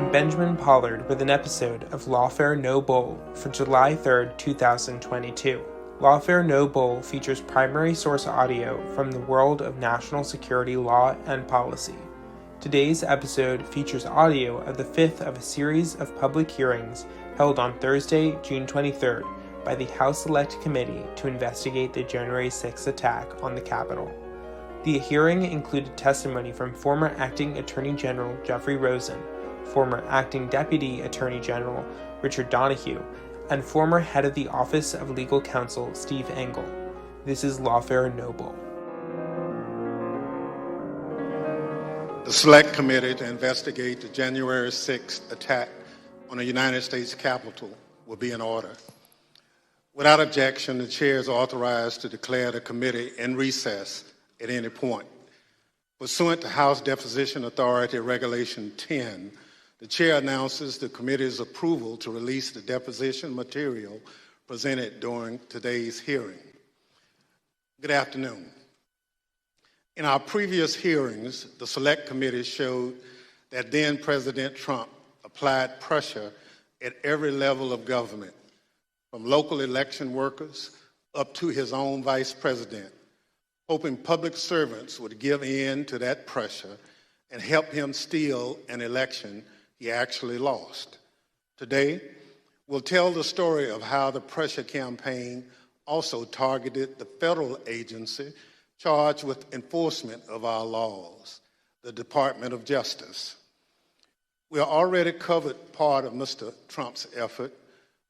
I'm Benjamin Pollard with an episode of Lawfare No Bull for July 3rd, 2022. Lawfare No Bull features primary source audio from the world of national security law and policy. Today's episode features audio of the fifth of a series of public hearings held on Thursday, June 23rd by the House Select Committee to investigate the January 6th attack on the Capitol. The hearing included testimony from former Acting Attorney General Jeffrey Rosen, former Acting Deputy Attorney General Richard Donoghue, and former Head of the Office of Legal Counsel Steve Engel. This is Lawfare No Bull. The Select Committee to investigate the January 6th attack on the United States Capitol will be in order. Without objection, the chair is authorized to declare the committee in recess at any point. Pursuant to House Deposition Authority Regulation 10, the chair announces the committee's approval to release the deposition material presented during today's hearing. Good afternoon. In our previous hearings, the Select Committee showed that then President Trump applied pressure at every level of government, from local election workers up to his own vice president, hoping public servants would give in to that pressure and help him steal an election he actually lost. Today, we'll tell the story of how the pressure campaign also targeted the federal agency charged with enforcement of our laws, the Department of Justice. We already covered part of Mr. Trump's effort.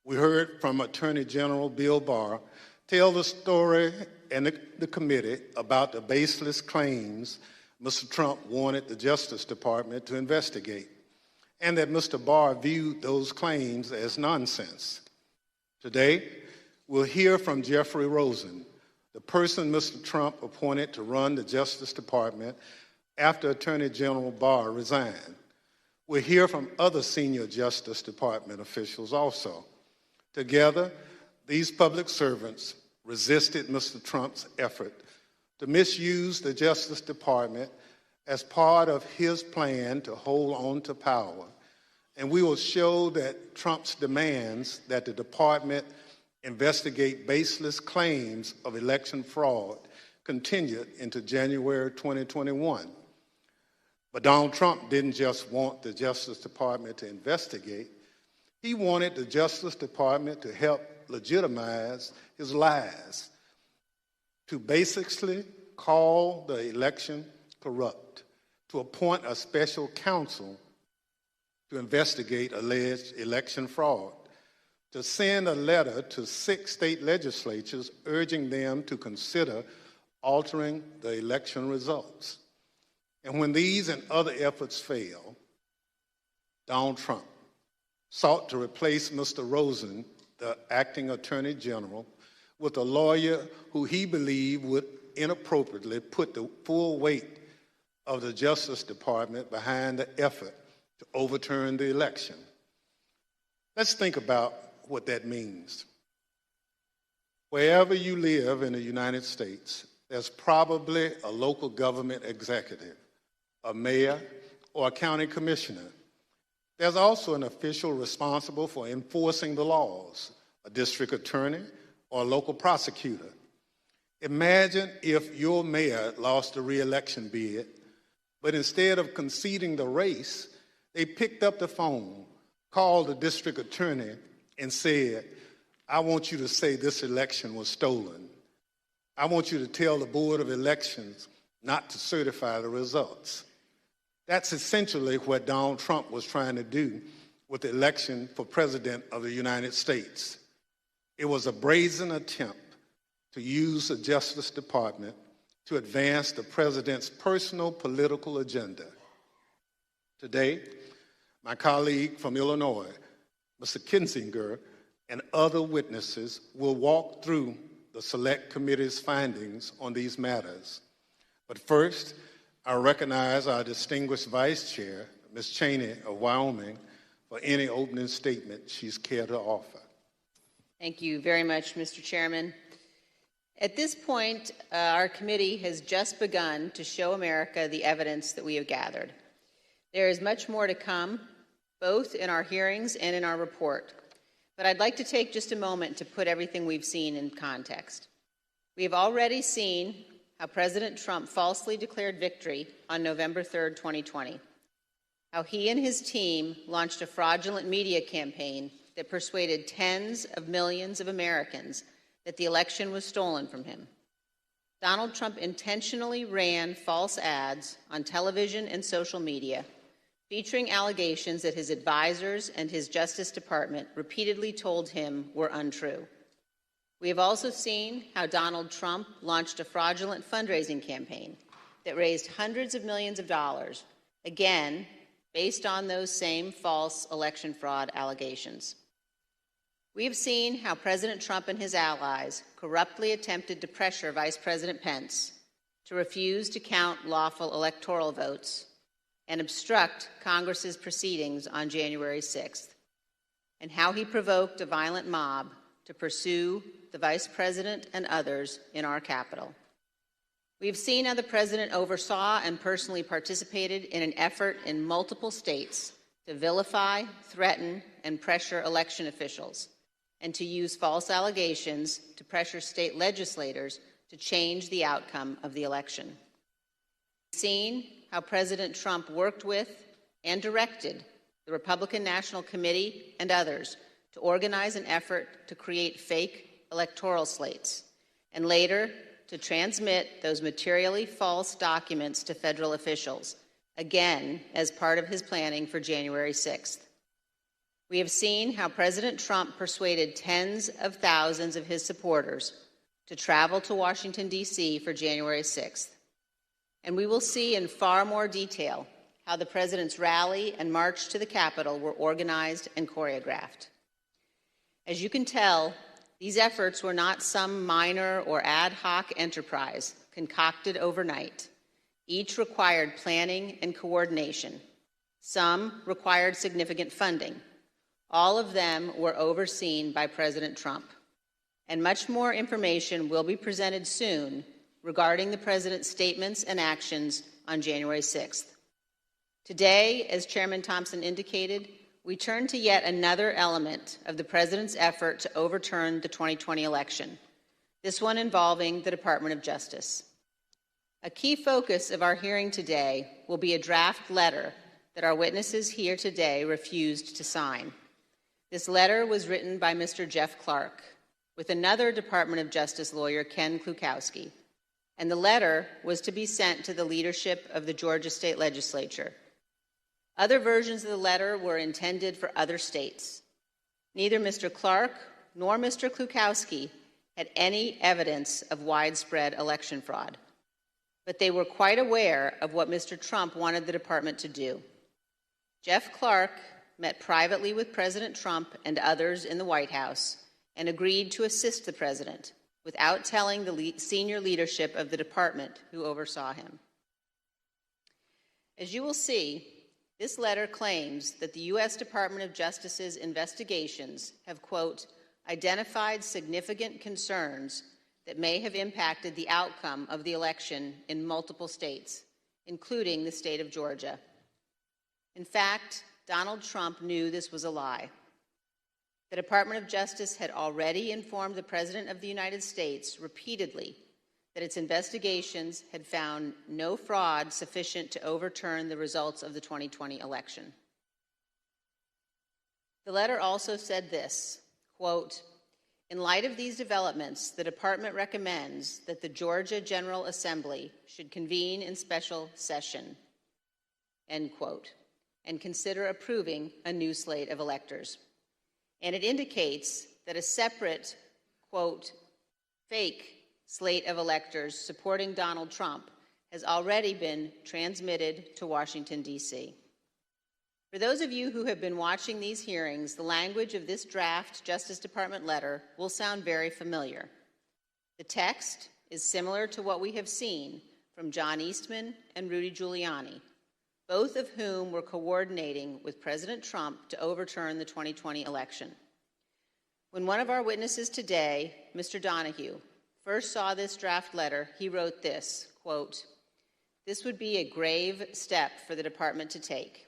We heard from Attorney General Bill Barr tell the story and the committee about the baseless claims Mr. Trump wanted the Justice Department to investigate, and that Mr. Barr viewed those claims as nonsense. Today, we'll hear from Jeffrey Rosen, the person Mr. Trump appointed to run the Justice Department after Attorney General Barr resigned. We'll hear from other senior Justice Department officials also. Together, these public servants resisted Mr. Trump's effort to misuse the Justice Department as part of his plan to hold on to power. And we will show that Trump's demands that the department investigate baseless claims of election fraud continued into January 2021. But Donald Trump didn't just want the Justice Department to investigate. He wanted the Justice Department to help legitimize his lies, to basically call the election corrupt, to appoint a special counsel to investigate alleged election fraud, to send a letter to 6 state legislatures urging them to consider altering the election results. And when these and other efforts failed, Donald Trump sought to replace Mr. Rosen, the acting attorney general, with a lawyer who he believed would inappropriately put the full weight of the Justice Department behind the effort to overturn the election. Let's think about what that means. Wherever you live in the United States, there's probably a local government executive, a mayor, or a county commissioner. There's also an official responsible for enforcing the laws, a district attorney or a local prosecutor. Imagine if your mayor lost a re-election bid, but instead of conceding the race, they picked up the phone, called the district attorney, and said, I want you to say this election was stolen. I want you to tell the Board of Elections not to certify the results. That's essentially what Donald Trump was trying to do with the election for President of the United States. It was a brazen attempt to use the Justice Department to advance the president's personal political agenda. Today, my colleague from Illinois, Mr. Kinzinger, and other witnesses will walk through the Select Committee's findings on these matters. But first, I recognize our distinguished Vice Chair, Ms. Cheney of Wyoming, for any opening statement she's care to offer. Thank you very much, Mr. Chairman. At this point, our committee has just begun to show America the evidence that we have gathered. There is much more to come, both in our hearings and in our report. But I'd like to take just a moment to put everything we've seen in context. We have already seen how President Trump falsely declared victory on November 3rd, 2020, how he and his team launched a fraudulent media campaign that persuaded tens of millions of Americans that the election was stolen from him. Donald Trump intentionally ran false ads on television and social media, featuring allegations that his advisors and his Justice Department repeatedly told him were untrue. We have also seen how Donald Trump launched a fraudulent fundraising campaign that raised hundreds of millions of dollars, again, based on those same false election fraud allegations. We have seen how President Trump and his allies corruptly attempted to pressure Vice President Pence to refuse to count lawful electoral votes and obstruct Congress's proceedings on January 6th, and how he provoked a violent mob to pursue the Vice President and others in our Capitol. We have seen how the President oversaw and personally participated in an effort in multiple states to vilify, threaten, and pressure election officials, and to use false allegations to pressure state legislators to change the outcome of the election. We've seen how President Trump worked with and directed the Republican National Committee and others to organize an effort to create fake electoral slates, and later to transmit those materially false documents to federal officials, again as part of his planning for January 6th. We have seen how President Trump persuaded tens of thousands of his supporters to travel to Washington, D.C. for January 6th. And we will see in far more detail how the President's rally and march to the Capitol were organized and choreographed. As you can tell, these efforts were not some minor or ad hoc enterprise concocted overnight. Each required planning and coordination. Some required significant funding. All of them were overseen by President Trump. And much more information will be presented soon regarding the President's statements and actions on January 6th. Today, as Chairman Thompson indicated, we turn to yet another element of the President's effort to overturn the 2020 election, this one involving the Department of Justice. A key focus of our hearing today will be a draft letter that our witnesses here today refused to sign. This letter was written by Mr. Jeff Clark with another Department of Justice lawyer, Ken Klukowski, and the letter was to be sent to the leadership of the Georgia State Legislature. Other versions of the letter were intended for other states. Neither Mr. Clark nor Mr. Klukowski had any evidence of widespread election fraud, but they were quite aware of what Mr. Trump wanted the department to do. Jeff Clark met privately with President Trump and others in the White House and agreed to assist the president without telling the senior leadership of the department who oversaw him. As you will see, this letter claims that the U.S. Department of Justice's investigations have, quote, identified significant concerns that may have impacted the outcome of the election in multiple states, including the state of Georgia. In fact, Donald Trump knew this was a lie. The Department of Justice had already informed the President of the United States repeatedly that its investigations had found no fraud sufficient to overturn the results of the 2020 election. The letter also said this, quote, in light of these developments, the department recommends that the Georgia General Assembly should convene in special session, end quote, and consider approving a new slate of electors. And it indicates that a separate, quote, fake slate of electors supporting Donald Trump has already been transmitted to Washington, D.C. For those of you who have been watching these hearings, the language of this draft Justice Department letter will sound very familiar. The text is similar to what we have seen from John Eastman and Rudy Giuliani, both of whom were coordinating with President Trump to overturn the 2020 election. When one of our witnesses today, Mr. Donahue, first saw this draft letter, he wrote this, quote, this would be a grave step for the department to take.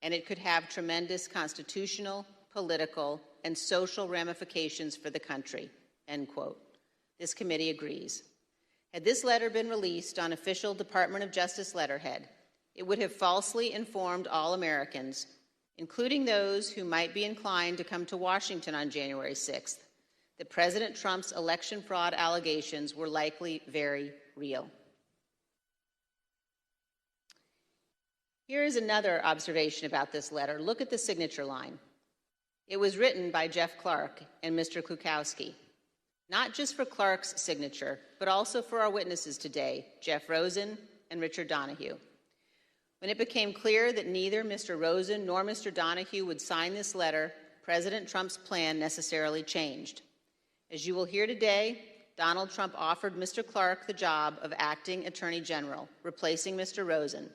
and it could have tremendous constitutional, political, and social ramifications for the country, end quote. This committee agrees. Had this letter been released on official Department of Justice letterhead, it would have falsely informed all Americans, including those who might be inclined to come to Washington on January 6th, that President Trump's election fraud allegations were likely very real. Here is another observation about this letter. Look at the signature line. It was written by Jeff Clark and Mr. Klukowski, not just for Clark's signature, but also for our witnesses today, Jeff Rosen and Richard Donahue. When it became clear that neither Mr. Rosen nor Mr. Donahue would sign this letter, President Trump's plan necessarily changed. As you will hear today, Donald Trump offered Mr. Clark the job of acting Attorney General, replacing Mr. Rosen,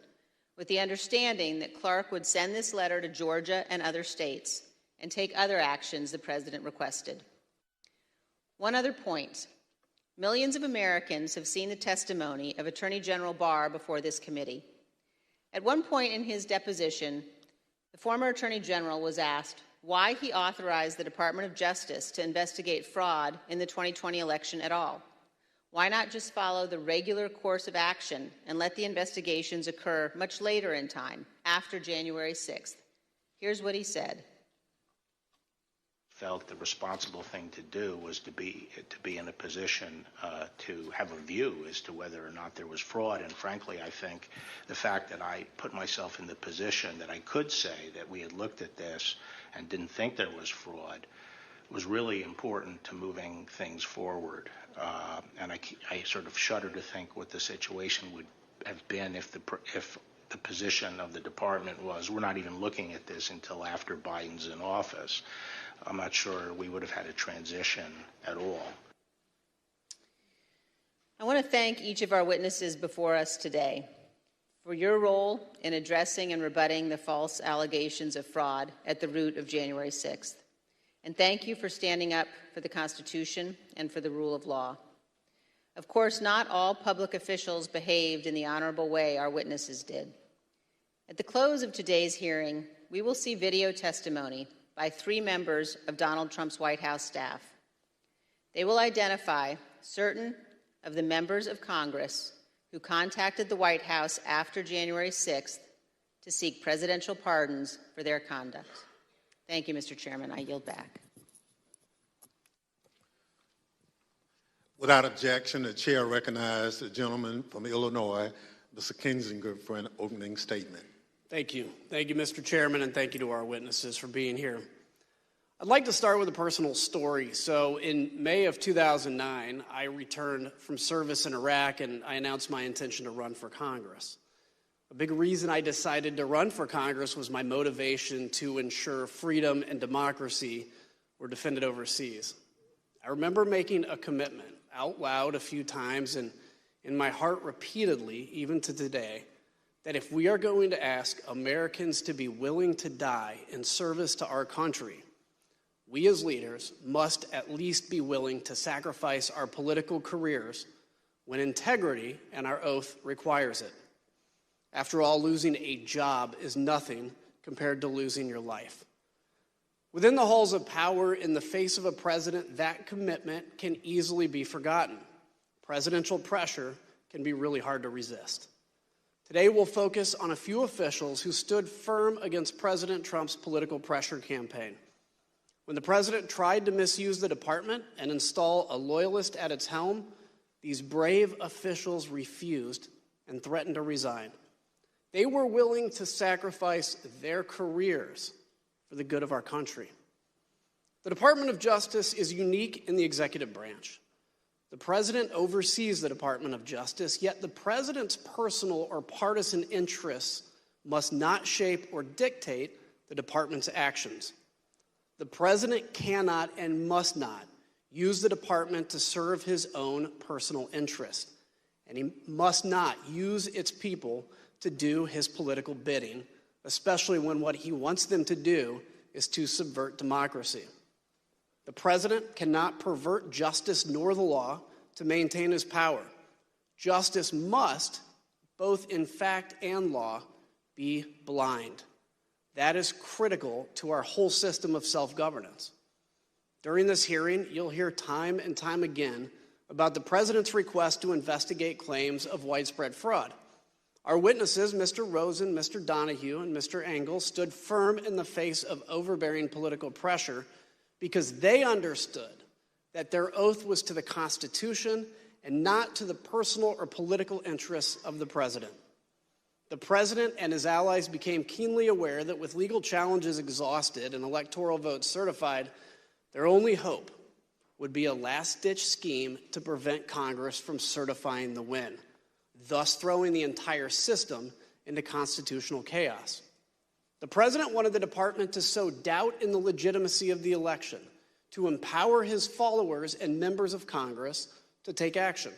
with the understanding that Clark would send this letter to Georgia and other states and take other actions the President requested. One other point. Millions of Americans have seen the testimony of Attorney General Barr before this committee. At one point in his deposition, the former Attorney General was asked why he authorized the Department of Justice to investigate fraud in the 2020 election at all. Why not just follow the regular course of action and let the investigations occur much later in time, after January 6th? Here's what he said. Felt the responsible thing to do was to be in a position to have a view as to whether or not there was fraud. And frankly, I think the fact that I put myself in the position that I could say that we had looked at this and didn't think there was fraud was really important to moving things forward. And I sort of shudder to think what the situation would have been if the position of the department was, we're not even looking at this until after Biden's in office. I'm not sure we would have had a transition at all. I want to thank each of our witnesses before us today for your role in addressing and rebutting the false allegations of fraud at the root of January 6th. And thank you for standing up for the Constitution and for the rule of law. Of course, not all public officials behaved in the honorable way our witnesses did. At the close of today's hearing, we will see video testimony by 3 members of Donald Trump's White House staff. They will identify certain of the members of Congress who contacted the White House after January 6th to seek presidential pardons for their conduct. Thank you, Mr. Chairman. I yield back. Without objection, the chair recognizes the gentleman from Illinois, Mr. Kinzinger, for an opening statement. Thank you. Thank you, Mr. Chairman, and thank you to our witnesses for being here. I'd like to start with a personal story. So in May of 2009, I returned from service in Iraq, and I announced my intention to run for Congress. A big reason I decided to run for Congress was my motivation to ensure freedom and democracy were defended overseas. I remember making a commitment out loud a few times and in my heart repeatedly, even to today, that if we are going to ask Americans to be willing to die in service to our country, we as leaders must at least be willing to sacrifice our political careers when integrity and our oath requires it. After all, losing a job is nothing compared to losing your life. Within the halls of power, in the face of a president, that commitment can easily be forgotten. Presidential pressure can be really hard to resist. Today, we'll focus on a few officials who stood firm against President Trump's political pressure campaign. When the president tried to misuse the department and install a loyalist at its helm, these brave officials refused and threatened to resign. They were willing to sacrifice their careers for the good of our country. The Department of Justice is unique in the executive branch. The president oversees the Department of Justice, yet the president's personal or partisan interests must not shape or dictate the department's actions. The president cannot and must not use the department to serve his own personal interest, and he must not use its people to do his political bidding, especially when what he wants them to do is to subvert democracy. The president cannot pervert justice nor the law to maintain his power. Justice must, both in fact and law, be blind. That is critical to our whole system of self-governance. During this hearing, you'll hear time and time again about the president's request to investigate claims of widespread fraud. Our witnesses, Mr. Rosen, Mr. Donahue, and Mr. Engel, stood firm in the face of overbearing political pressure because they understood that their oath was to the Constitution and not to the personal or political interests of the president. The president and his allies became keenly aware that with legal challenges exhausted and electoral votes certified, their only hope would be a last-ditch scheme to prevent Congress from certifying the win, thus throwing the entire system into constitutional chaos. The president wanted the department to sow doubt in the legitimacy of the election, to empower his followers and members of Congress to take action.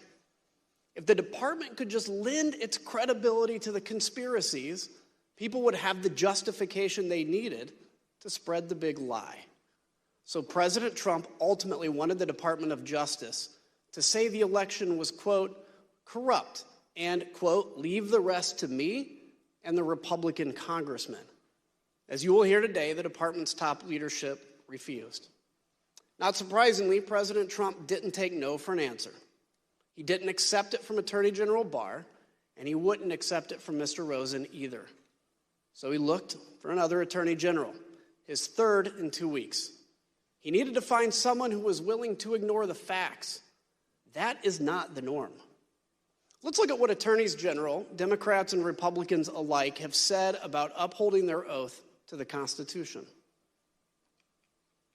If the department could just lend its credibility to the conspiracies, people would have the justification they needed to spread the big lie. So President Trump ultimately wanted the Department of Justice to say the election was, quote, corrupt and, quote, leave the rest to me and the Republican congressmen. As you will hear today, the department's top leadership refused. Not surprisingly, President Trump didn't take no for an answer. He didn't accept it from Attorney General Barr, and he wouldn't accept it from Mr. Rosen either. So he looked for another Attorney General, his third in 2 weeks. He needed to find someone who was willing to ignore the facts. That is not the norm. Let's look at what attorneys general, Democrats and Republicans alike, have said about upholding their oath to the Constitution.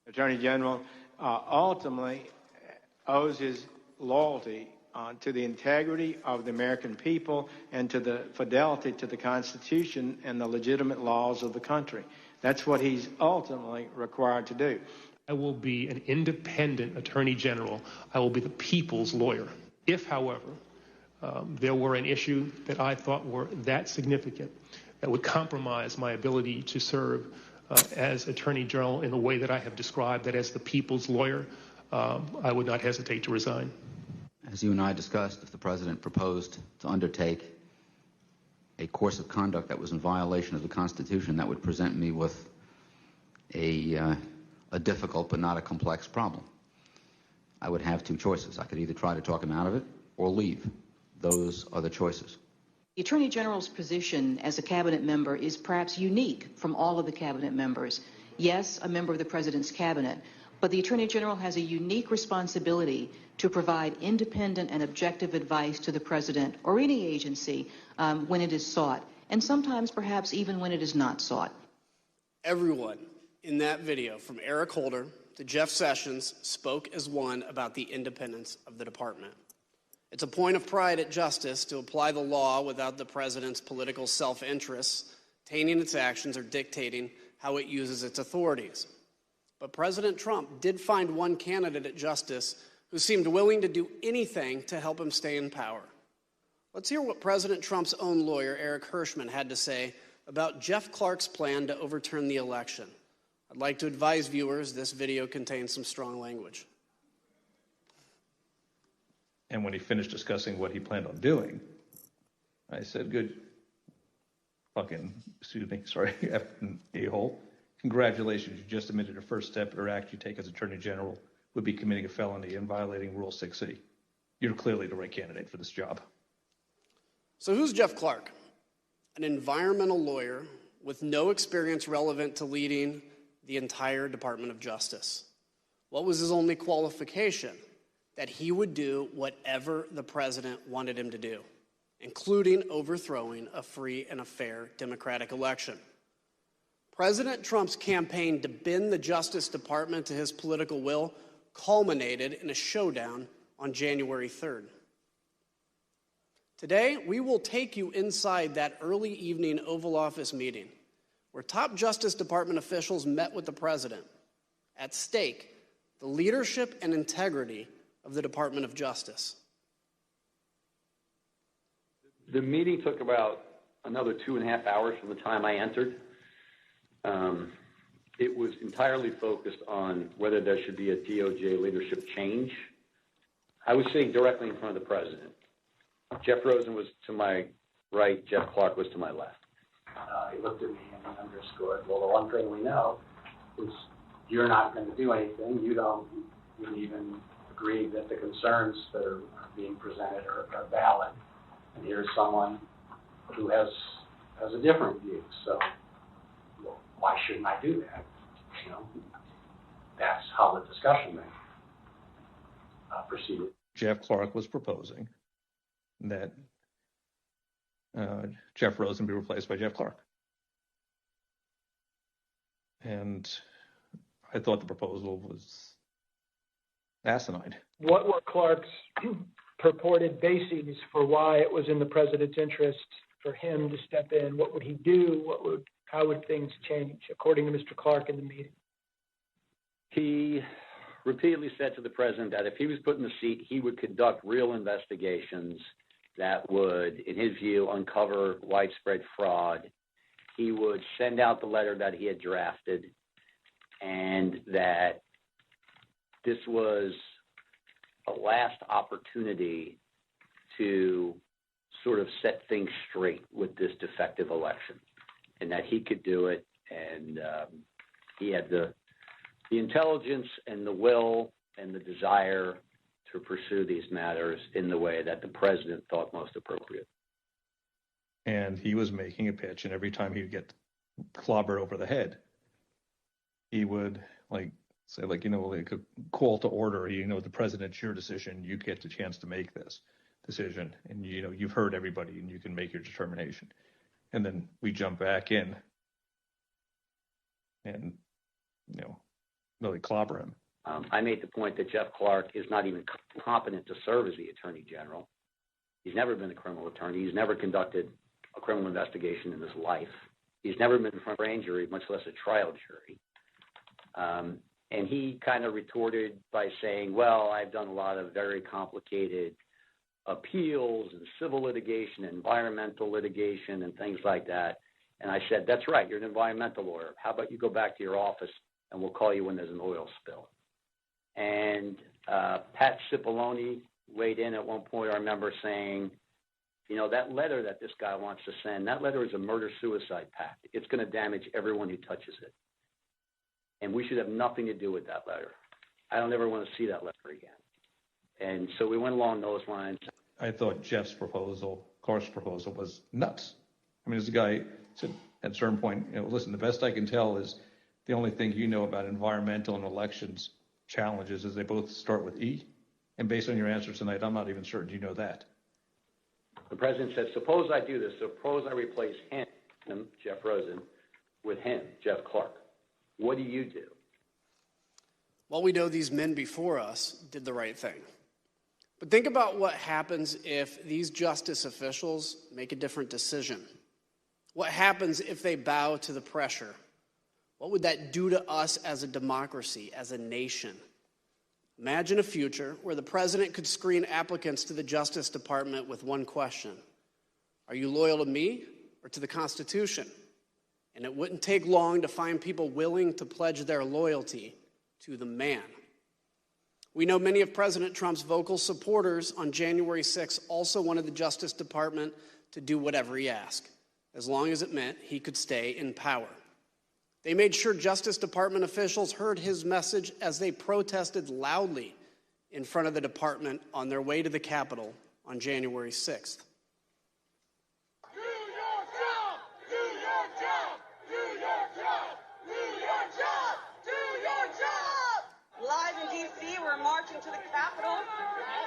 Attorney General ultimately owes his loyalty to the integrity of the American people and to the fidelity to the Constitution and the legitimate laws of the country. That's what he's ultimately required to do. I will be an independent attorney general. I will be the people's lawyer. If, however, there were an issue that I thought were that significant that would compromise my ability to serve as attorney general in the way that I have described, that as the people's lawyer, I would not hesitate to resign. As you and I discussed, if the president proposed to undertake a course of conduct that was in violation of the Constitution, that would present me with a difficult but not a complex problem. I would have two choices. I could either try to talk him out of it or leave. Those are the choices. The Attorney General's position as a cabinet member is perhaps unique from all of the cabinet members. Yes, a member of the president's cabinet, but the Attorney General has a unique responsibility to provide independent and objective advice to the president or any agency when it is sought, and sometimes perhaps even when it is not sought. Everyone in that video, from Eric Holder to Jeff Sessions, spoke as one about the independence of the department. It's a point of pride at Justice to apply the law without the president's political self-interests tainting its actions or dictating how it uses its authorities. But President Trump did find one candidate at Justice who seemed willing to do anything to help him stay in power. Let's hear what President Trump's own lawyer, Eric Hirschman, had to say about Jeff Clark's plan to overturn the election. I'd like to advise viewers this video contains some strong language. And when he finished discussing what he planned on doing, I said, good fucking, effing a-hole. Congratulations, you just admitted a first step or act you take as Attorney General would be committing a felony and violating Rule 6C. You're clearly the right candidate for this job. So who's Jeff Clark? An environmental lawyer with no experience relevant to leading the entire Department of Justice. What was his only qualification? That he would do whatever the president wanted him to do, including overthrowing a free and a fair democratic election. President Trump's campaign to bend the Justice Department to his political will culminated in a showdown on January 3rd. Today, we will take you inside that early evening Oval Office meeting where top Justice Department officials met with the president. At stake, the leadership and integrity of the Department of Justice. The meeting took about another 2.5 hours from the time I entered. It was entirely focused on whether there should be a DOJ leadership change. I was sitting directly in front of the president. Jeff Rosen was to my right, Jeff Clark was to my left. He looked at me and underscored, well, the one thing we know is you're not going to do anything. You don't even agree that the concerns that are being presented are valid. And here's someone who has a different view. So, well, why shouldn't I do that? You know, that's how the discussion then proceeded. Jeff Clark was proposing that Jeff Rosen be replaced by Jeff Clark. And I thought the proposal was asinine. What were Clark's purported bases for why it was in the president's interest for him to step in? What would he do? How would things change, according to Mr. Clark in the meeting? He repeatedly said to the president that if he was put in the seat, he would conduct real investigations that would, in his view, uncover widespread fraud. He would send out the letter that he had drafted, and that this was a last opportunity to sort of set things straight with this defective election, and that he could do it, and he had the intelligence and the will and the desire to pursue these matters in the way that the president thought most appropriate. And he was making a pitch, and every time he would get clobbered over the head, he would say, like a call to order, the president's your decision, you get the chance to make this decision, and you've heard everybody and you can make your determination. And then we jump back in and really clobber him. I made the point that Jeff Clark is not even competent to serve as the Attorney General. He's never been a criminal attorney. He's never conducted a criminal investigation in his life. He's never been in front of a grand jury, much less a trial jury. And he kind of retorted by saying, well, I've done a lot of very complicated appeals and civil litigation, environmental litigation, and things like that. And I said, that's right, you're an environmental lawyer. How about you go back to your office and we'll call you when there's an oil spill. And Pat Cipollone weighed in at one point, I remember saying, that letter that this guy wants to send, that letter is a murder-suicide pact. It's going to damage everyone who touches it. And we should have nothing to do with that letter. I don't ever want to see that letter again. And so we went along those lines. I thought Clark's proposal was nuts. I mean, as the guy said at a certain point, listen, the best I can tell is the only thing you know about environmental and elections challenges is they both start with E. And based on your answer tonight, I'm not even certain you know that. The president said, suppose I do this. Suppose I replace him, Jeff Rosen, with him, Jeff Clark. What do you do? Well, we know these men before us did the right thing. But think about what happens if these justice officials make a different decision. What happens if they bow to the pressure? What would that do to us as a democracy, as a nation? Imagine a future where the president could screen applicants to the Justice Department with one question. Are you loyal to me or to the Constitution? And it wouldn't take long to find people willing to pledge their loyalty to the man. We know many of President Trump's vocal supporters on January 6th also wanted the Justice Department to do whatever he asked, as long as it meant he could stay in power. They made sure Justice Department officials heard his message as they protested loudly in front of the department on their way to the Capitol on January 6th. Do your job! Do your job! Do your job! Do your job! Do your job! Live in D.C., we're marching to the Capitol.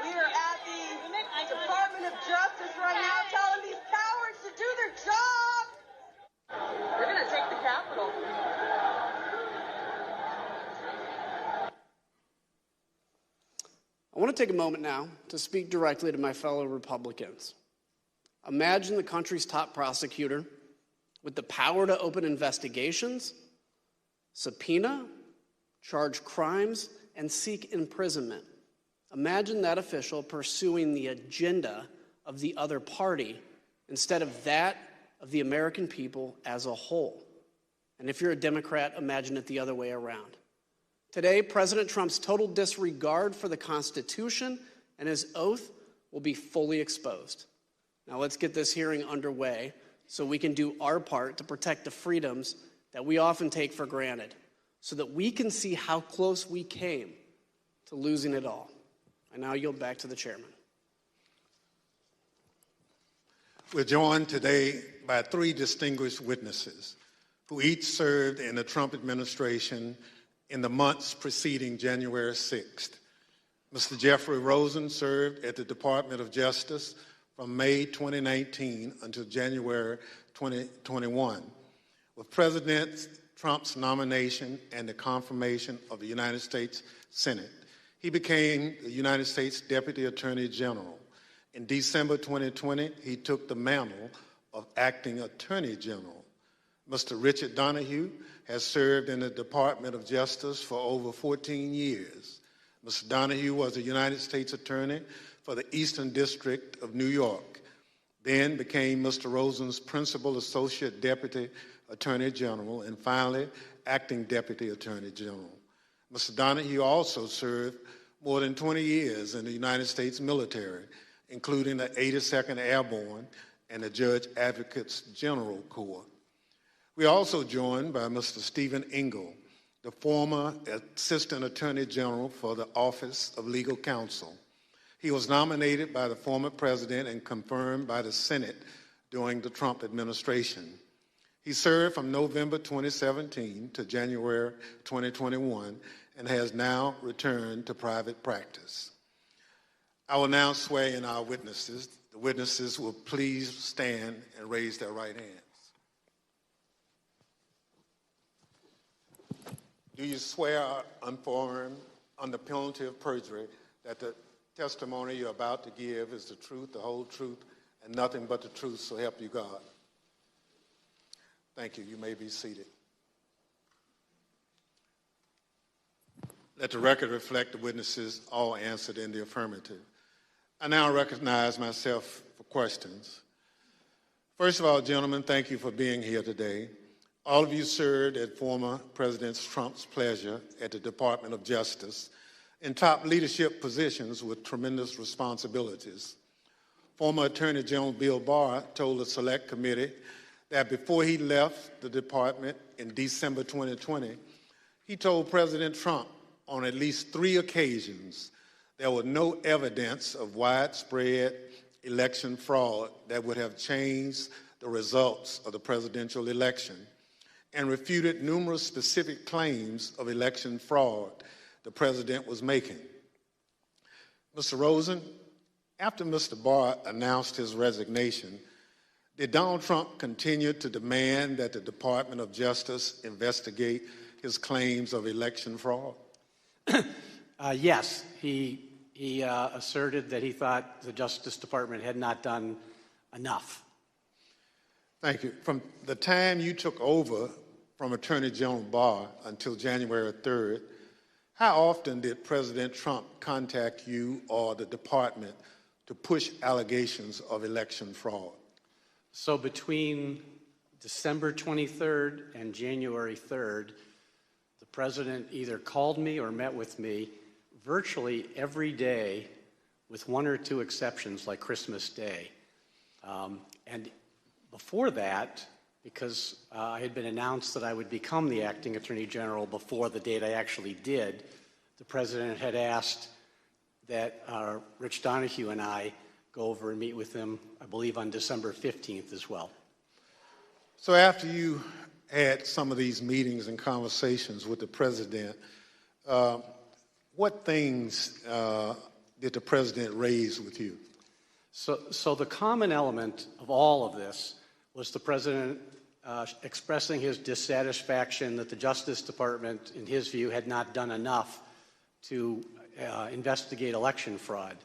We are at the Department of Justice right now telling these cowards to do their job. We're going to take the Capitol. I want to take a moment now to speak directly to my fellow Republicans. Imagine the country's top prosecutor with the power to open investigations, subpoena, charge crimes, and seek imprisonment. Imagine that official pursuing the agenda of the other party instead of that of the American people as a whole. And if you're a Democrat, imagine it the other way around. Today, President Trump's total disregard for the Constitution and his oath will be fully exposed. Now let's get this hearing underway. so we can do our part to protect the freedoms that we often take for granted, so that we can see how close we came to losing it all. I now yield back to the chairman. We're joined today by three distinguished witnesses who each served in the Trump administration in the months preceding January 6th. Mr. Jeffrey Rosen served at the Department of Justice from May 2019 until January 2021. With President Trump's nomination and the confirmation of the United States Senate, he became the United States Deputy Attorney General. In December 2020, he took the mantle of Acting Attorney General. Mr. Richard Donahue has served in the Department of Justice for over 14 years. Mr. Donahue was a United States Attorney for the Eastern District of New York, then became Mr. Rosen's Principal Associate Deputy Attorney General, and finally, Acting Deputy Attorney General. Mr. Donahue also served more than 20 years in the United States military, including the 82nd Airborne and the Judge Advocates General Corps. We are also joined by Mr. Stephen Engel, the former Assistant Attorney General for the Office of Legal Counsel. He was nominated by the former president and confirmed by the Senate during the Trump administration. He served from November 2017 to January 2021 and has now returned to private practice. I will now swear in our witnesses. The witnesses will please stand and raise their right hands. Do you swear unaffirmed under penalty of perjury that the testimony you're about to give is the truth, the whole truth, and nothing but the truth, so help you God? Thank you. You may be seated. Let the record reflect the witnesses all answered in the affirmative. I now recognize myself for questions. First of all, gentlemen, thank you for being here today. All of you served at former President Trump's pleasure at the Department of Justice in top leadership positions with tremendous responsibilities. Former Attorney General Bill Barr told the Select Committee that before he left the department in December 2020, he told President Trump on at least 3 occasions there was no evidence of widespread election fraud that would have changed the results of the presidential election, and refuted numerous specific claims of election fraud the president was making. Mr. Rosen, after Mr. Barr announced his resignation, did Donald Trump continue to demand that the Department of Justice investigate his claims of election fraud? Yes, he asserted that he thought the Justice Department had not done enough. Thank you. From the time you took over from Attorney General Barr until January 3rd, how often did President Trump contact you or the department to push allegations of election fraud? So between December 23rd and January 3rd, the president either called me or met with me virtually every day, with 1 or 2 exceptions like Christmas Day. And before that, because I had been announced that I would become the acting attorney general before the date I actually did, the president had asked that Rich Donahue and I go over and meet with him, I believe, on December 15th as well. So after you had some of these meetings and conversations with the president, what things did the president raise with you? So the common element of all of this was the president expressing his dissatisfaction that the Justice Department, in his view, had not done enough to investigate election fraud.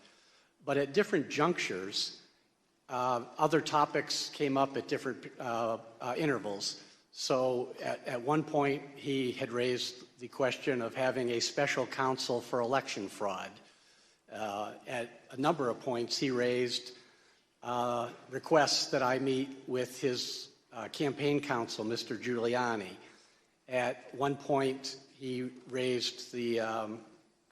But at different junctures, other topics came up at different intervals. So at one point, he had raised the question of having a special counsel for election fraud. At a number of points, he raised requests that I meet with his campaign counsel, Mr. Giuliani. At one point, he raised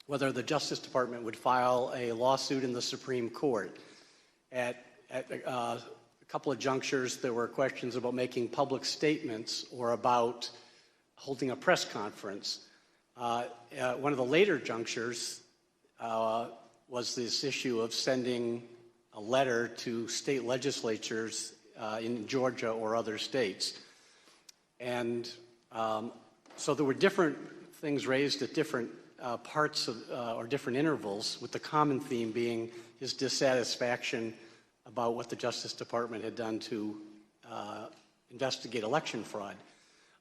whether the Justice Department would file a lawsuit in the Supreme Court. At a couple of junctures, there were questions about making public statements or about holding a press conference. One of the later junctures was this issue of sending a letter to state legislatures in Georgia or other states. And so there were different things raised at different parts of, or different intervals, with the common theme being his dissatisfaction about what the Justice Department had done to investigate election fraud.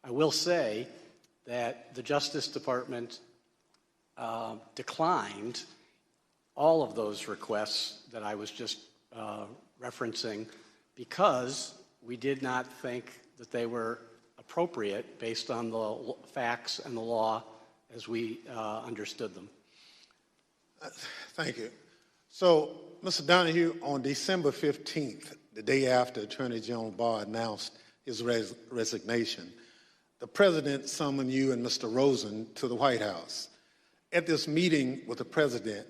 I will say that the Justice Department declined all of those requests that I was just referencing because we did not think that they were appropriate based on the facts and the law as we understood them. Thank you. So, Mr. Donahue, on December 15th, the day after Attorney General Barr announced his resignation, the President summoned you and Mr. Rosen to the White House. At this meeting with the President,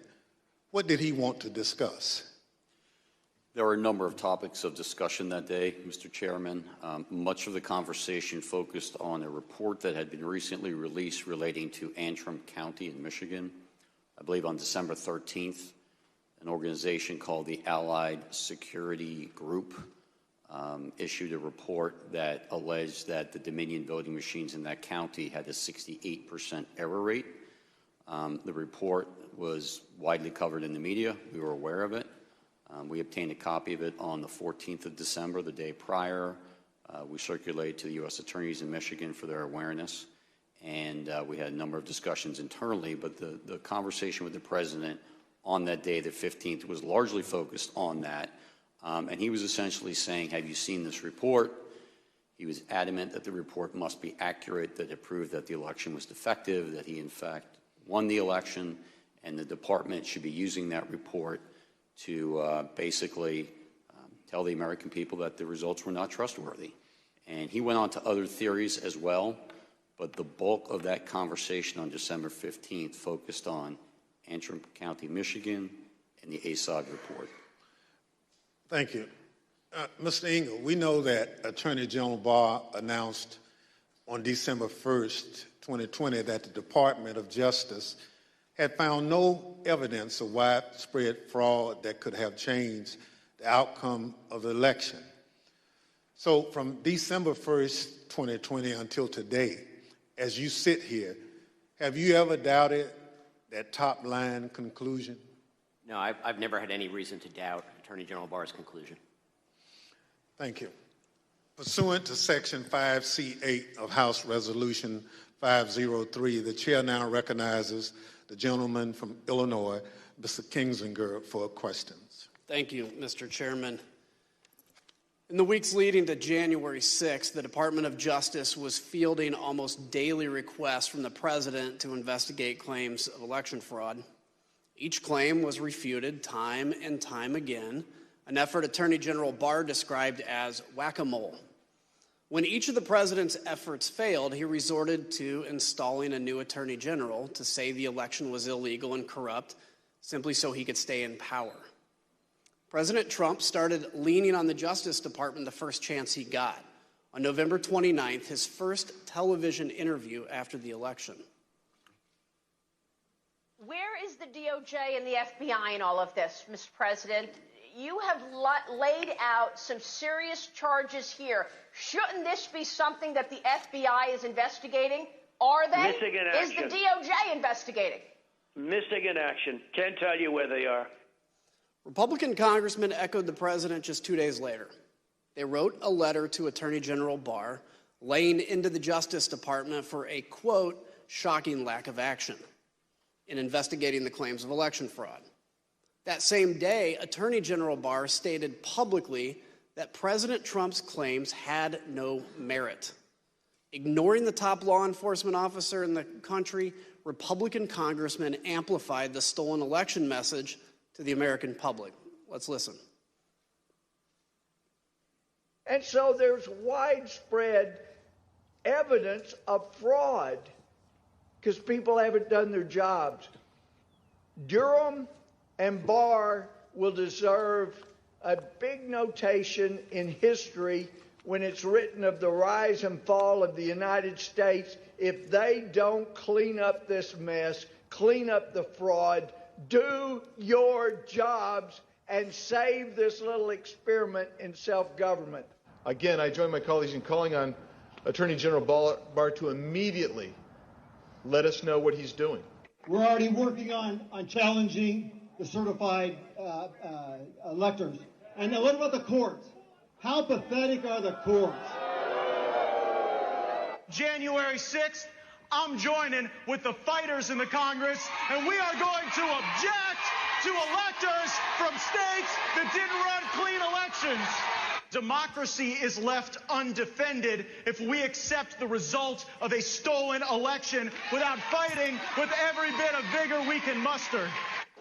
what did he want to discuss? There were a number of topics of discussion that day, Mr. Chairman. Much of the conversation focused on a report that had been recently released relating to Antrim County in Michigan. I believe on December 13th, an organization called the Allied Security Group issued a report that alleged that the Dominion voting machines in that county had a 68% error rate. The report was widely covered in the media. We were aware of it. We obtained a copy of it on the 14th of December, the day prior. We circulated to the U.S. attorneys in Michigan for their awareness. And we had a number of discussions internally, but the conversation with the President on that day, the 15th, was largely focused on that. And he was essentially saying, have you seen this report? He was adamant that the report must be accurate, that it proved that the election was defective, that he in fact won the election, and the department should be using that report to basically tell the American people that the results were not trustworthy. And he went on to other theories as well, but the bulk of that conversation on December 15th focused on Antrim County, Michigan, and the ASOG report. Thank you. Mr. Engel, we know that Attorney General Barr announced on December 1st, 2020, that the Department of Justice had found no evidence of widespread fraud that could have changed the outcome of the election. So from December 1st, 2020 until today, as you sit here, have you ever doubted that top line conclusion? No, I've never had any reason to doubt Attorney General Barr's conclusion. Thank you. Pursuant to Section 5C8 of House Resolution 503, the chair now recognizes the gentleman from Illinois, Mr. Kinzinger, for questions. Thank you, Mr. Chairman. In the weeks leading to January 6th, the Department of Justice was fielding almost daily requests from the President to investigate claims of election fraud. Each claim was refuted time and time again, an effort Attorney General Barr described as whack-a-mole. When each of the President's efforts failed, he resorted to installing a new Attorney General to say the election was illegal and corrupt, simply so he could stay in power. President Trump started leaning on the Justice Department the first chance he got. On November 29th, his first television interview after the election. Where is the DOJ and the FBI in all of this, Mr. President? You have laid out some serious charges here. Shouldn't this be something that the FBI is investigating? Are they? Missing in action. Is the DOJ investigating? Missing in action. Can't tell you where they are. Republican congressmen echoed the President just 2 days later. They wrote a letter to Attorney General Barr laying into the Justice Department for a, quote, shocking lack of action in investigating the claims of election fraud. That same day, Attorney General Barr stated publicly that President Trump's claims had no merit. Ignoring the top law enforcement officer in the country, Republican congressmen amplified the stolen election message to the American public. Let's listen. And so there's widespread evidence of fraud because people haven't done their jobs. Durham and Barr will deserve a big notation in history when it's written of the rise and fall of the United States. If they don't clean up this mess, clean up the fraud, do your jobs, and save this little experiment in self-government. Again, I join my colleagues in calling on Attorney General Barr to immediately let us know what he's doing. We're already working on challenging the certified electors. And now what about the courts? How pathetic are the courts? January 6th, I'm joining with the fighters in the Congress, and we are going to object to electors from states that didn't run clean elections. Democracy is left undefended if we accept the result of a stolen election without fighting with every bit of vigor we can muster.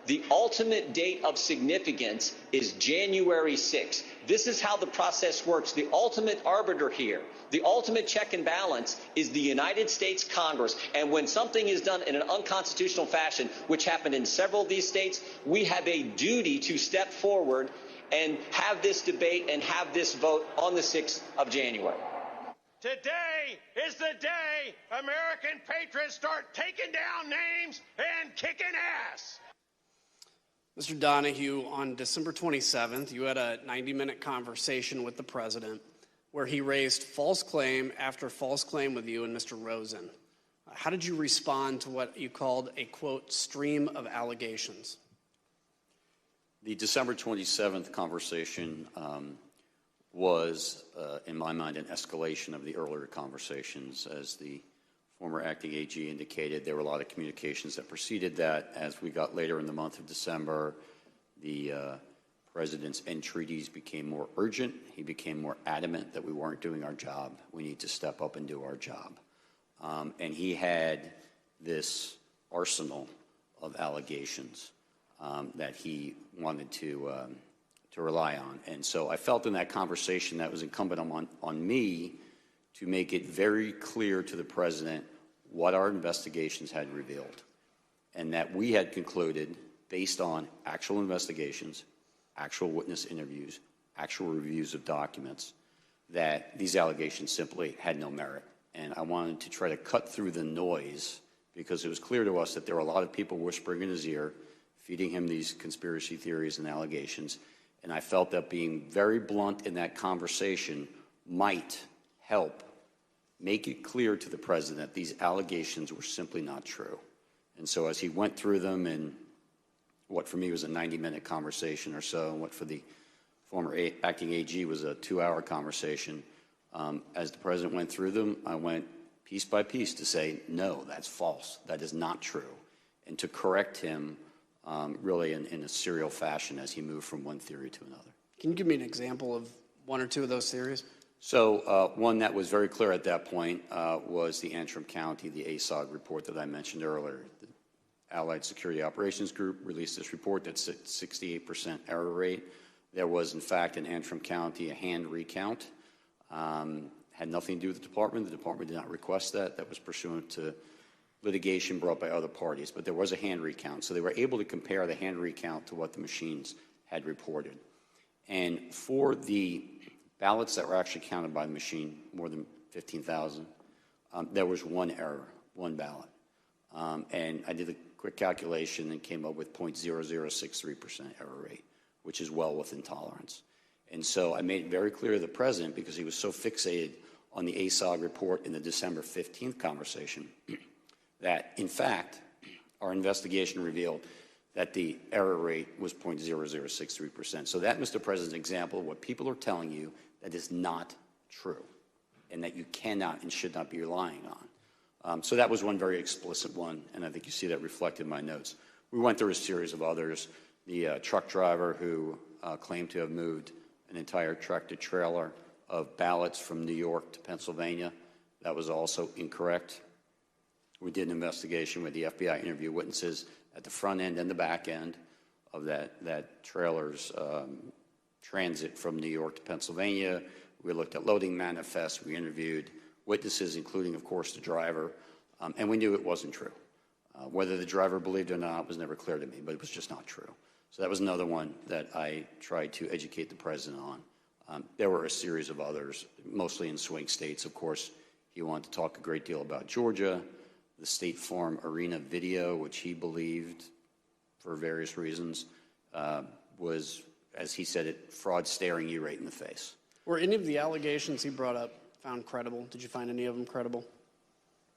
The ultimate date of significance is January 6th. This is how the process works. The ultimate arbiter here, the ultimate check and balance is the United States Congress. And when something is done in an unconstitutional fashion, which happened in several of these states, we have a duty to step forward and have this debate and have this vote on the 6th of January. Today is the day American patriots start taking down names and kicking ass. Mr. Donahue, on December 27th, you had a 90-minute conversation with the president where he raised false claim after false claim with you and Mr. Rosen. How did you respond to what you called a, quote, stream of allegations? The December 27th conversation was, in my mind, an escalation of the earlier conversations. As the former acting AG indicated, there were a lot of communications that preceded that. As we got later in the month of December, the president's entreaties became more urgent. He became more adamant that we weren't doing our job. We need to step up and do our job. And he had this arsenal of allegations that he wanted to rely on. And so I felt in that conversation that was incumbent on me to make it very clear to the president what our investigations had revealed, and that we had concluded, based on actual investigations, actual witness interviews, actual reviews of documents, that these allegations simply had no merit. And I wanted to try to cut through the noise, because it was clear to us that there were a lot of people whispering in his ear, feeding him these conspiracy theories and allegations. And I felt that being very blunt in that conversation might help make it clear to the president that these allegations were simply not true. And so as he went through them in what for me was a 90-minute conversation or so, and what for the former acting AG was a 2-hour conversation, as the president went through them, I went piece by piece to say, no, that's false. That is not true. And to correct him really in a serial fashion as he moved from one theory to another. Can you give me an example of one or two of those theories? So one that was very clear at that point was the Antrim County, the ASOG report that I mentioned earlier. The Allied Security Operations Group released this report that's at 68% error rate. There was, in fact, in Antrim County, a hand recount. Had nothing to do with the department. The department did not request that. That was pursuant to litigation brought by other parties. But there was a hand recount. So they were able to compare the hand recount to what the machines had reported. And for the ballots that were actually counted by the machine, more than 15,000, there was one error, one ballot. And I did a quick calculation and came up with 0.0063% error rate, which is well within tolerance. And so I made it very clear to the president, because he was so fixated on the ASOG report in the December 15th conversation, that, in fact, our investigation revealed that the error rate was 0.0063%. So that, Mr. President's example of what people are telling you that is not true, and that you cannot and should not be relying on. So that was one very explicit one, and I think you see that reflected in my notes. We went through a series of others. The truck driver who claimed to have moved an entire tractor-trailer of ballots from New York to Pennsylvania, that was also incorrect. We did an investigation with the FBI interview witnesses at the front end and the back end of that trailer's transit from New York to Pennsylvania. We looked at loading manifests. We interviewed witnesses, including, of course, the driver, and we knew it wasn't true. Whether the driver believed it or not was never clear to me, but it was just not true. So that was another one that I tried to educate the president on. There were a series of others, mostly in swing states. Of course, he wanted to talk a great deal about Georgia, the State Farm Arena video, which he believed, for various reasons, was, as he said it, fraud staring you right in the face. Were any of the allegations he brought up found credible? Did you find any of them credible?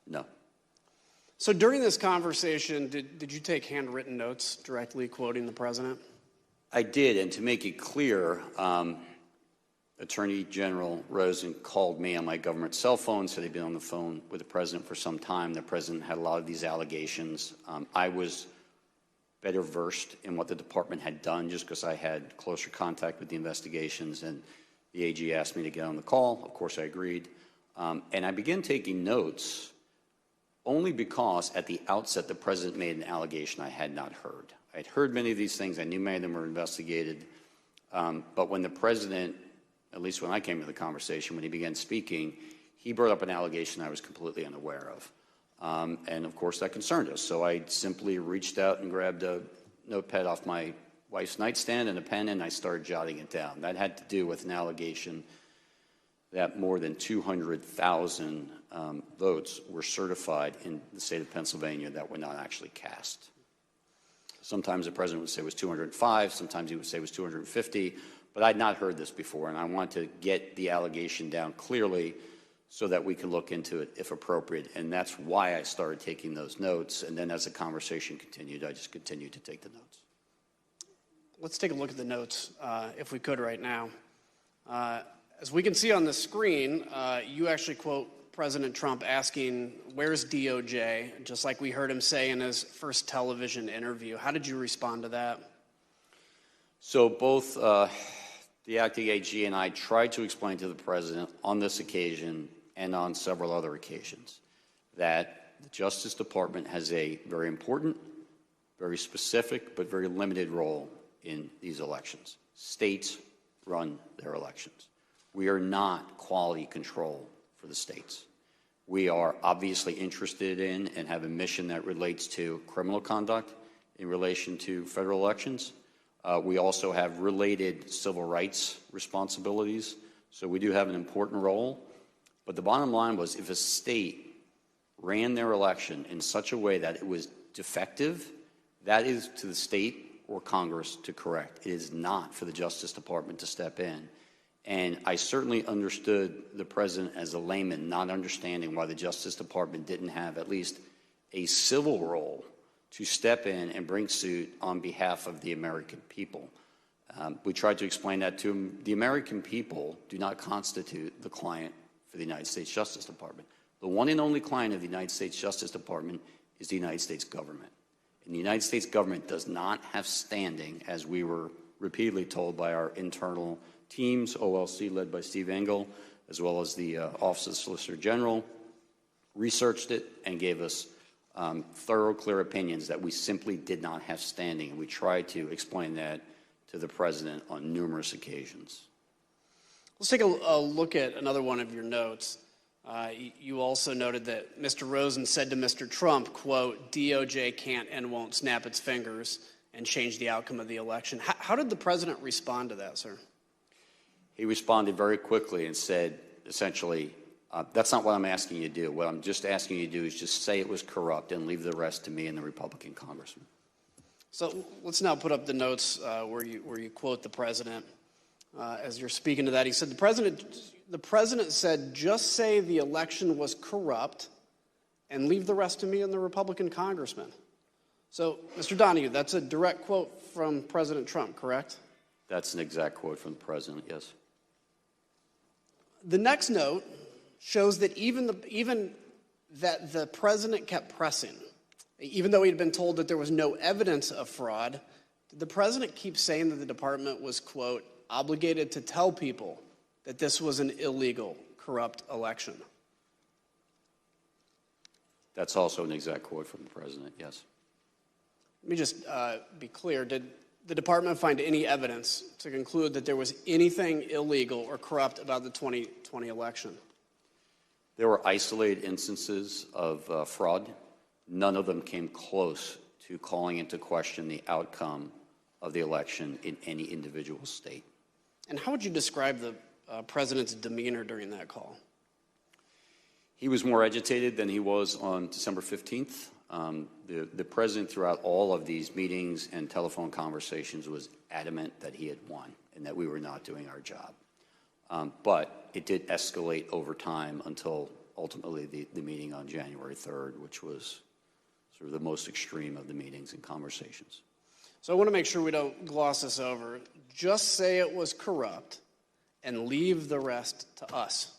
No. So during this conversation, did you take handwritten notes directly quoting the president? I did, and to make it clear, Attorney General Rosen called me on my government cell phone, said he'd been on the phone with the president for some time. The president had a lot of these allegations. I was better versed in what the department had done just because I had closer contact with the investigations, and the AG asked me to get on the call. Of course, I agreed. And I began taking notes only because at the outset the president made an allegation I had not heard. I'd heard many of these things. I knew many of them were investigated. But when the president, at least when I came to the conversation, when he began speaking, he brought up an allegation I was completely unaware of. And, of course, that concerned us. So I simply reached out and grabbed a notepad off my wife's nightstand and a pen, and I started jotting it down. That had to do with an allegation that more than 200,000 votes were certified in the state of Pennsylvania that were not actually cast. Sometimes the president would say it was 205, sometimes he would say it was 250, but I'd not heard this before, and I want to get the allegation down clearly so that we can look into it if appropriate, and that's why I started taking those notes, and then as the conversation continued, I just continued to take the notes. Let's take a look at the notes, if we could right now. As we can see on the screen, you actually quote President Trump asking, "Where's DOJ?" just like we heard him say in his first television interview. How did you respond to that? So both the acting AG and I tried to explain to the president on this occasion and on several other occasions that the Justice Department has a very important, very specific, but very limited role in these elections. States run their elections. We are not quality control for the states. We are obviously interested in and have a mission that relates to criminal conduct in relation to federal elections. We also have related civil rights responsibilities, so we do have an important role. But the bottom line was if a state ran their election in such a way that it was defective, that is to the state or Congress to correct. It is not for the Justice Department to step in. And I certainly understood the president as a layman, not understanding why the Justice Department didn't have at least a civil role to step in and bring suit on behalf of the American people. We tried to explain that to him. The American people do not constitute the client for the United States Justice Department. The one and only client of the United States Justice Department is the United States government. And the United States government does not have standing, as we were repeatedly told by our internal teams, OLC led by Steve Engel, as well as the Office of the Solicitor General, researched it and gave us thorough, clear opinions that we simply did not have standing. And we tried to explain that to the president on numerous occasions. Let's take a look at another one of your notes. You also noted that Mr. Rosen said to Mr. Trump, quote, "DOJ can't and won't snap its fingers and change the outcome of the election." How did the president respond to that, sir? He responded very quickly and said, essentially, that's not what I'm asking you to do. What I'm just asking you to do is just say it was corrupt and leave the rest to me and the Republican congressman. So let's now put up the notes where you quote the president. As you're speaking to that, he said, the president said, "Just say the election was corrupt and leave the rest to me and the Republican congressman." So, Mr. Donahue, that's a direct quote from President Trump, correct? That's an exact quote from the president, yes. The next note shows that even that the president kept pressing. Even though he had been told that there was no evidence of fraud, did the president keep saying that the department was, quote, obligated to tell people that this was an illegal, corrupt election? That's also an exact quote from the president, yes. Let me just be clear. Did the department find any evidence to conclude that there was anything illegal or corrupt about the 2020 election? There were isolated instances of fraud. None of them came close to calling into question the outcome of the election in any individual state. And how would you describe the president's demeanor during that call? He was more agitated than he was on December 15th. The president, throughout all of these meetings and telephone conversations, was adamant that he had won and that we were not doing our job. But it did escalate over time until ultimately the meeting on January 3rd, which was sort of the most extreme of the meetings and conversations. So I want to make sure we don't gloss this over. Just say it was corrupt and leave the rest to us.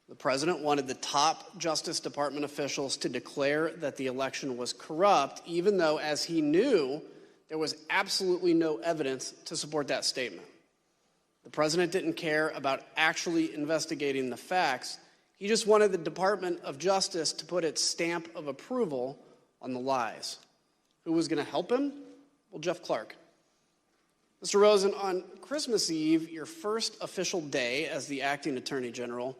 The president wanted the top Justice Department officials to declare that the election was corrupt, even though, as he knew, there was absolutely no evidence to support that statement. The president didn't care about actually investigating the facts. He just wanted the Department of Justice to put its stamp of approval on the lies. Who was going to help him? Well, Jeff Clark. Mr. Rosen, on Christmas Eve, your first official day as the acting Attorney General,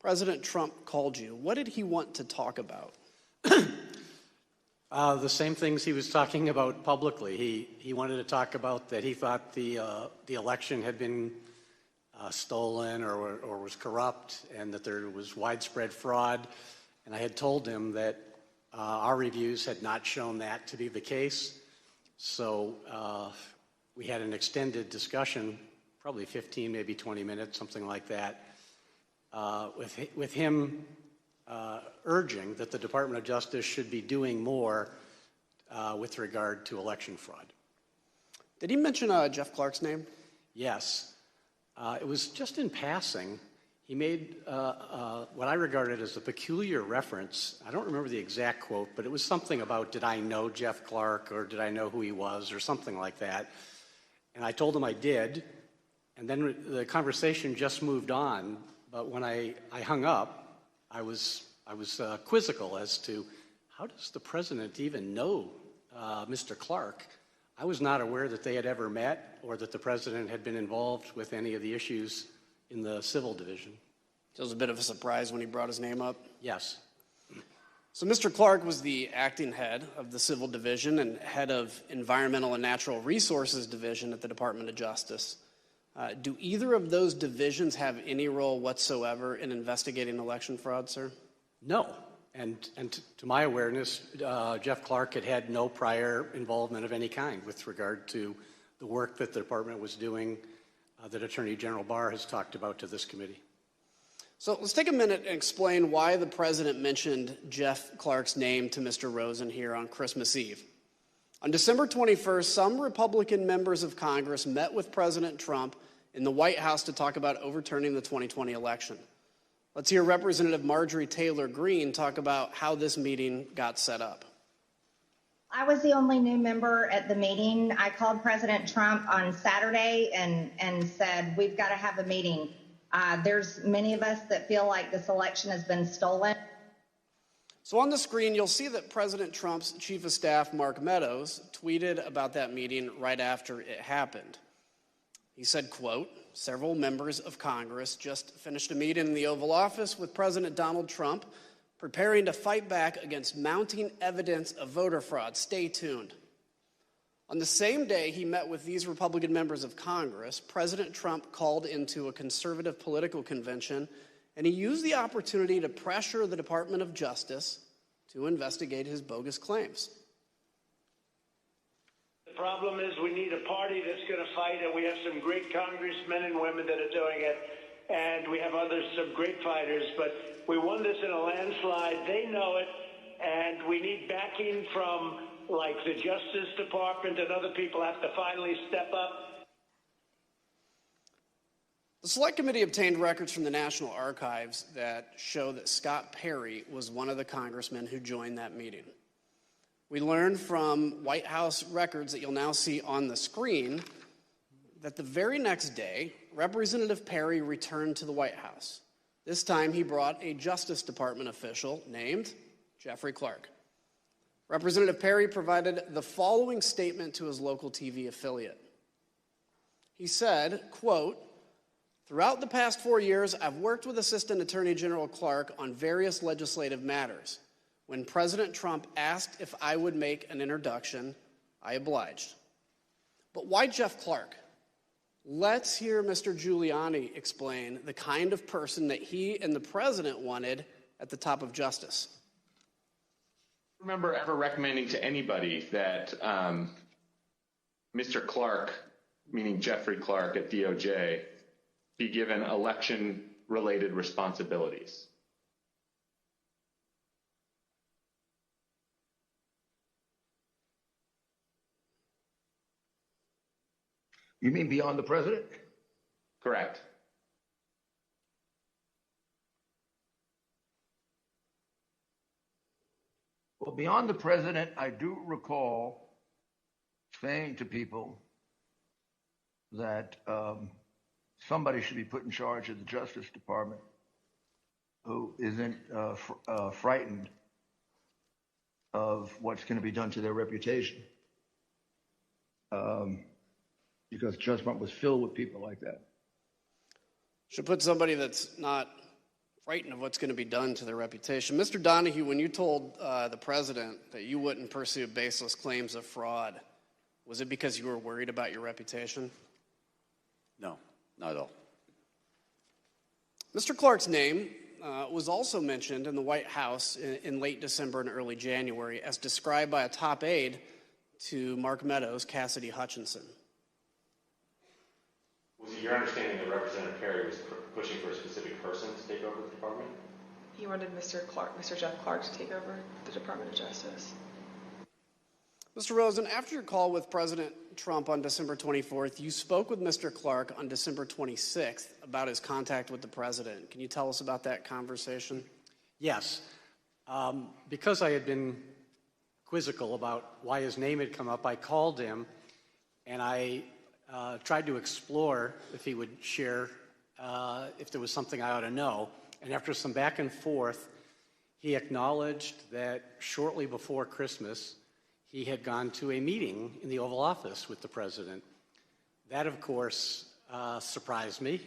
President Trump called you. What did he want to talk about? The same things he was talking about publicly. He wanted to talk about that he thought the election had been stolen or was corrupt, and that there was widespread fraud. And I had told him that our reviews had not shown that to be the case. So we had an extended discussion, probably 15, maybe 20 minutes, something like that, with him urging that the Department of Justice should be doing more with regard to election fraud. Did he mention Jeff Clark's name? Yes. It was just in passing. He made what I regarded as a peculiar reference. I don't remember the exact quote, but it was something about, did I know Jeff Clark, or did I know who he was, or something like that. And I told him I did, and then the conversation just moved on. But when I hung up, I was quizzical as to how does the president even know Mr. Clark? I was not aware that they had ever met or that the president had been involved with any of the issues in the civil division. So it was a bit of a surprise when he brought his name up? Yes. So Mr. Clark was the acting head of the Civil Division and head of Environmental and Natural Resources Division at the Department of Justice. Do either of those divisions have any role whatsoever in investigating election fraud, sir? No. And to my awareness, Jeff Clark had no prior involvement of any kind with regard to the work that the department was doing that Attorney General Barr has talked about to this committee. So let's take a minute and explain why the president mentioned Jeff Clark's name to Mr. Rosen here on Christmas Eve. On December 21st, some Republican members of Congress met with President Trump in the White House to talk about overturning the 2020 election. Let's hear Representative Marjorie Taylor Greene talk about how this meeting got set up. I was the only new member at the meeting. I called President Trump on Saturday and said, we've got to have a meeting. There's many of us that feel like this election has been stolen. So on the screen, you'll see that President Trump's Chief of Staff, Mark Meadows, tweeted about that meeting right after it happened. He said, quote, several members of Congress just finished a meeting in the Oval Office with President Donald Trump, preparing to fight back against mounting evidence of voter fraud. Stay tuned. On the same day he met with these Republican members of Congress, President Trump called into a conservative political convention, and he used the opportunity to pressure the Department of Justice to investigate his bogus claims. The problem is we need a party that's going to fight, and we have some great congressmen and women that are doing it, and we have some great fighters, but we won this in a landslide. They know it, and we need backing from, like, the Justice Department, and other people have to finally step up. The Select Committee obtained records from the National Archives that show that Scott Perry was one of the congressmen who joined that meeting. We learned from White House records that you'll now see on the screen that the very next day, Representative Perry returned to the White House. This time he brought a Justice Department official named Jeffrey Clark. Representative Perry provided the following statement to his local TV affiliate. He said, quote, throughout the past 4 years, I've worked with Assistant Attorney General Clark on various legislative matters. When President Trump asked if I would make an introduction, I obliged. But why Jeff Clark? Let's hear Mr. Giuliani explain the kind of person that he and the president wanted at the top of justice. I don't remember ever recommending to anybody that Mr. Clark, meaning Jeffrey Clark at DOJ, be given election-related responsibilities. You mean beyond the president? Correct. Well, beyond the president, I do recall saying to people that somebody should be put in charge of the Justice Department who isn't frightened of what's going to be done to their reputation. Because judgment was filled with people like that. Should put somebody that's not frightened of what's going to be done to their reputation. Mr. Donahue, when you told the president that you wouldn't pursue baseless claims of fraud, was it because you were worried about your reputation? No, not at all. Mr. Clark's name was also mentioned in the White House in late December and early January as described by a top aide to Mark Meadows, Cassidy Hutchinson. Was it your understanding that Representative Perry was pushing for a specific person to take over the department? He wanted Mr. Jeff Clark to take over the Department of Justice. Mr. Rosen, after your call with President Trump on December 24th, you spoke with Mr. Clark on December 26th about his contact with the president. Can you tell us about that conversation? Yes. Because I had been quizzical about why his name had come up, I called him and I tried to explore if he would share if there was something I ought to know. And after some back and forth, he acknowledged that shortly before Christmas, he had gone to a meeting in the Oval Office with the president. That, of course, surprised me.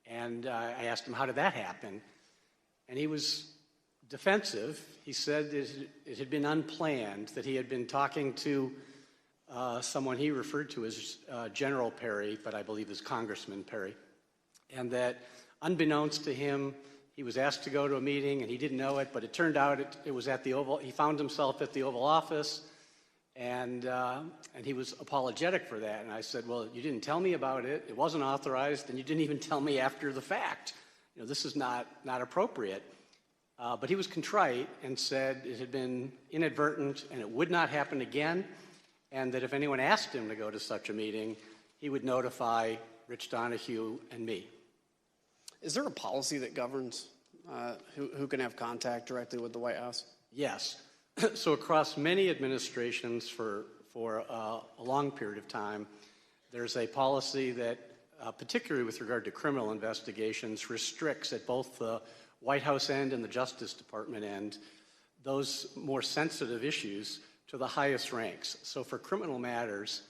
And I asked him, how did that happen? And he was defensive. He said it had been unplanned, that he had been talking to someone he referred to as General Perry, but I believe is Congressman Perry, and that unbeknownst to him, he was asked to go to a meeting and he didn't know it, but it turned out it was at the Oval. He found himself at the Oval Office, and he was apologetic for that. And I said, well, you didn't tell me about it. It wasn't authorized, and you didn't even tell me after the fact. You know, this is not appropriate. But he was contrite and said it had been inadvertent and it would not happen again, and that if anyone asked him to go to such a meeting, he would notify Rich Donahue and me. Is there a policy that governs who can have contact directly with the White House? Yes. So across many administrations for a long period of time, there's a policy that, particularly with regard to criminal investigations, restricts at both the White House end and the Justice Department end those more sensitive issues to the highest ranks. So for criminal matters,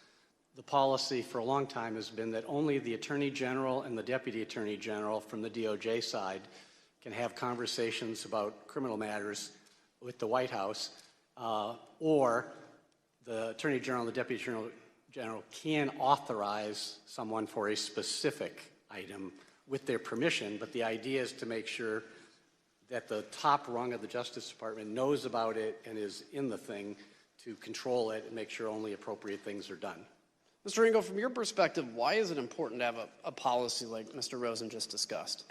the policy for a long time has been that only the Attorney General and the Deputy Attorney General from the DOJ side can have conversations about criminal matters with the White House, or the Attorney General and the Deputy Attorney General can authorize someone for a specific item with their permission, but the idea is to make sure that the top rung of the Justice Department knows about it and is in the thing to control it and make sure only appropriate things are done. Mr. Ringo, from your perspective, why is it important to have a policy like Mr. Rosen just discussed?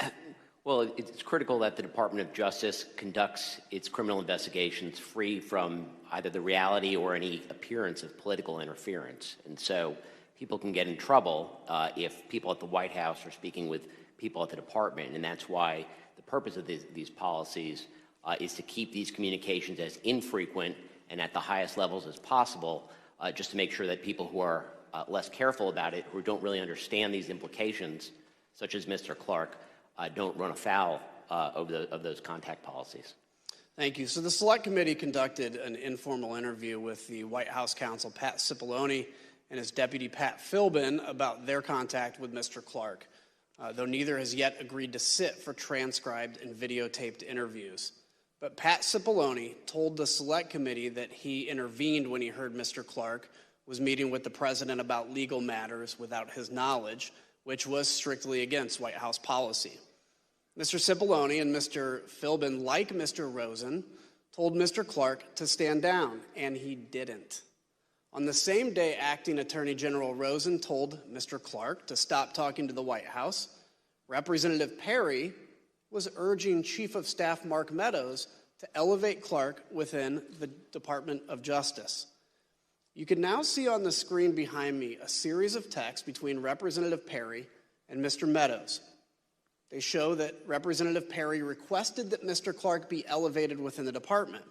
Well, it's critical that the Department of Justice conducts its criminal investigations free from either the reality or any appearance of political interference. And so people can get in trouble if people at the White House are speaking with people at the department, and that's why the purpose of these policies is to keep these communications as infrequent and at the highest levels as possible, just to make sure that people who are less careful about it, who don't really understand these implications, such as Mr. Clark, don't run afoul of those contact policies. Thank you. So the Select Committee conducted an informal interview with the White House counsel, Pat Cipollone, and his deputy, Pat Philbin, about their contact with Mr. Clark, though neither has yet agreed to sit for transcribed and videotaped interviews. But Pat Cipollone told the Select Committee that he intervened when he heard Mr. Clark was meeting with the president about legal matters without his knowledge, which was strictly against White House policy. Mr. Cipollone and Mr. Philbin, like Mr. Rosen, told Mr. Clark to stand down, and he didn't. On the same day, Acting Attorney General Rosen told Mr. Clark to stop talking to the White House, Representative Perry was urging Chief of Staff Mark Meadows to elevate Clark within the Department of Justice. You can now see on the screen behind me a series of texts between Representative Perry and Mr. Meadows. They show that Representative Perry requested that Mr. Clark be elevated within the department.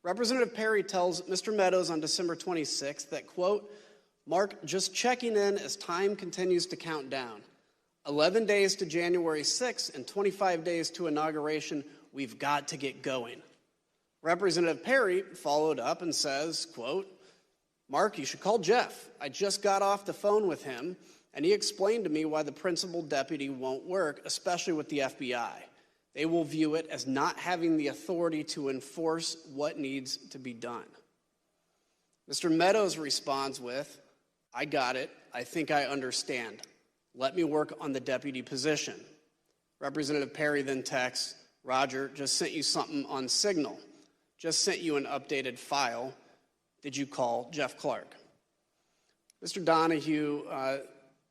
Representative Perry tells Mr. Meadows on December 26th that, quote, Mark, just checking in as time continues to count down. 11 days to January 6th and 25 days to inauguration. We've got to get going. Representative Perry followed up and says, quote, Mark, you should call Jeff. I just got off the phone with him, and he explained to me why the principal deputy won't work, especially with the FBI. They will view it as not having the authority to enforce what needs to be done. Mr. Meadows responds with, I got it. I think I understand. Let me work on the deputy position. Representative Perry then texts, Roger, just sent you something on Signal. Just sent you an updated file. Did you call Jeff Clark? Mr. Donahue,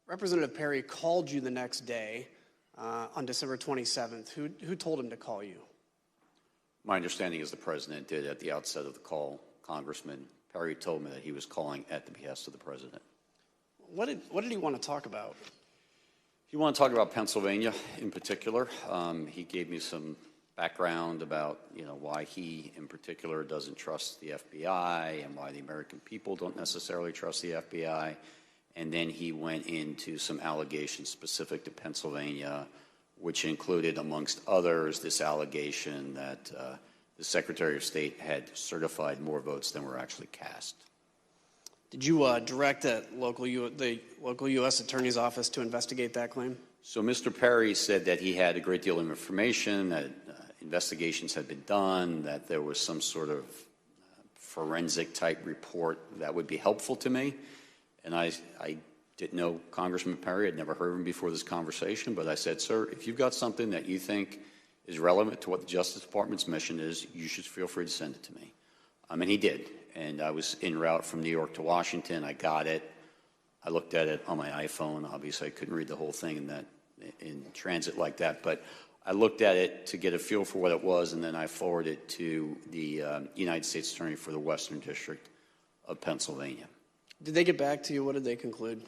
Representative Perry called you the next day on December 27th. Who told him to call you? My understanding is the president did at the outset of the call. Congressman Perry told me that he was calling at the behest of the president. What did he want to talk about? He wanted to talk about Pennsylvania in particular. He gave me some background about, why he in particular doesn't trust the FBI and why the American people don't necessarily trust the FBI. And then he went into some allegations specific to Pennsylvania, which included, amongst others, this allegation that the Secretary of State had certified more votes than were actually cast. Did you direct the local U.S. Attorney's Office to investigate that claim? So Mr. Perry said that he had a great deal of information, that investigations had been done, that there was some sort of forensic type report that would be helpful to me. And I didn't know Congressman Perry. I'd never heard of him before this conversation. But I said, sir, if you've got something that you think is relevant to what the Justice Department's mission is, you should feel free to send it to me. And he did. And I was en route from New York to Washington. I got it. I looked at it on my iPhone. Obviously, I couldn't read the whole thing in transit like that. But I looked at it to get a feel for what it was, and then I forwarded it to the United States Attorney for the Western District of Pennsylvania. Did they get back to you? What did they conclude?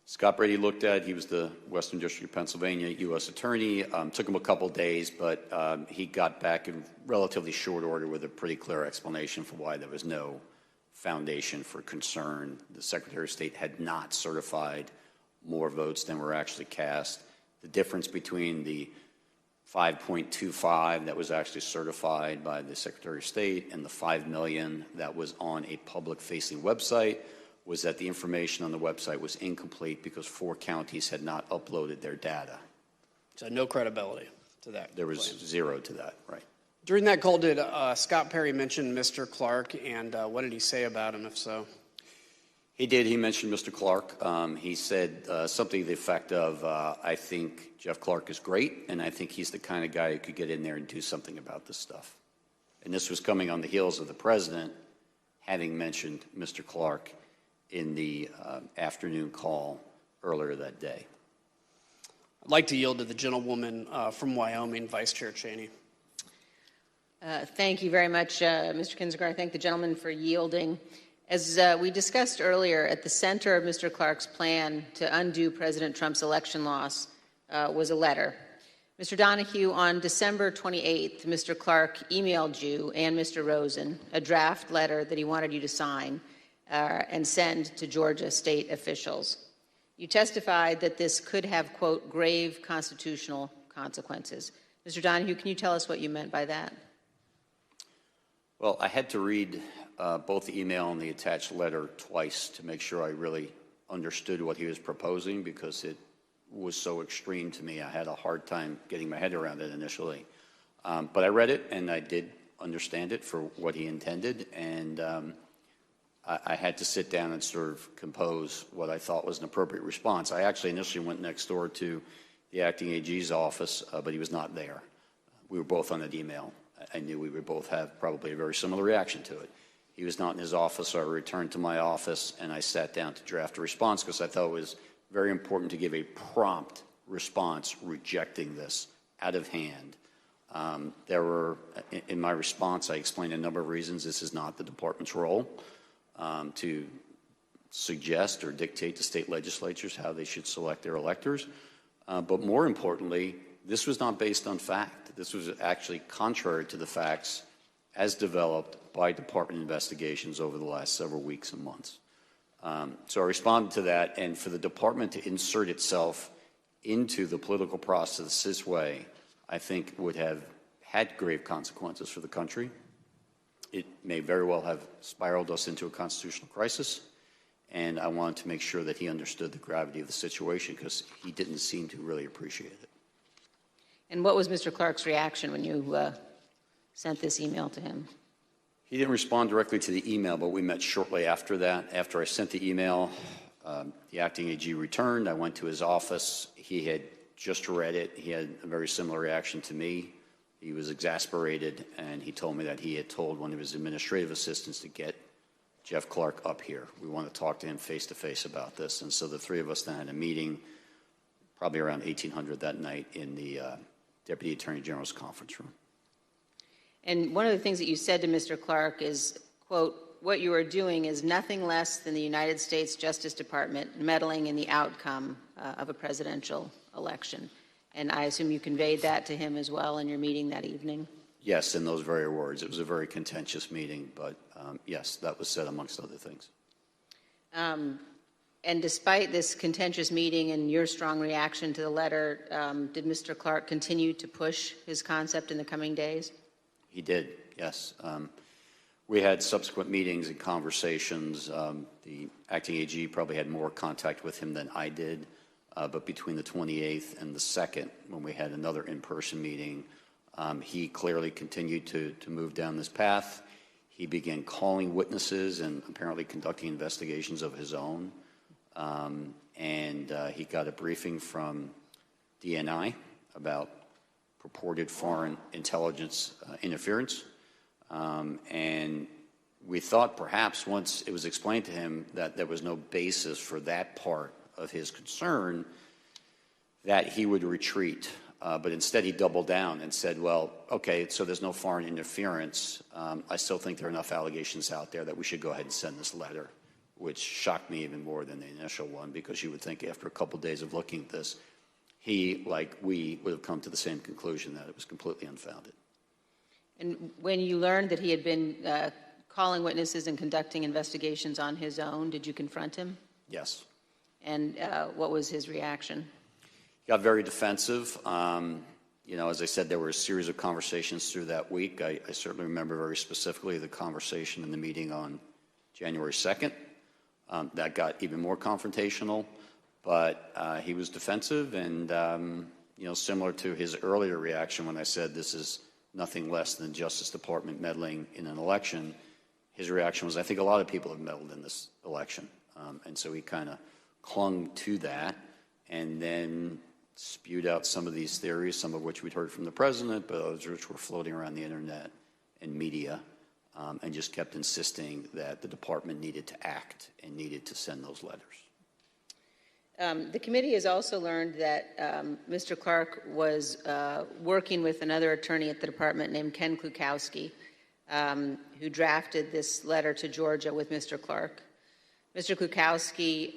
Scott Brady looked at it. He was the Western District of Pennsylvania U.S. Attorney. Took him a couple days, but he got back in relatively short order with a pretty clear explanation for why there was no foundation for concern. The Secretary of State had not certified more votes than were actually cast. The difference between the 5.25 that was actually certified by the Secretary of State and the 5 million that was on a public-facing website was that the information on the website was incomplete because 4 counties had not uploaded their data. So no credibility to that. There was zero to that, right. During that call, did Scott Perry mention Mr. Clark, and what did he say about him, if so? He did. He mentioned Mr. Clark. He said something to the effect of, I think Jeff Clark is great, and I think he's the kind of guy who could get in there and do something about this stuff. And this was coming on the heels of the president having mentioned Mr. Clark in the afternoon call earlier that day. I'd like to yield to the gentlewoman from Wyoming, Vice Chair Cheney. Thank you very much, Mr. Kinzinger. I thank the gentleman for yielding. As we discussed earlier, at the center of Mr. Clark's plan to undo President Trump's election loss was a letter. Mr. Donahue, on December 28th, Mr. Clark emailed you and Mr. Rosen a draft letter that he wanted you to sign and send to Georgia state officials. You testified that this could have, quote, grave constitutional consequences. Mr. Donahue, can you tell us what you meant by that? Well, I had to read both the email and the attached letter twice to make sure I really understood what he was proposing because it was so extreme to me. I had a hard time getting my head around it initially. But I read it, and I did understand it for what he intended. And I had to sit down and sort of compose what I thought was an appropriate response. I actually initially went next door to the acting AG's office, but he was not there. We were both on an email. I knew we would both have probably a very similar reaction to it. He was not in his office, so I returned to my office and I sat down to draft a response because I thought it was very important to give a prompt response rejecting this out of hand. There were, in my response, I explained a number of reasons this is not the department's role to suggest or dictate to state legislatures how they should select their electors. But more importantly, this was not based on fact. This was actually contrary to the facts as developed by department investigations over the last several weeks and months. So I responded to that, and for the department to insert itself into the political process this way, I think would have had grave consequences for the country. It may very well have spiraled us into a constitutional crisis, and I wanted to make sure that he understood the gravity of the situation because he didn't seem to really appreciate it. And what was Mr. Clark's reaction when you sent this email to him? He didn't respond directly to the email, but we met shortly after that. After I sent the email, the acting AG returned. I went to his office. He had just read it. He had a very similar reaction to me. He was exasperated, and he told me that he had told one of his administrative assistants to get Jeff Clark up here. We want to talk to him face-to-face about this. And so the three of us then had a meeting probably around 1800 that night in the Deputy Attorney General's conference room. And one of the things that you said to Mr. Clark is, quote, what you are doing is nothing less than the United States Justice Department meddling in the outcome of a presidential election. And I assume you conveyed that to him as well in your meeting that evening? Yes, in those very words. It was a very contentious meeting, but yes, that was said amongst other things. And despite this contentious meeting and your strong reaction to the letter, did Mr. Clark continue to push his concept in the coming days? He did, yes. We had subsequent meetings and conversations. The acting AG probably had more contact with him than I did, but between the 28th and the 2nd, when we had another in-person meeting, he clearly continued to move down this path. He began calling witnesses and apparently conducting investigations of his own. And he got a briefing from DNI about purported foreign intelligence interference. And we thought perhaps once it was explained to him that there was no basis for that part of his concern, that he would retreat. But instead he doubled down and said, well, okay, so there's no foreign interference. I still think there are enough allegations out there that we should go ahead and send this letter, which shocked me even more than the initial one, because you would think after a couple of days of looking at this, he, like we, would have come to the same conclusion that it was completely unfounded. And when you learned that he had been calling witnesses and conducting investigations on his own, did you confront him? Yes. And what was his reaction? He got very defensive. You know, as I said, there were a series of conversations through that week. I certainly remember very specifically the conversation in the meeting on January 2nd. That got even more confrontational, but he was defensive and, you know, similar to his earlier reaction when I said this is nothing less than the Justice Department meddling in an election, his reaction was, I think a lot of people have meddled in this election. And so he kind of clung to that and then spewed out some of these theories, some of which we'd heard from the president, but others which were floating around the internet and media, and just kept insisting that the department needed to act and needed to send those letters. The committee has also learned that Mr. Clark was working with another attorney at the department named Ken Klukowski, who drafted this letter to Georgia with Mr. Clark. Mr. Klukowski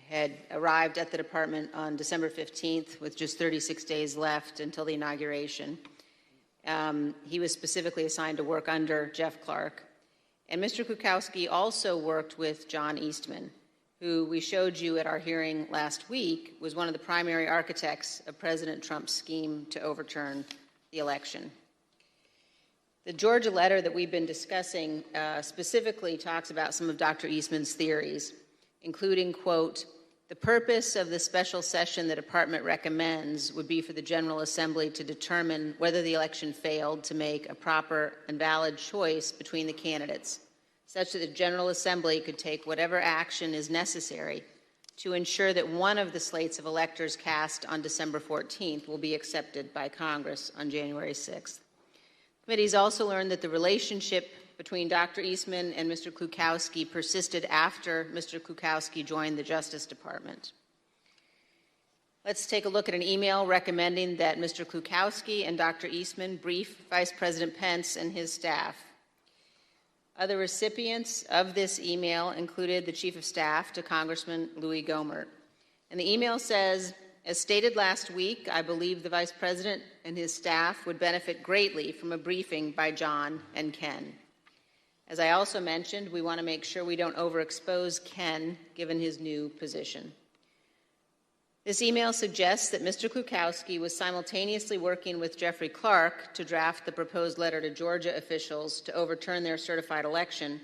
had arrived at the department on December 15th with just 36 days left until the inauguration. He was specifically assigned to work under Jeff Clark. And Mr. Klukowski also worked with John Eastman, who we showed you at our hearing last week was one of the primary architects of President Trump's scheme to overturn the election. The Georgia letter that we've been discussing specifically talks about some of Dr. Eastman's theories, including, quote, the purpose of the special session the department recommends would be for the General Assembly to determine whether the election failed to make a proper and valid choice between the candidates, such that the General Assembly could take whatever action is necessary to ensure that one of the slates of electors cast on December 14th will be accepted by Congress on January 6th. The committee has also learned that the relationship between Dr. Eastman and Mr. Klukowski persisted after Mr. Klukowski joined the Justice Department. Let's take a look at an email recommending that Mr. Klukowski and Dr. Eastman brief Vice President Pence and his staff. Other recipients of this email included the Chief of Staff to Congressman Louis Gohmert. And the email says, as stated last week, I believe the Vice President and his staff would benefit greatly from a briefing by John and Ken. As I also mentioned, we want to make sure we don't overexpose Ken given his new position. This email suggests that Mr. Klukowski was simultaneously working with Jeffrey Clark to draft the proposed letter to Georgia officials to overturn their certified election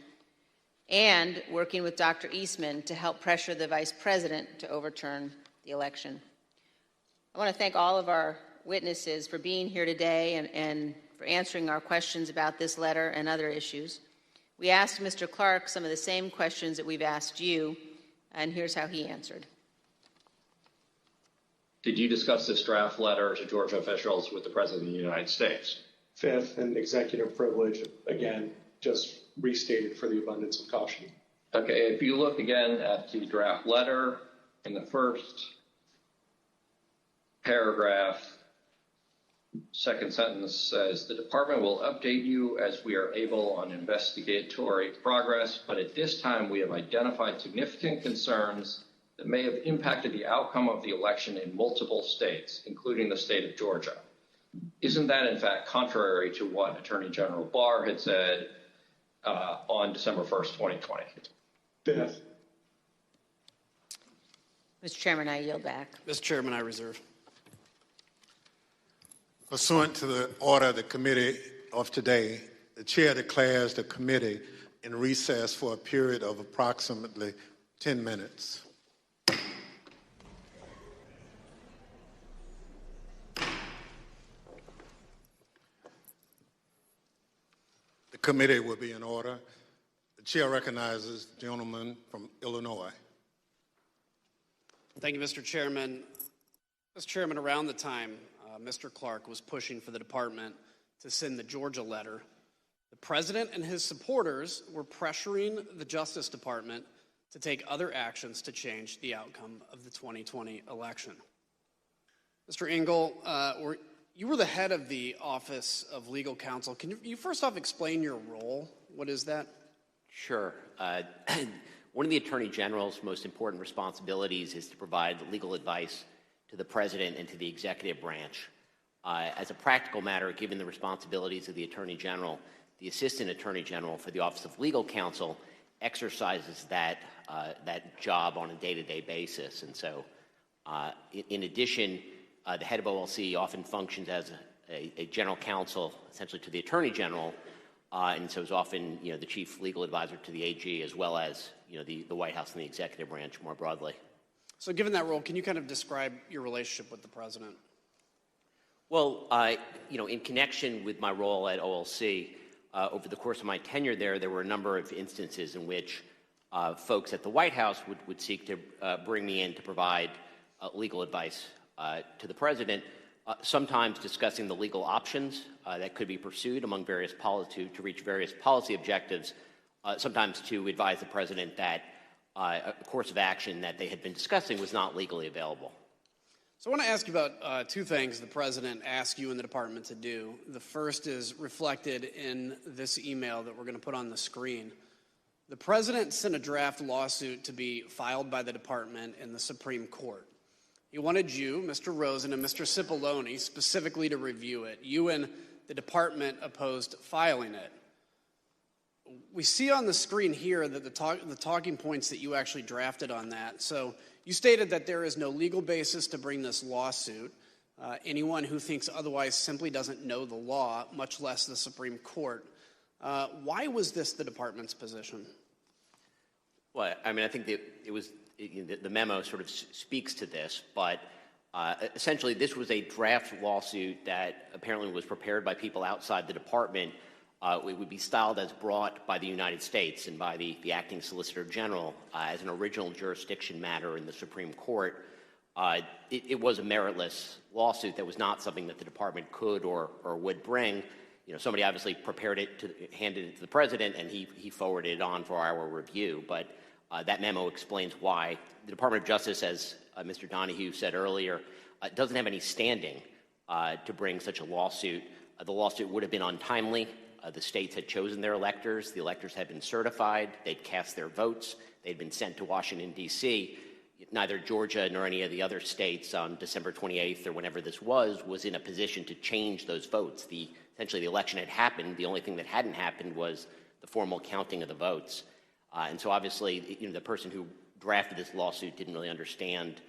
and working with Dr. Eastman to help pressure the Vice President to overturn the election. I want to thank all of our witnesses for being here today and for answering our questions about this letter and other issues. We asked Mr. Clark some of the same questions that we've asked you, and here's how he answered. Did you discuss this draft letter to Georgia officials with the President of the United States? Fifth, and executive privilege, again, just restated for the abundance of caution. Okay, if you look again at the draft letter, in the first paragraph, second sentence says, the department will update you as we are able on investigatory progress, but at this time we have identified significant concerns that may have impacted the outcome of the election in multiple states, including the state of Georgia. Isn't that, in fact, contrary to what Attorney General Barr had said on December 1st, 2020? Fifth. Mr. Chairman, I yield back. Mr. Chairman, I reserve. Pursuant to the order of the committee of today, the chair declares the committee in recess for a period of approximately 10 minutes. The committee will be in order. The chair recognizes the gentleman from Illinois. Thank you, Mr. Chairman. Mr. Chairman, around the time Mr. Clark was pushing for the department to send the Georgia letter, the president and his supporters were pressuring the Justice Department to take other actions to change the outcome of the 2020 election. Mr. Engel, you were the head of the Office of Legal Counsel. Can you first off explain your role? What is that? Sure. One of the Attorney General's most important responsibilities is to provide legal advice to the President and to the executive branch. As a practical matter, given the responsibilities of the Attorney General, the Assistant Attorney General for the Office of Legal Counsel exercises that job on a day-to-day basis. And so, in addition, the head of OLC often functions as a general counsel, essentially to the Attorney General, and so is often, the chief legal advisor to the AG, as well as, the White House and the executive branch more broadly. So given that role, can you kind of describe your relationship with the president? Well, in connection with my role at OLC, over the course of my tenure there were a number of instances in which folks at the White House would seek to bring me in to provide legal advice to the president, sometimes discussing the legal options that could be pursued among various to reach various policy objectives, sometimes to advise the president that a course of action that they had been discussing was not legally available. So I want to ask you about two things the president asked you and the department to do. The first is reflected in this email that we're going to put on the screen. The president sent a draft lawsuit to be filed by the department in the Supreme Court. He wanted you, Mr. Rosen, and Mr. Cipollone specifically to review it. You and the department opposed filing it. We see on the screen here that the talking points that you actually drafted on that. So you stated that there is no legal basis to bring this lawsuit. Anyone who thinks otherwise simply doesn't know the law, much less the Supreme Court. Why was this the department's position? Well, I mean, I think that the memo sort of speaks to this, but essentially this was a draft lawsuit that apparently was prepared by people outside the department it would be styled as brought by the United States and by the acting Solicitor General as an original jurisdiction matter in the Supreme Court. It was a meritless lawsuit that was not something that the department could or would bring. Somebody obviously prepared it, handed it to the president, and he forwarded it on for our review. But that memo explains why the Department of Justice, as Mr. Donahue said earlier, doesn't have any standing to bring such a lawsuit. The lawsuit would have been untimely. The states had chosen their electors. The electors had been certified. They'd cast their votes. They'd been sent to Washington, D.C. Neither Georgia nor any of the other states on December 28th or whenever this was in a position to change those votes. Essentially, the election had happened. The only thing that hadn't happened was the formal counting of the votes. And so obviously, the person who drafted this lawsuit didn't really understand,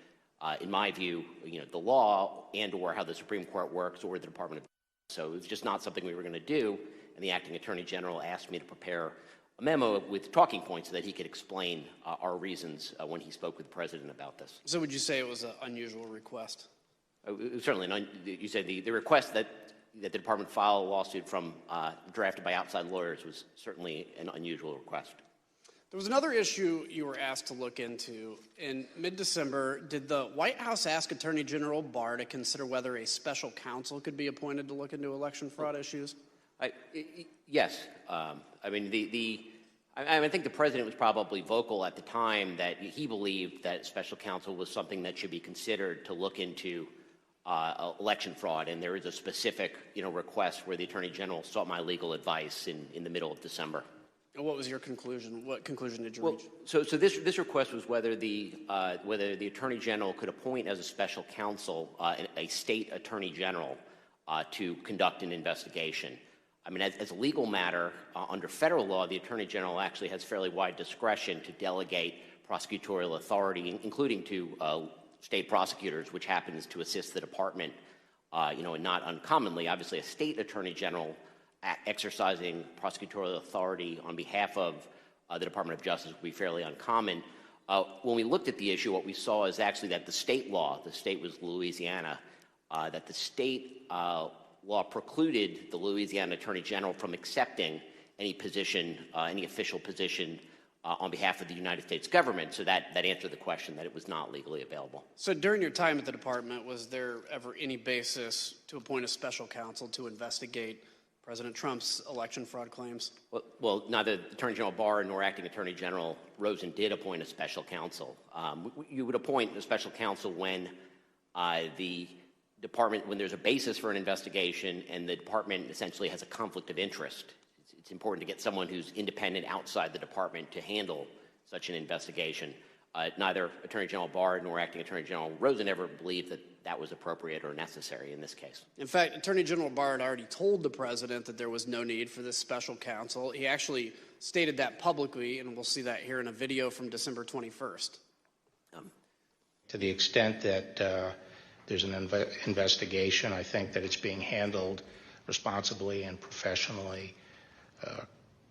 in my view, the law and or how the Supreme Court works or the Department of Justice. So it was just not something we were going to do. And the acting Attorney General asked me to prepare a memo with talking points so that he could explain our reasons when he spoke with the president about this. So would you say it was an unusual request? It was certainly, you said the request that the department file a lawsuit from drafted by outside lawyers was certainly an unusual request. There was another issue you were asked to look into. In mid-December, did the White House ask Attorney General Barr to consider whether a special counsel could be appointed to look into election fraud issues? Yes. I think the president was probably vocal at the time that he believed that special counsel was something that should be considered to look into election fraud, and there is a specific, request where the Attorney General sought my legal advice in the middle of December. And what was your conclusion? What conclusion did you reach? So this request was whether the Attorney General could appoint as a special counsel a state Attorney General to conduct an investigation. As a legal matter, under federal law, the Attorney General actually has fairly wide discretion to delegate prosecutorial authority, including to state prosecutors, which happens to assist the department, and not uncommonly. Obviously, a state Attorney General exercising prosecutorial authority on behalf of the Department of Justice would be fairly uncommon. When we looked at the issue, what we saw is actually that the state law, the state was Louisiana, that the state law precluded the Louisiana Attorney General from accepting any position, any official position on behalf of the United States government. So that answered the question that it was not legally available. So during your time at the department, was there ever any basis to appoint a special counsel to investigate President Trump's election fraud claims? Well, neither Attorney General Barr nor Acting Attorney General Rosen did appoint a special counsel. You would appoint a special counsel when the department, when there's a basis for an investigation and the department essentially has a conflict of interest. It's important to get someone who's independent outside the department to handle such an investigation. Neither Attorney General Barr nor Acting Attorney General Rosen ever believed that that was appropriate or necessary in this case. In fact, Attorney General Barr had already told the president that there was no need for this special counsel. He actually stated that publicly, and we'll see that here in a video from December 21st. To the extent that there's an investigation, I think that it's being handled responsibly and professionally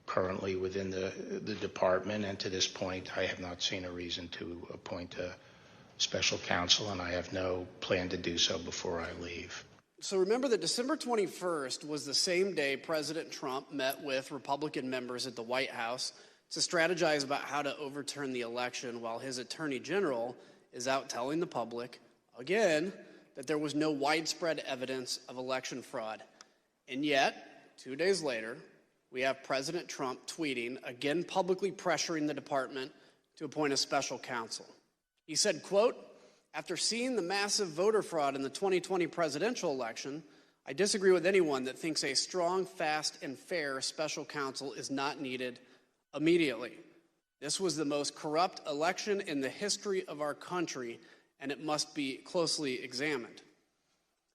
currently within the department, and to this point I have not seen a reason to appoint a special counsel, and I have no plan to do so before I leave. So remember that December 21st was the same day President Trump met with Republican members at the White House to strategize about how to overturn the election, while his Attorney General is out telling the public, again, that there was no widespread evidence of election fraud. And yet, 2 days later, we have President Trump tweeting, again publicly pressuring the department to appoint a special counsel. He said, quote, "After seeing the massive voter fraud in the 2020 presidential election, I disagree with anyone that thinks a strong, fast, and fair special counsel is not needed immediately. This was the most corrupt election in the history of our country, and it must be closely examined."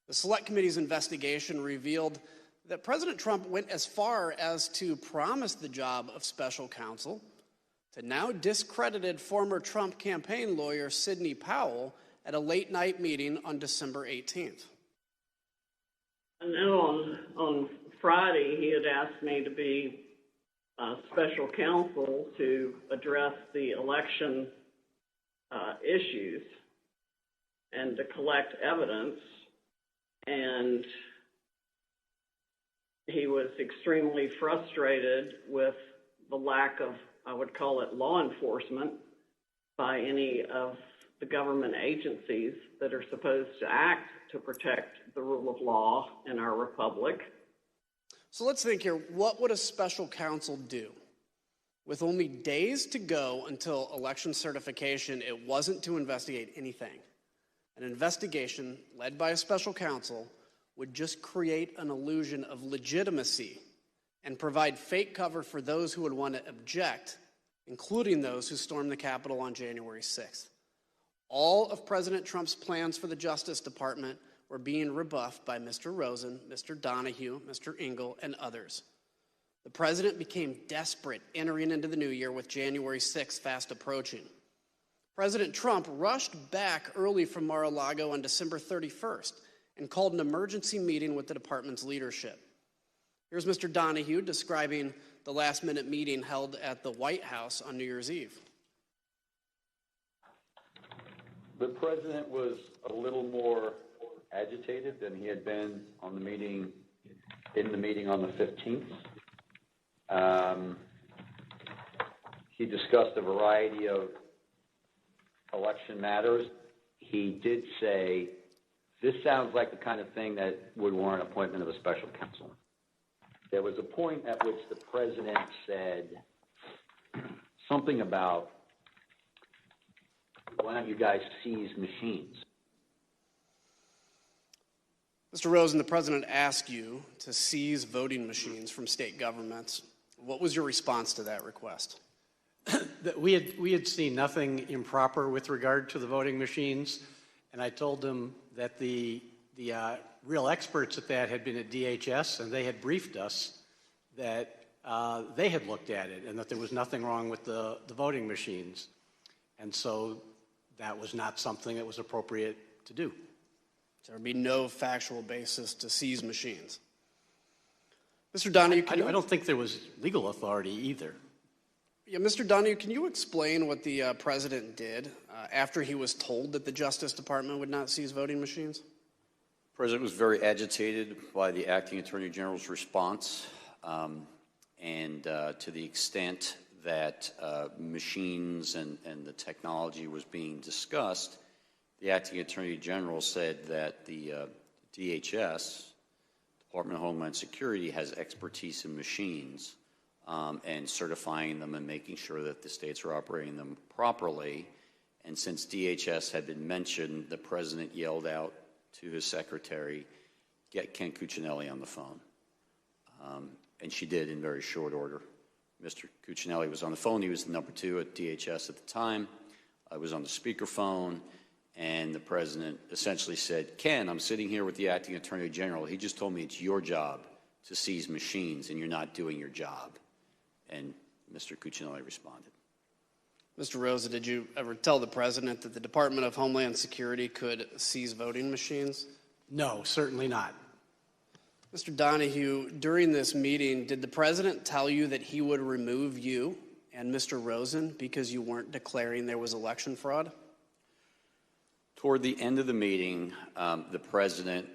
The Select Committee's investigation revealed that President Trump went as far as to promise the job of special counsel to now discredited former Trump campaign lawyer Sidney Powell at a late-night meeting on December 18th. I know on Friday he had asked me to be special counsel to address the election issues and to collect evidence. And, he was extremely frustrated with the lack of, I would call it, law enforcement by any of the government agencies that are supposed to act to protect the rule of law in our republic. So let's think here. What would a special counsel do? With only days to go until election certification, it wasn't to investigate anything. An investigation led by a special counsel would just create an illusion of legitimacy and provide fake cover for those who would want to object, including those who stormed the Capitol on January 6th. All of President Trump's plans for the Justice Department were being rebuffed by Mr. Rosen, Mr. Donahue, Mr. Engel, and others. The president became desperate entering into the new year with January 6th fast approaching. President Trump rushed back early from Mar-a-Lago on December 31st and called an emergency meeting with the department's leadership. Here's Mr. Donahue describing the last-minute meeting held at the White House on New Year's Eve. The president was a little more agitated than he had been on the meeting, in the meeting on the 15th. He discussed a variety of election matters. He did say, this sounds like the kind of thing that would warrant appointment of a special counsel. There was a point at which the president said something about, why don't you guys seize machines? Mr. Rosen, the president asked you to seize voting machines from state governments. What was your response to that request? We had seen nothing improper with regard to the voting machines, and I told them that the real experts at that had been at DHS, and they had briefed us that they had looked at it and that there was nothing wrong with the voting machines. And so that was not something that was appropriate to do. So there would be no factual basis to seize machines. Mr. Donahue, I don't think there was legal authority either. Yeah, Mr. Donahue, can you explain what the president did after he was told that the Justice Department would not seize voting machines? The president was very agitated by the acting attorney general's response, and to the extent that machines and the technology was being discussed, the acting attorney general said that the DHS, Department of Homeland Security, has expertise in machines and certifying them and making sure that the states are operating them properly. And since DHS had been mentioned, the president yelled out to his secretary, get Ken Cuccinelli on the phone. And she did in very short order. Mr. Cuccinelli was on the phone. He was the number 2 at DHS at the time. I was on the speakerphone, and the president essentially said, Ken, I'm sitting here with the acting attorney general. He just told me it's your job to seize machines, and you're not doing your job. And Mr. Cuccinelli responded. Mr. Rosa, did you ever tell the president that the Department of Homeland Security could seize voting machines? No, certainly not. Mr. Donahue, during this meeting, did the president tell you that he would remove you and Mr. Rosen because you weren't declaring there was election fraud? Toward the end of the meeting, the president,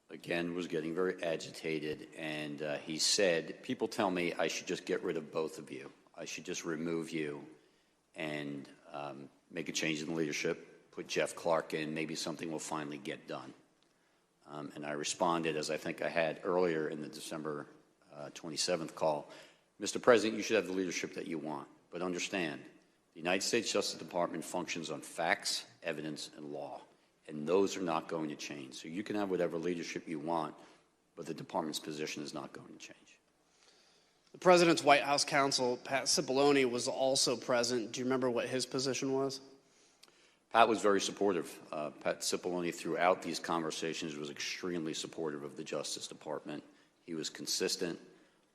again, was getting very agitated, and he said, people tell me I should just get rid of both of you. I should just remove you and make a change in the leadership, put Jeff Clark in, maybe something will finally get done. And I responded, as I think I had earlier in the December 27th call, Mr. President, you should have the leadership that you want, but understand, the United States Justice Department functions on facts, evidence, and law, and those are not going to change. So you can have whatever leadership you want, but the department's position is not going to change. The president's White House counsel, Pat Cipollone, was also present. Do you remember what his position was? Pat was very supportive. Pat Cipollone, throughout these conversations, was extremely supportive of the Justice Department. He was consistent.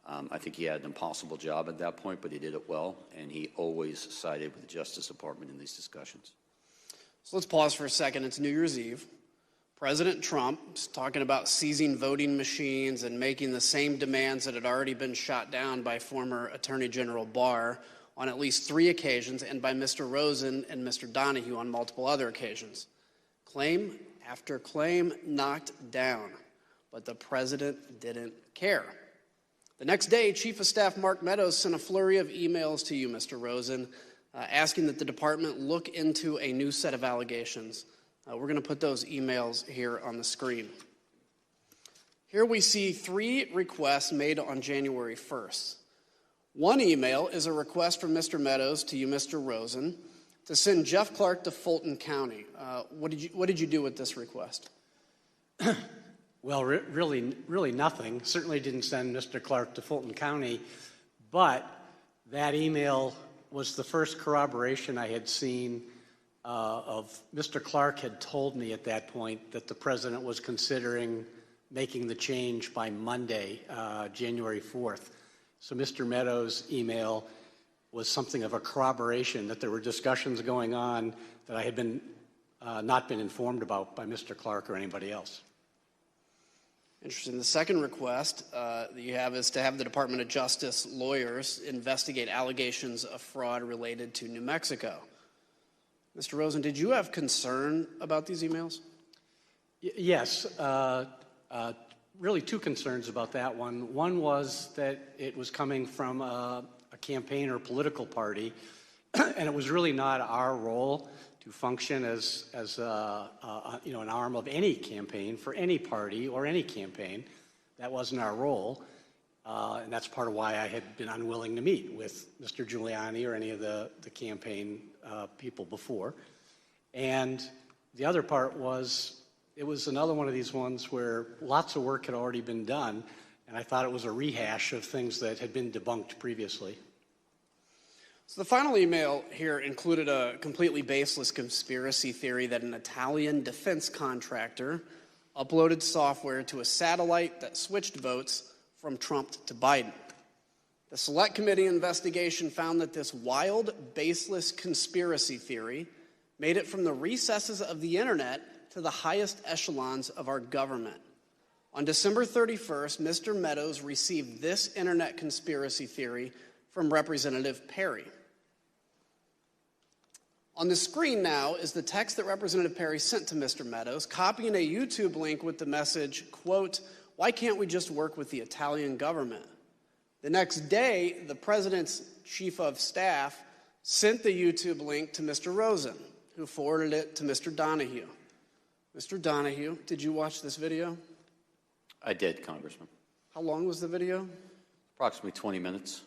I think he had an impossible job at that point, but he did it well, and he always sided with the Justice Department in these discussions. So let's pause for a second. It's New Year's Eve. President Trump is talking about seizing voting machines and making the same demands that had already been shot down by former Attorney General Barr on at least 3 occasions and by Mr. Rosen and Mr. Donahue on multiple other occasions. Claim after claim knocked down. but the president didn't care. The next day, Chief of Staff Mark Meadows sent a flurry of emails to you, Mr. Rosen, asking that the department look into a new set of allegations. We're going to put those emails here on the screen. Here we see 3 requests made on January 1st. One email is a request from Mr. Meadows to you, Mr. Rosen, to send Jeff Clark to Fulton County. What did you do with this request? Well, really nothing. Certainly didn't send Mr. Clark to Fulton County, but that email was the first corroboration I had seen of Mr. Clark had told me at that point that the president was considering making the change by Monday, January 4th. So Mr. Meadows' email was something of a corroboration that there were discussions going on that I had not been informed about by Mr. Clark or anybody else. Interesting. The second request that you have is to have the Department of Justice lawyers investigate allegations of fraud related to New Mexico. Mr. Rosen, did you have concern about these emails? Yes. Really 2 concerns about that one. One was that it was coming from a campaign or political party, and it was really not our role to function as an arm of any campaign for any party or any campaign. That wasn't our role, and that's part of why I had been unwilling to meet with Mr. Giuliani or any of the campaign people before. And the other part was it was another one of these ones where lots of work had already been done, and I thought it was a rehash of things that had been debunked previously. So the final email here included a completely baseless conspiracy theory that an Italian defense contractor uploaded software to a satellite that switched votes from Trump to Biden. The Select Committee investigation found that this wild, baseless conspiracy theory made it from the recesses of the internet to the highest echelons of our government. On December 31st, Mr. Meadows received this internet conspiracy theory from Representative Perry. On the screen now is the text that Representative Perry sent to Mr. Meadows, copying a YouTube link with the message, quote, "Why can't we just work with the Italian government?" The next day, the president's chief of staff sent the YouTube link to Mr. Rosen, who forwarded it to Mr. Donahue. Mr. Donahue, did you watch this video? I did, Congressman. How long was the video? Approximately 20 minutes.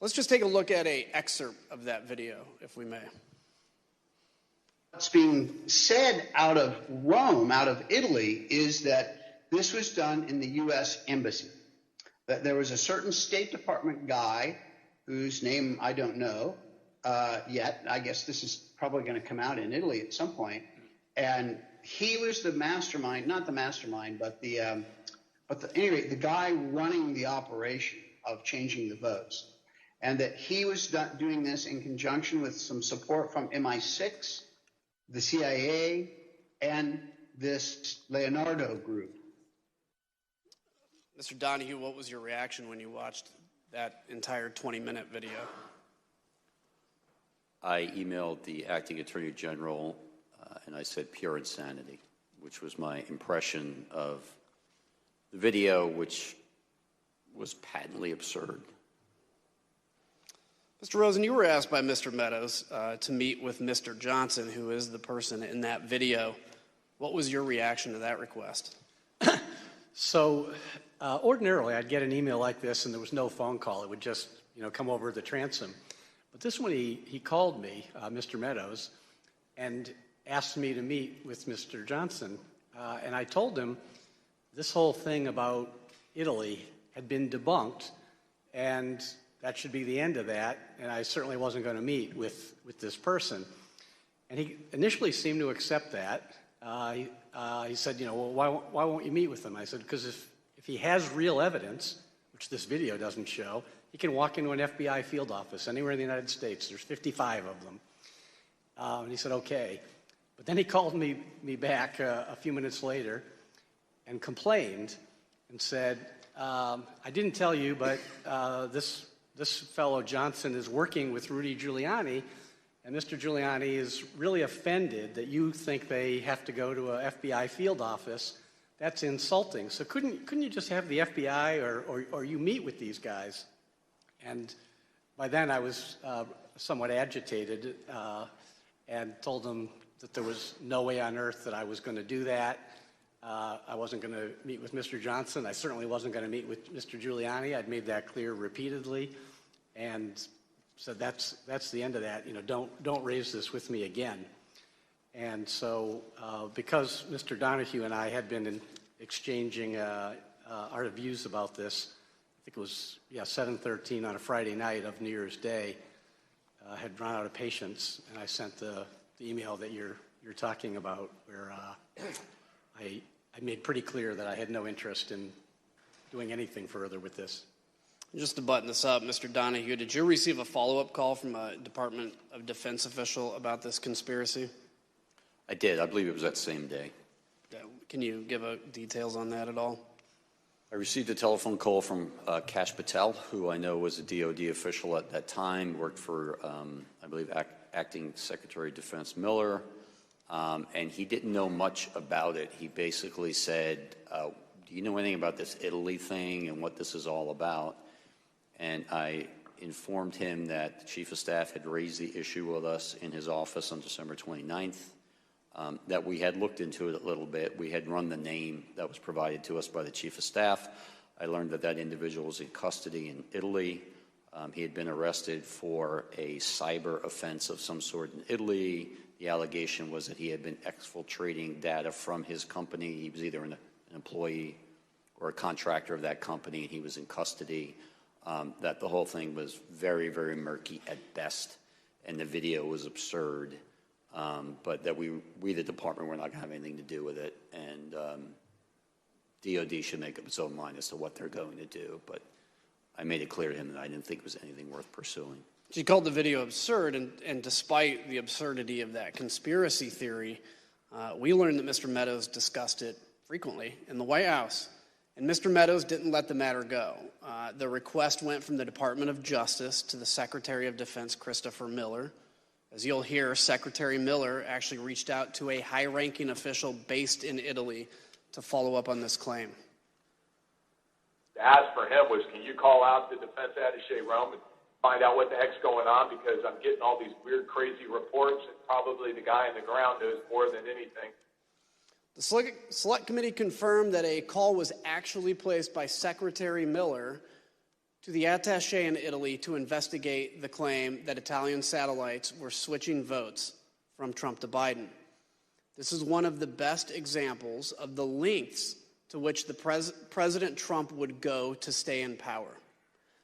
Let's just take a look at an excerpt of that video, if we may. What's being said out of Rome, out of Italy, is that this was done in the U.S. Embassy. That there was a certain State Department guy whose name I don't know yet. I guess this is probably going to come out in Italy at some point. And he was the mastermind, not the mastermind, but anyway, the guy running the operation of changing the votes. And that he was doing this in conjunction with some support from MI6, the CIA, and this Leonardo group. Mr. Donahue, what was your reaction when you watched that entire 20-minute video? I emailed the acting attorney general and I said pure insanity, which was my impression of the video, which was patently absurd. Mr. Rosen, you were asked by Mr. Meadows to meet with Mr. Johnson, who is the person in that video. What was your reaction to that request? So ordinarily, I'd get an email like this and there was no phone call. It would just come over the transom. But this one, he called me, Mr. Meadows, and asked me to meet with Mr. Johnson. And I told him this whole thing about Italy had been debunked, and that should be the end of that, and I certainly wasn't going to meet with this person. And he initially seemed to accept that. He said, well, why won't you meet with him? I said, because if he has real evidence, which this video doesn't show, he can walk into an FBI field office anywhere in the United States. There's 55 of them. And he said, okay. But then he called me back a few minutes later and complained and said, I didn't tell you, but this fellow Johnson is working with Rudy Giuliani, and Mr. Giuliani is really offended that you think they have to go to a FBI field office that's insulting. So couldn't you just have the FBI or you meet with these guys? And by then I was somewhat agitated and told them that there was no way on earth that I was going to do that. I wasn't going to meet with Mr. Johnson. I certainly wasn't going to meet with Mr. Giuliani. I'd made that clear repeatedly, and said that's the end of that. You know, don't raise this with me again. And so, because Mr. Donahue and I had been exchanging our views about this, I think it was 7:13 on a Friday night of New Year's Day, had run out of patience, and I sent the email that you're talking about, where I made pretty clear that I had no interest in doing anything further with this. Just to button this up, Mr. Donahue, did you receive a follow-up call from a Department of Defense official about this conspiracy? I did. I believe it was that same day. Can you give details on that at all? I received a telephone call from Kash Patel, who I know was a DOD official at that time, worked for, I believe, Acting Secretary of Defense Miller, and he didn't know much about it. He basically said, do you know anything about this Italy thing and what this is all about? And I informed him that the Chief of Staff had raised the issue with us in his office on December 29th, that we had looked into it a little bit. We had run the name that was provided to us by the Chief of Staff. I learned that that individual was in custody in Italy. He had been arrested for a cyber offense of some sort in Italy. The allegation was that he had been exfiltrating data from his company. He was either an employee or a contractor of that company, and he was in custody. That the whole thing was very, very murky at best, and the video was absurd. But that we, the department, were not going to have anything to do with it, and DOD should make up its own mind as to what they're going to do. But I made it clear to him that I didn't think it was anything worth pursuing. She called the video absurd, and despite the absurdity of that conspiracy theory, we learned that Mr. Meadows discussed it frequently in the White House, and Mr. Meadows didn't let the matter go. The request went from the Department of Justice to the Secretary of Defense, Christopher Miller. As you'll hear, Secretary Miller actually reached out to a high-ranking official based in Italy to follow up on this claim. The ask for him was, can you call out the defense attaché Rome and find out what the heck's going on, because I'm getting all these weird, crazy reports, and probably the guy on the ground knows more than anything. The Select Committee confirmed that a call was actually placed by Secretary Miller to the attaché in Italy to investigate the claim that Italian satellites were switching votes from Trump to Biden. This is one of the best examples of the lengths to which the President Trump would go to stay in power,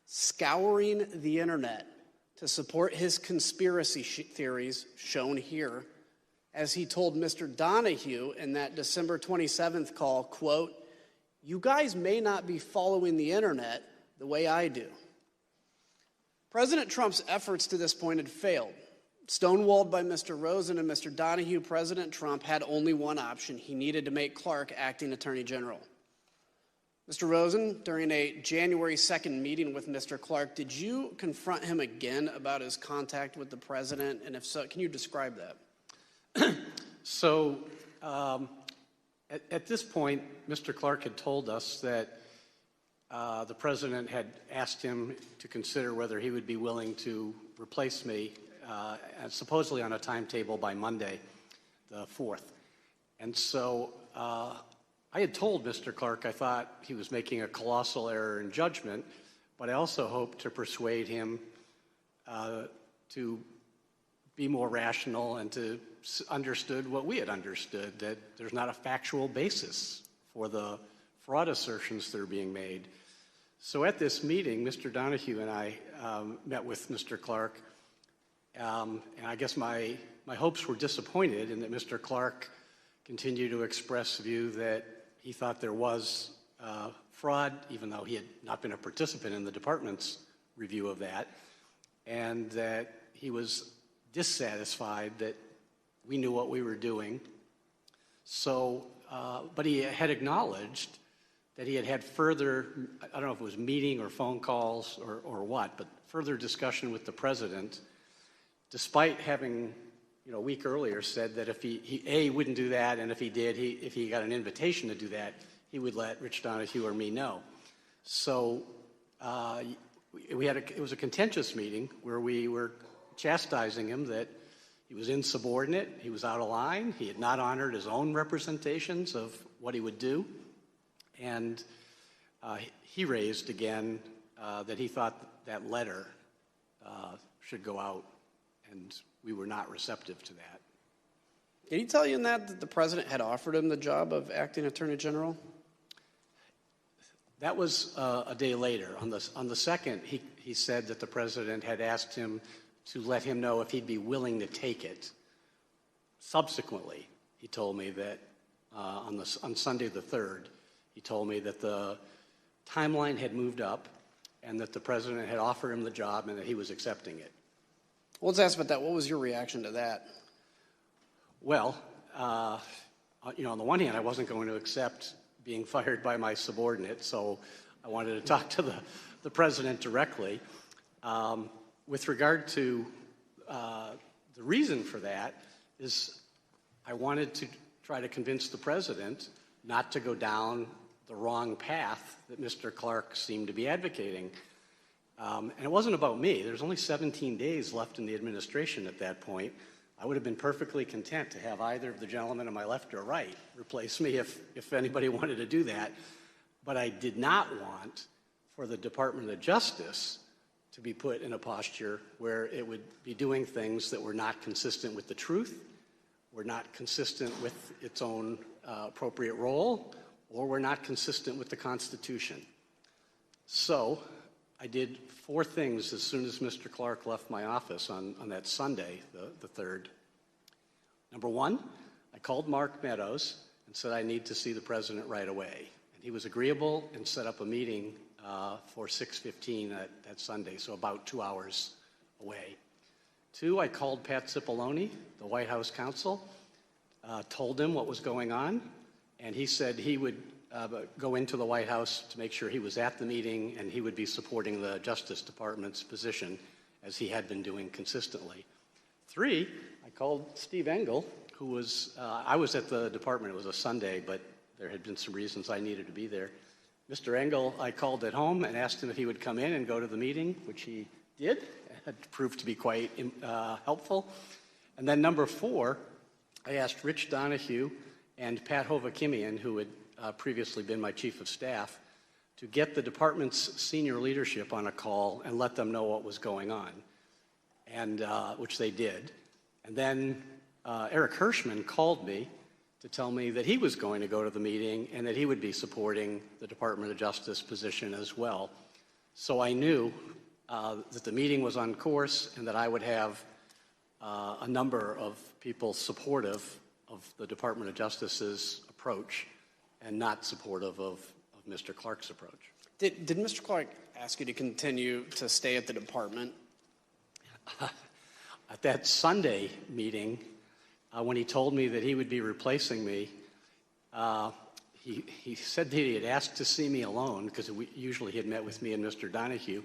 scouring the internet to support his conspiracy theories shown here, as he told Mr. Donahue in that December 27th call, quote, "You guys may not be following the internet the way I do." President Trump's efforts to this point had failed. Stonewalled by Mr. Rosen and Mr. Donahue, President Trump had only one option. He needed to make Clark acting Attorney General. Mr. Rosen, during a January 2nd meeting with Mr. Clark, did you confront him again about his contact with the president? And if so, can you describe that? So at this point, Mr. Clark had told us that the president had asked him to consider whether he would be willing to replace me, supposedly on a timetable by Monday, the 4th. And so I had told Mr. Clark I thought he was making a colossal error in judgment, but I also hoped to persuade him to be more rational and to understood what we had understood, that there's not a factual basis for the fraud assertions that are being made. So at this meeting, Mr. Donahue and I met with Mr. Clark, and I guess my hopes were disappointed in that Mr. Clark continued to express the view that he thought there was fraud, even though he had not been a participant in the department's review of that, and that he was dissatisfied that we knew what we were doing. So, but he had acknowledged that he had had further, I don't know if it was meeting or phone calls or what, but further discussion with the president, despite having a week earlier said that if he wouldn't do that, and if he did, if he got an invitation to do that, he would let Rich Donahue or me know. So it was a contentious meeting where we were chastising him that he was insubordinate, he was out of line, he had not honored his own representations of what he would do, and he raised again that he thought that letter should go out, and we were not receptive to that. Did he tell you in that the president had offered him the job of acting attorney general? That was a day later. On the 2nd, he said that the president had asked him to let him know if he'd be willing to take it. Subsequently, he told me that on Sunday the 3rd, he told me that the timeline had moved up and that the president had offered him the job and that he was accepting it. Well, let's ask about that. What was your reaction to that? Well, on the one hand, I wasn't going to accept being fired by my subordinate, so I wanted to talk to the president directly. With regard to the reason for that is I wanted to try to convince the president not to go down the wrong path that Mr. Clark seemed to be advocating. And it wasn't about me. There's only 17 days left in the administration at that point. I would have been perfectly content to have either of the gentlemen on my left or right replace me if anybody wanted to do that. But I did not want for the Department of Justice to be put in a posture where it would be doing things that were not consistent with the truth, were not consistent with its own appropriate role, or were not consistent with the Constitution. So I did 4 things as soon as Mr. Clark left my office on that Sunday, the 3rd. Number 1, I called Mark Meadows and said I need to see the president right away. And he was agreeable and set up a meeting for 6:15 that Sunday, so about 2 hours away. 2, I called Pat Cipollone, the White House counsel, told him what was going on, and he said he would go into the White House to make sure he was at the meeting and he would be supporting the Justice Department's position as he had been doing consistently. 3, I called Steve Engel, who was, I was at the department, it was a Sunday, but there had been some reasons I needed to be there. Mr. Engel, I called at home and asked him if he would come in and go to the meeting, which he did. It proved to be quite helpful. And then number 4, I asked Rich Donahue and Pat Hovakimian, who had previously been my chief of staff, to get the department's senior leadership on a call and let them know what was going on, and which they did. And then Eric Hirschman called me to tell me that he was going to go to the meeting and that he would be supporting the Department of Justice position as well. So I knew that the meeting was on course and that I would have a number of people supportive of the Department of Justice's approach and not supportive of Mr. Clark's approach. Did Mr. Clark ask you to continue to stay at the department? At that Sunday meeting, when he told me that he would be replacing me, he said that he had asked to see me alone, because usually he had met with me and Mr. Donahue,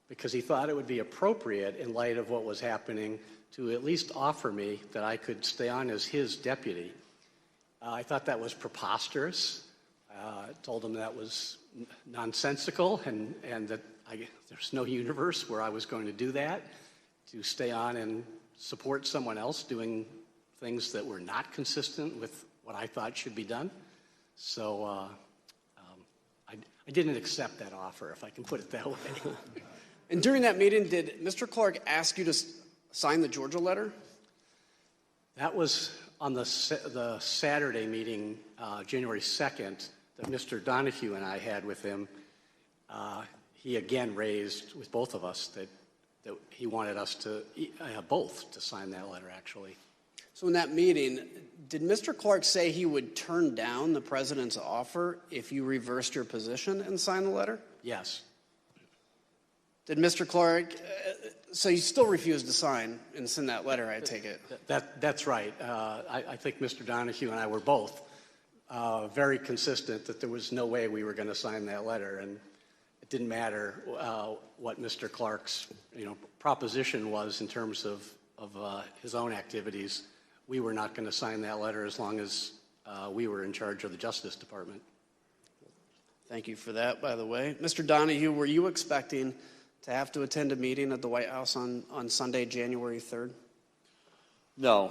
because he thought it would be appropriate in light of what was happening to at least offer me that I could stay on as his deputy. I thought that was preposterous. I told him that was nonsensical and that there's no universe where I was going to do that, to stay on and support someone else doing things that were not consistent with what I thought should be done. So I didn't accept that offer, if I can put it that way. And during that meeting, did Mr. Clark ask you to sign the Georgia letter? That was on the Saturday meeting, January 2nd, that Mr. Donahue and I had with him. He again raised with both of us that he wanted us to both to sign that letter, actually. So in that meeting, did Mr. Clark say he would turn down the president's offer if you reversed your position and signed the letter? Yes. Did Mr. Clark, so you still refused to sign and send that letter, I take it? That's right. I think Mr. Donahue and I were both very consistent that there was no way we were going to sign that letter, and it didn't matter what Mr. Clark's proposition was in terms of his own activities, we were not going to sign that letter as long as we were in charge of the Justice Department. Thank you for that, by the way. Mr. Donahue, were you expecting to have to attend a meeting at the White House on Sunday, January 3rd? No.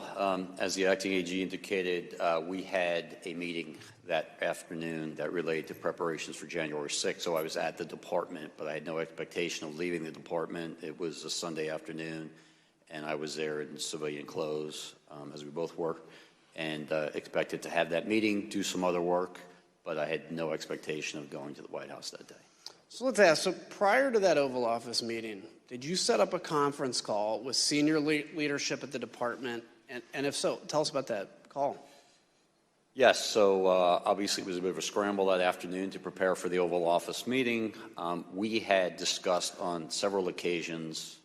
As the acting AG indicated, we had a meeting that afternoon that related to preparations for January 6th, so I was at the department, but I had no expectation of leaving the department. It was a Sunday afternoon, and I was there in civilian clothes, as we both were, and expected to have that meeting, do some other work, but I had no expectation of going to the White House that day. So let's ask, so prior to that Oval Office meeting, did you set up a conference call with senior leadership at the department? And if so, tell us about that call. Yes, so obviously it was a bit of a scramble that afternoon to prepare for the Oval Office meeting. We had discussed on several occasions,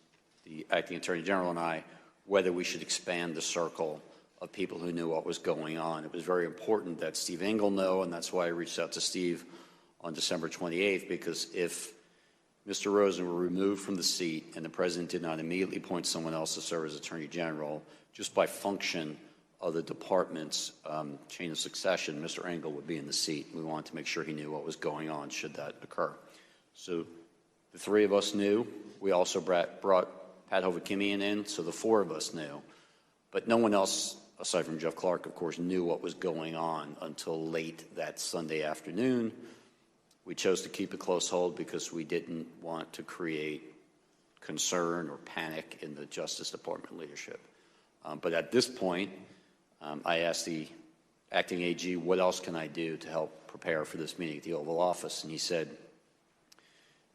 the acting Attorney General and I, whether we should expand the circle of people who knew what was going on. It was very important that Steve Engel know, and that's why I reached out to Steve on December 28th, because if Mr. Rosen were removed from the seat and the President did not immediately appoint someone else to serve as Attorney General, just by function of the department's chain of succession, Mr. Engel would be in the seat. We wanted to make sure he knew what was going on should that occur. So the three of us knew. We also brought Pat Hovakimian in, so the four of us knew. But no one else, aside from Jeff Clark, of course, knew what was going on until late that Sunday afternoon. We chose to keep a close hold because we didn't want to create concern or panic in the Justice Department leadership. But at this point, I asked the acting AG, what else can I do to help prepare for this meeting at the Oval Office? And he said,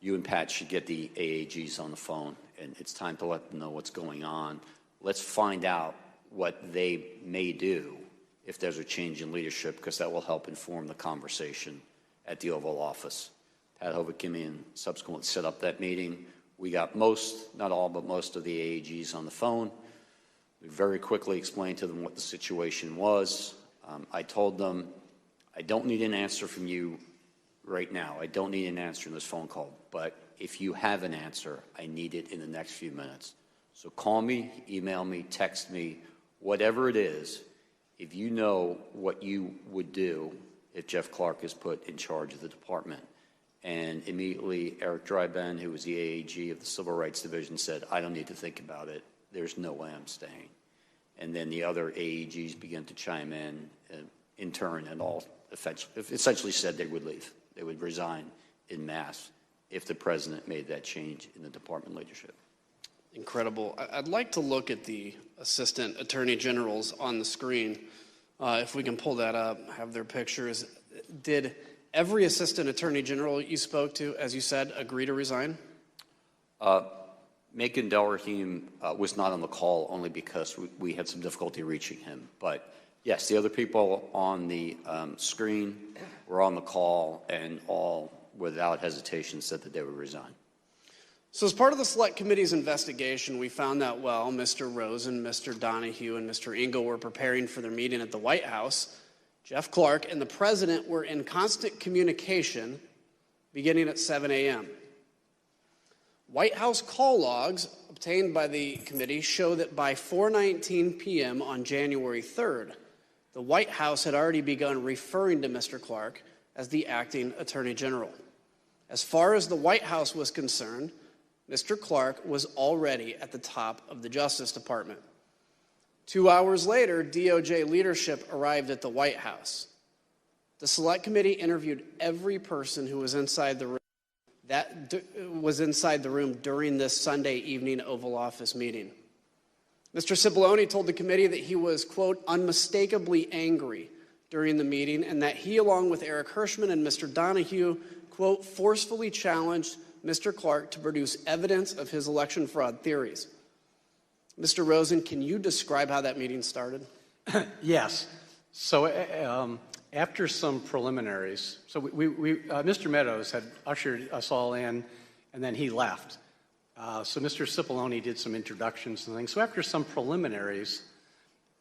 you and Pat should get the AAGs on the phone, and it's time to let them know what's going on. Let's find out what they may do if there's a change in leadership, because that will help inform the conversation at the Oval Office. Pat Hovakimian subsequently set up that meeting. We got most, not all, but most of the AAGs on the phone. We very quickly explained to them what the situation was. I told them, I don't need an answer from you right now. I don't need an answer in this phone call, but if you have an answer, I need it in the next few minutes. So call me, email me, text me, whatever it is, if you know what you would do if Jeff Clark is put in charge of the department. And immediately Eric Dryben, who was the AAG of the Civil Rights Division, said, I don't need to think about it. There's no way I'm staying. And then the other AAGs began to chime in turn, and all essentially said they would leave. They would resign en masse if the President made that change in the department leadership. Incredible. I'd like to look at the Assistant Attorney Generals on the screen. If we can pull that up, have their pictures. Did every Assistant Attorney General you spoke to, as you said, agree to resign? Macon Delrahim was not on the call only because we had some difficulty reaching him. But yes, the other people on the screen were on the call, and all, without hesitation, said that they would resign. So as part of the Select Committee's investigation, we found that while Mr. Rosen, Mr. Donahue, and Mr. Engel were preparing for their meeting at the White House, Jeff Clark and the President were in constant communication beginning at 7 a.m. White House call logs obtained by the committee show that by 4:19 p.m. on January 3rd, the White House had already begun referring to Mr. Clark as the acting Attorney General. As far as the White House was concerned, Mr. Clark was already at the top of the Justice Department. 2 hours later, DOJ leadership arrived at the White House. The Select Committee interviewed every person who was inside the room during this Sunday evening Oval Office meeting. Mr. Cipollone told the committee that he was, quote, unmistakably angry during the meeting, and that he, along with Eric Hirschman and Mr. Donahue, quote, forcefully challenged Mr. Clark to produce evidence of his election fraud theories. Mr. Rosen, can you describe how that meeting started? Yes. So after some preliminaries, so Mr. Meadows had ushered us all in, and then he left. So Mr. Cipollone did some introductions and things. So after some preliminaries,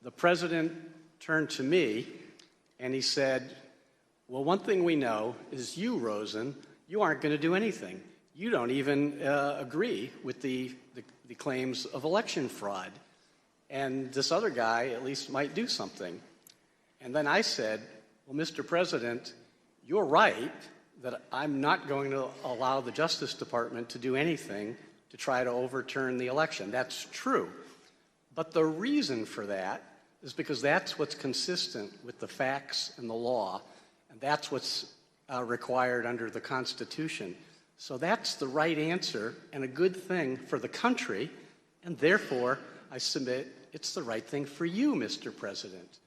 the President turned to me and he said, well, one thing we know is you, Rosen, you aren't going to do anything. You don't even agree with the claims of election fraud. and this other guy at least might do something. And then I said, well, Mr. President, you're right that I'm not going to allow the Justice Department to do anything to try to overturn the election. That's true. But the reason for that is because that's what's consistent with the facts and the law, and that's what's required under the Constitution. So that's the right answer and a good thing for the country, and therefore I submit it's the right thing for you, Mr. President.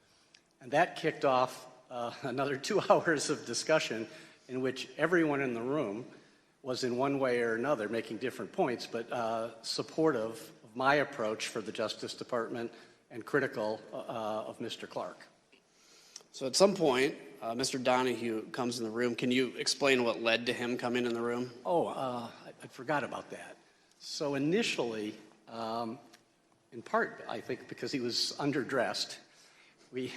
And that kicked off another 2 hours of discussion in which everyone in the room was in one way or another making different points, but supportive of my approach for the Justice Department and critical of Mr. Clark. So at some point, Mr. Donahue comes in the room. Can you explain what led to him coming in the room? I forgot about that. So initially, in part, I think, because he was underdressed, we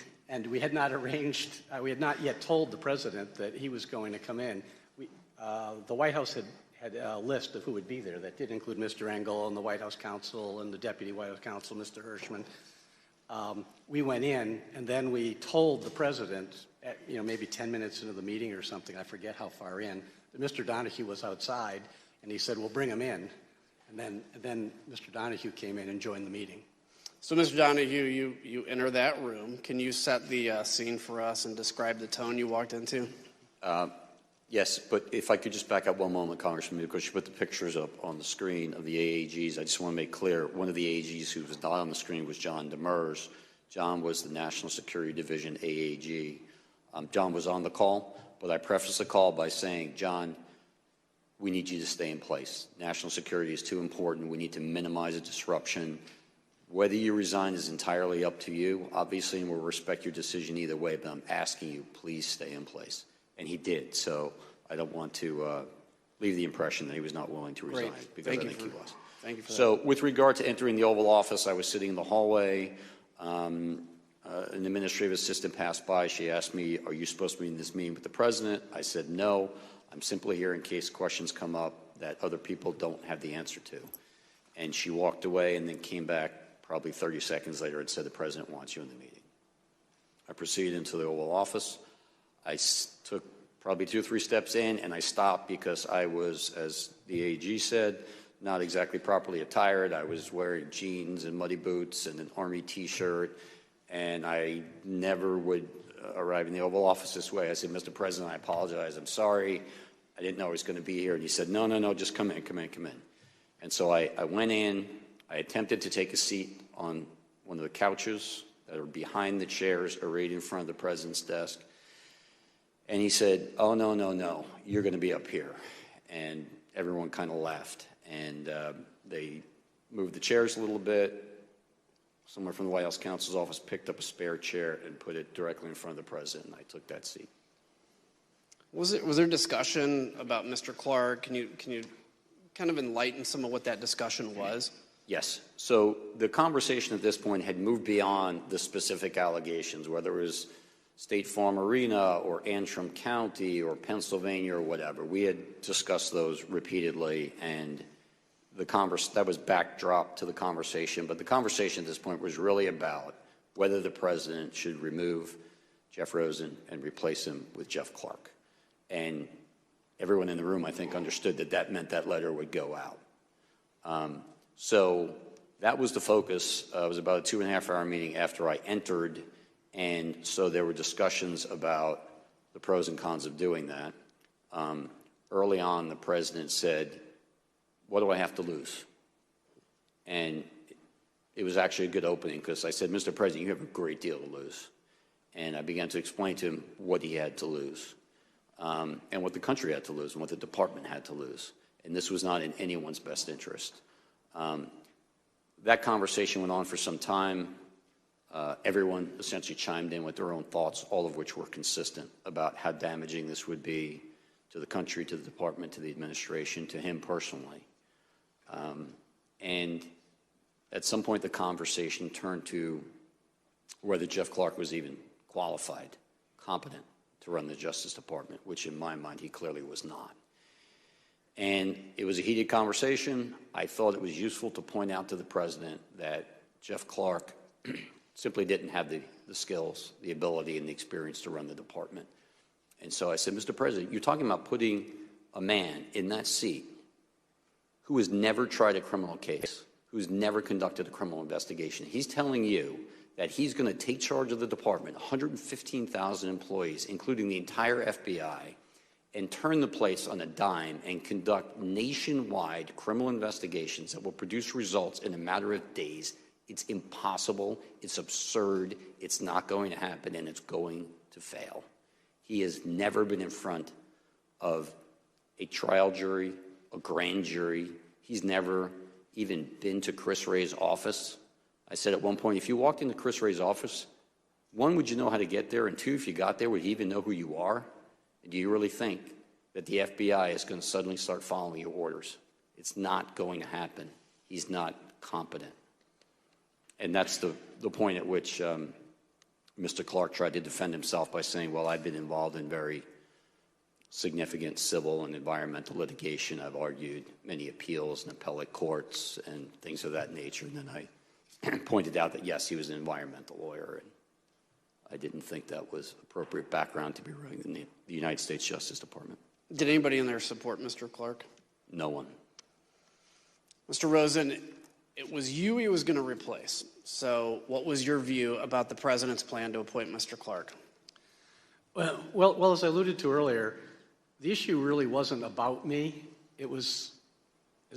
had not arranged, we had not yet told the president that he was going to come in. The White House had a list of who would be there. That did include Mr. Engel and the White House counsel and the Deputy White House counsel, Mr. Hirschman. We went in, and then we told the president, maybe 10 minutes into the meeting or something, I forget how far in, that Mr. Donahue was outside, and he said, well, bring him in. And then Mr. Donahue came in and joined the meeting. So, Mr. Donahue, you enter that room. Can you set the scene for us and describe the tone you walked into? Yes, but if I could just back up one moment, Congressman, because you put the pictures up on the screen of the AAGs. I just want to make clear, one of the AAGs who was not on the screen was John Demers. John was the National Security Division AAG. John was on the call, but I prefaced the call by saying, John, we need you to stay in place. National security is too important. We need to minimize the disruption. Whether you resign is entirely up to you, obviously, and we'll respect your decision either way, but I'm asking you, please stay in place. And he did, so I don't want to leave the impression that he was not willing to resign, Great. because I think he was. Thank you for So that. with regard to entering the Oval Office, I was sitting in the hallway. An administrative assistant passed by. She asked me, are you supposed to be in this meeting with the president? I said, no. I'm simply here in case questions come up that other people don't have the answer to. And she walked away and then came back probably 30 seconds later and said, the president wants you in the meeting. I proceeded into the Oval Office. I took probably 2 or 3 steps in, and I stopped because I was, as the AG said, not exactly properly attired. I was wearing jeans and muddy boots and an Army T-shirt, and I never would arrive in the Oval Office this way. I said, Mr. President, I apologize. I'm sorry. I didn't know I was going to be here. And he said, no, just come in. And so I went in. I attempted to take a seat on one of the couches that are behind the chairs arrayed in front of the president's desk. And he said, oh, no, you're going to be up here. And everyone kind of laughed. And they moved the chairs a little bit. Someone from the White House counsel's office picked up a spare chair and put it directly in front of the president, and I took that seat. Was there discussion about Mr. Clark? Can you kind of enlighten some of what that discussion was? Yes. So the conversation at this point had moved beyond the specific allegations, whether it was State Farm Arena or Antrim County or Pennsylvania or whatever. We had discussed those repeatedly, and that was backdrop to the conversation. But the conversation at this point was really about whether the president should remove Jeff Rosen and replace him with Jeff Clark. And everyone in the room, I think, understood that that meant that letter would go out. So that was the focus. It was about a 2.5-hour meeting after I entered, and so there were discussions about the pros and cons of doing that. Early on, the president said, what do I have to lose? And it was actually a good opening because I said, Mr. President, you have a great deal to lose. And I began to explain to him what he had to lose, and what the country had to lose, and what the department had to lose. And this was not in anyone's best interest. That conversation went on for some time. Everyone essentially chimed in with their own thoughts, all of which were consistent about how damaging this would be to the country, to the department, to the administration, to him personally. And at some point, the conversation turned to whether Jeff Clark was even qualified, competent to run the Justice Department, which in my mind, he clearly was not. And it was a heated conversation. I thought it was useful to point out to the president that Jeff Clark simply didn't have the skills, the ability, and the experience to run the department. And so I said, Mr. President, you're talking about putting a man in that seat who has never tried a criminal case, who's never conducted a criminal investigation. He's telling you that he's going to take charge of the department, 115,000 employees, including the entire FBI, and turn the place on a dime and conduct nationwide criminal investigations that will produce results in a matter of days. It's impossible, it's absurd, it's not going to happen, and it's going to fail. He has never been in front of a trial jury, a grand jury. He's never even been to Chris Wray's office. I said at one point, if you walked into Chris Wray's office, one, would you know how to get there? And two, if you got there, would he even know who you are? Do you really think that the FBI is going to suddenly start following your orders? It's not going to happen. He's not competent. And that's the point at which Mr. Clark tried to defend himself by saying, well, I've been involved in very significant civil and environmental litigation. I've argued many appeals in appellate courts and things of that nature. And then I pointed out that, yes, he was an environmental lawyer, and I didn't think that was appropriate background to be running in the United States Justice Department. Did anybody in there support Mr. Clark? No one. Mr. Rosen, it was you he was going to replace. So what was your view about the president's plan to appoint Mr. Clark? Well, as I alluded to earlier, the issue really wasn't about me. It would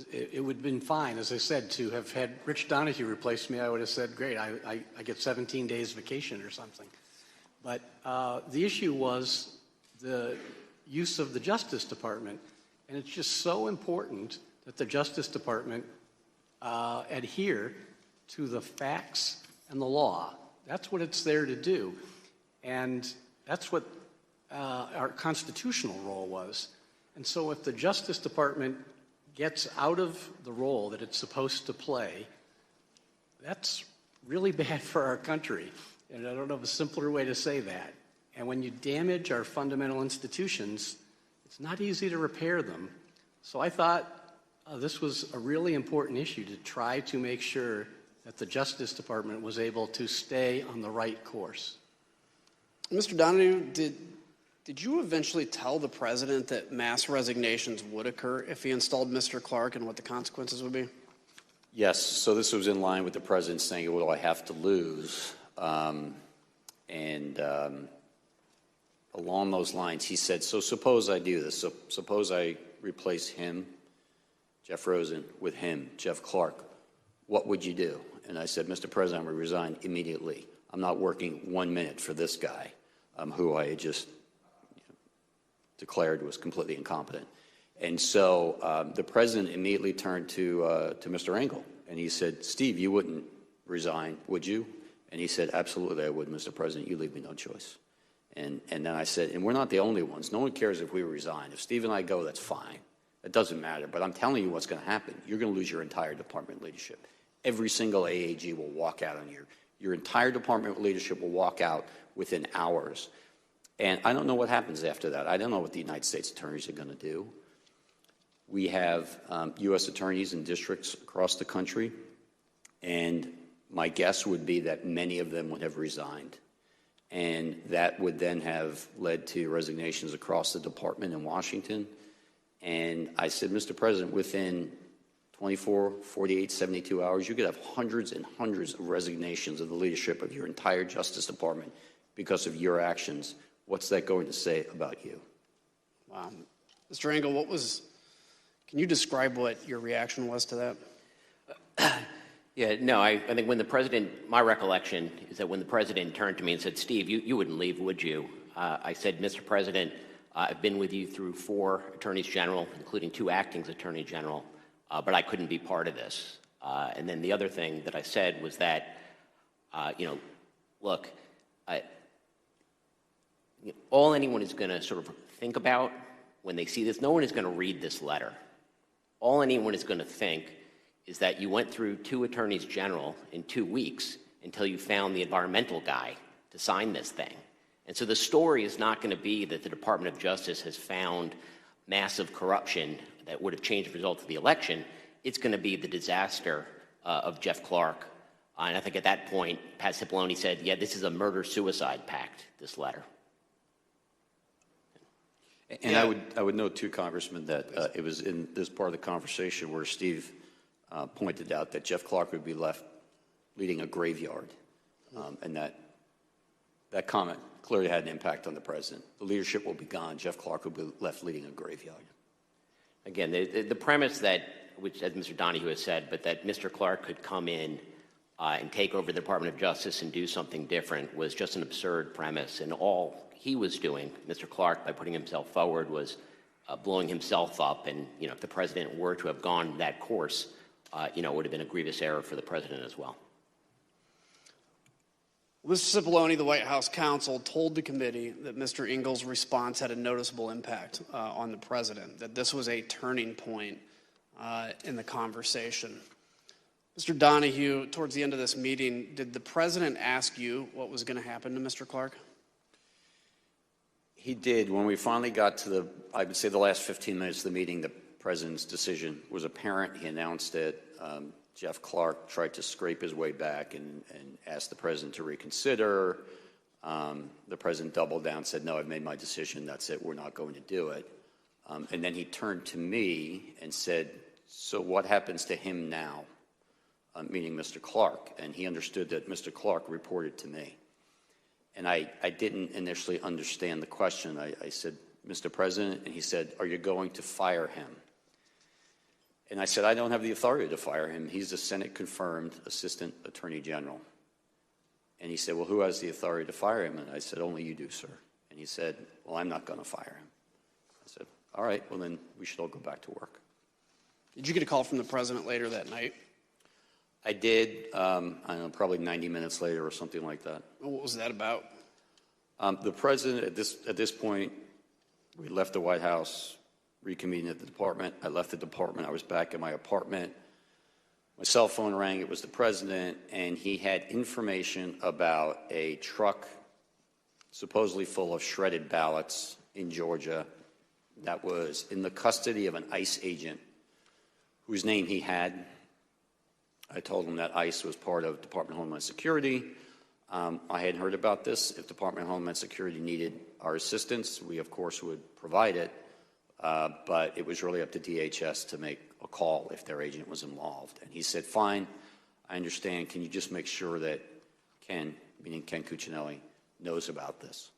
have been fine, as I said, to have had Rich Donahue replace me. I would have said, great, I get 17 days vacation or something. But the issue was the use of the Justice Department. And it's just so important that the Justice Department adhere to the facts and the law. That's what it's there to do. And that's what our constitutional role was. And so if the Justice Department gets out of the role that it's supposed to play, that's really bad for our country. And I don't know of a simpler way to say that. And when you damage our fundamental institutions, it's not easy to repair them. So I thought this was a really important issue to try to make sure that the Justice Department was able to stay on the right course. Mr. Donahue, did you eventually tell the president that mass resignations would occur if he installed Mr. Clark and what the consequences would be? Yes, so this was in line with the president saying, what do I have to lose? Along those lines, he said, so suppose I do this. So suppose I replace him, Jeff Rosen, with him, Jeff Clark. What would you do? And I said, Mr. President, I'm going to resign immediately. I'm not working 1 minute for this guy, who I had just declared was completely incompetent. And so the president immediately turned to Mr. Engel, and he said, Steve, you wouldn't resign, would you? And he said, absolutely I would, Mr. President. You leave me no choice. And then I said, and we're not the only ones. No one cares if we resign. If Steve and I go, that's fine. It doesn't matter. But I'm telling you what's going to happen. You're going to lose your entire department leadership. Every single AAG will walk out on you. Your entire department leadership will walk out within hours. And I don't know what happens after that. I don't know what the United States attorneys are going to do. We have U.S. attorneys in districts across the country, and my guess would be that many of them would have resigned. And that would then have led to resignations across the department in Washington. And I said, Mr. President, within 24, 48, 72 hours, you could have hundreds and hundreds of resignations of the leadership of your entire Justice Department because of your actions. What's that going to say about you? Wow. Mr. Engel, can you describe what your reaction was to that? Yeah, no, I think when the president, my recollection is that when the president turned to me and said, Steve, you wouldn't leave, would you? I said, Mr. President, I've been with you through 4 attorneys general, including 2 acting attorney general, but I couldn't be part of this. And then the other thing that I said was that, look, all anyone is going to sort of think about when they see this, no one is going to read this letter. All anyone is going to think is that you went through 2 attorneys general in 2 weeks until you found the environmental guy to sign this thing. And so the story is not going to be that the Department of Justice has found massive corruption that would have changed the result of the election. It's going to be the disaster of Jeff Clark And I think at that point, Pat Cipollone said, yeah, this is a murder-suicide pact, this letter. And yeah. I would note, too, Congressman, that it was in this part of the conversation where Steve pointed out that Jeff Clark would be left leading a graveyard, and that comment clearly had an impact on the president. The leadership will be gone. Jeff Clark will be left leading a graveyard. Again, the premise that, which as Mr. Donahue has said, but that Mr. Clark could come in and take over the Department of Justice and do something different was just an absurd premise. And all he was doing, Mr. Clark, by putting himself forward, was blowing himself up. And, you know, if the president were to have gone that course, you know, it would have been a grievous error for the president as well. Mr. Cipollone, the White House counsel, told the committee that Mr. Engel's response had a noticeable impact on the president, that this was a turning point in the conversation. Mr. Donahue, towards the end of this meeting, did the president ask you what was going to happen to Mr. Clark? He did. When we finally got to I would say the last 15 minutes of the meeting, the president's decision was apparent. He announced it. Jeff Clark tried to scrape his way back and asked the president to reconsider. The president doubled down, said, no, I've made my decision. That's it. We're not going to do it. And then he turned to me and said, so what happens to him now? Meaning Mr. Clark. And he understood that Mr. Clark reported to me. And I didn't initially understand the question. I said, Mr. President, and he said, are you going to fire him? And I said, I don't have the authority to fire him. He's a Senate-confirmed Assistant Attorney General. And he said, well, who has the authority to fire him? And I said, only you do, sir. And he said, well, I'm not going to fire him. I said, all right, well, then we should all go back to work. Did you get a call from the president later that night? I did, I don't know, probably 90 minutes later or something like that. What was that about? The president, at this point, we left the White House, reconvened at the department. I left the department. I was back in my apartment. My cell phone rang. It was the president, and he had information about a truck supposedly full of shredded ballots in Georgia that was in the custody of an ICE agent whose name he had. I told him that ICE was part of Department of Homeland Security. I hadn't heard about this. If Department of Homeland Security needed our assistance, we, of course, would provide it. But it was really up to DHS to make a call if their agent was involved. And he said, fine, I understand. Can you just make sure that Ken, meaning Ken Cuccinelli, knows about this?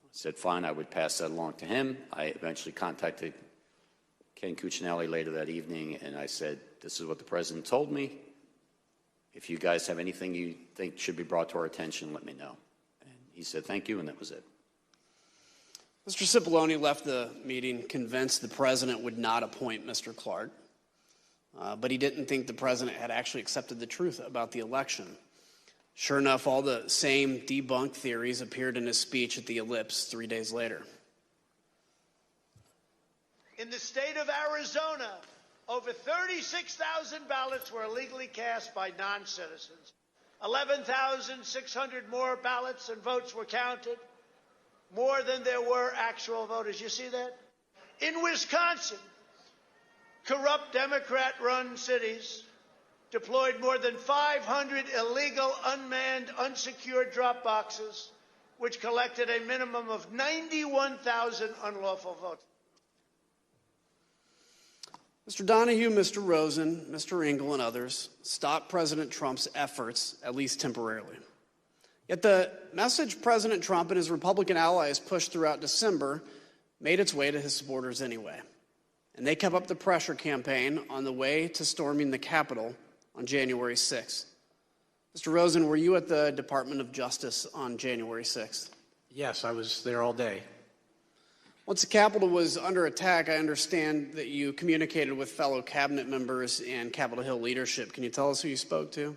I said, fine, I would pass that along to him. I eventually contacted Ken Cuccinelli later that evening, and I said, this is what the president told me. If you guys have anything you think should be brought to our attention, let me know. And he said, thank you, and that was it. Mr. Cipollone left the meeting convinced the president would not appoint Mr. Clark, but he didn't think the president had actually accepted the truth about the election. Sure enough, all the same debunked theories appeared in his speech at the Ellipse 3 days later. In the state of Arizona, over 36,000 ballots were illegally cast by non-citizens. 11,600 more ballots and votes were counted, more than there were actual voters. You see that? In Wisconsin, corrupt Democrat-run cities deployed more than 500 illegal, unmanned, unsecured drop boxes, which collected a minimum of 91,000 unlawful votes. Mr. Donahue, Mr. Rosen, Mr. Engel, and others stopped President Trump's efforts, at least temporarily. Yet the message President Trump and his Republican allies pushed throughout December made its way to his supporters anyway. And they kept up the pressure campaign on the way to storming the Capitol on January 6th. Mr. Rosen, were you at the Department of Justice on January 6th? Yes, I was there all day. Once the Capitol was under attack, I understand that you communicated with fellow cabinet members and Capitol Hill leadership. Can you tell us who you spoke to?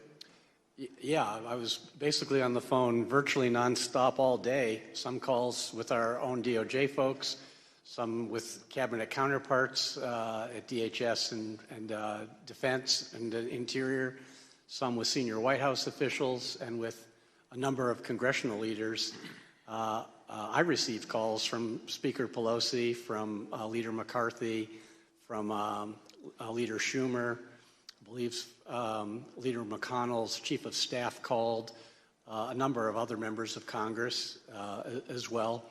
Yeah, I was basically on the phone virtually nonstop all day. Some calls with our own DOJ folks, some with cabinet counterparts at DHS and Defense and Interior, some with senior White House officials, and with a number of congressional leaders. I received calls from Speaker Pelosi, from Leader McCarthy, from Leader Schumer, I believe Leader McConnell's chief of staff called, a number of other members of Congress as well.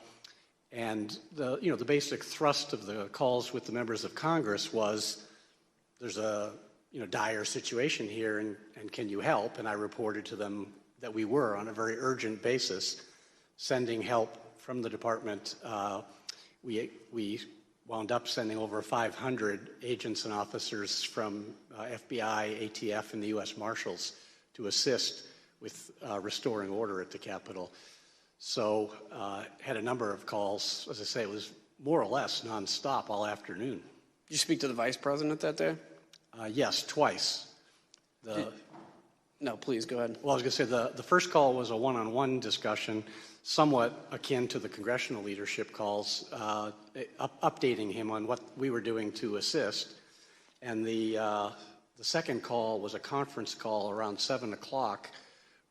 And the basic thrust of the calls with the members of Congress was, there's a dire situation here, and can you help? And I reported to them that we were, on a very urgent basis, sending help from the department. We wound up sending over 500 agents and officers from FBI, ATF, and the U.S. Marshals to assist with restoring order at the Capitol. So had a number of calls. As I say, it was more or less nonstop all afternoon. Did you speak to the vice president that day? Yes, twice. No, please, go ahead. Well, I was going to say the first call was a one-on-one discussion, somewhat akin to the congressional leadership calls, updating him on what we were doing to assist. And the second call was a conference call around 7 o'clock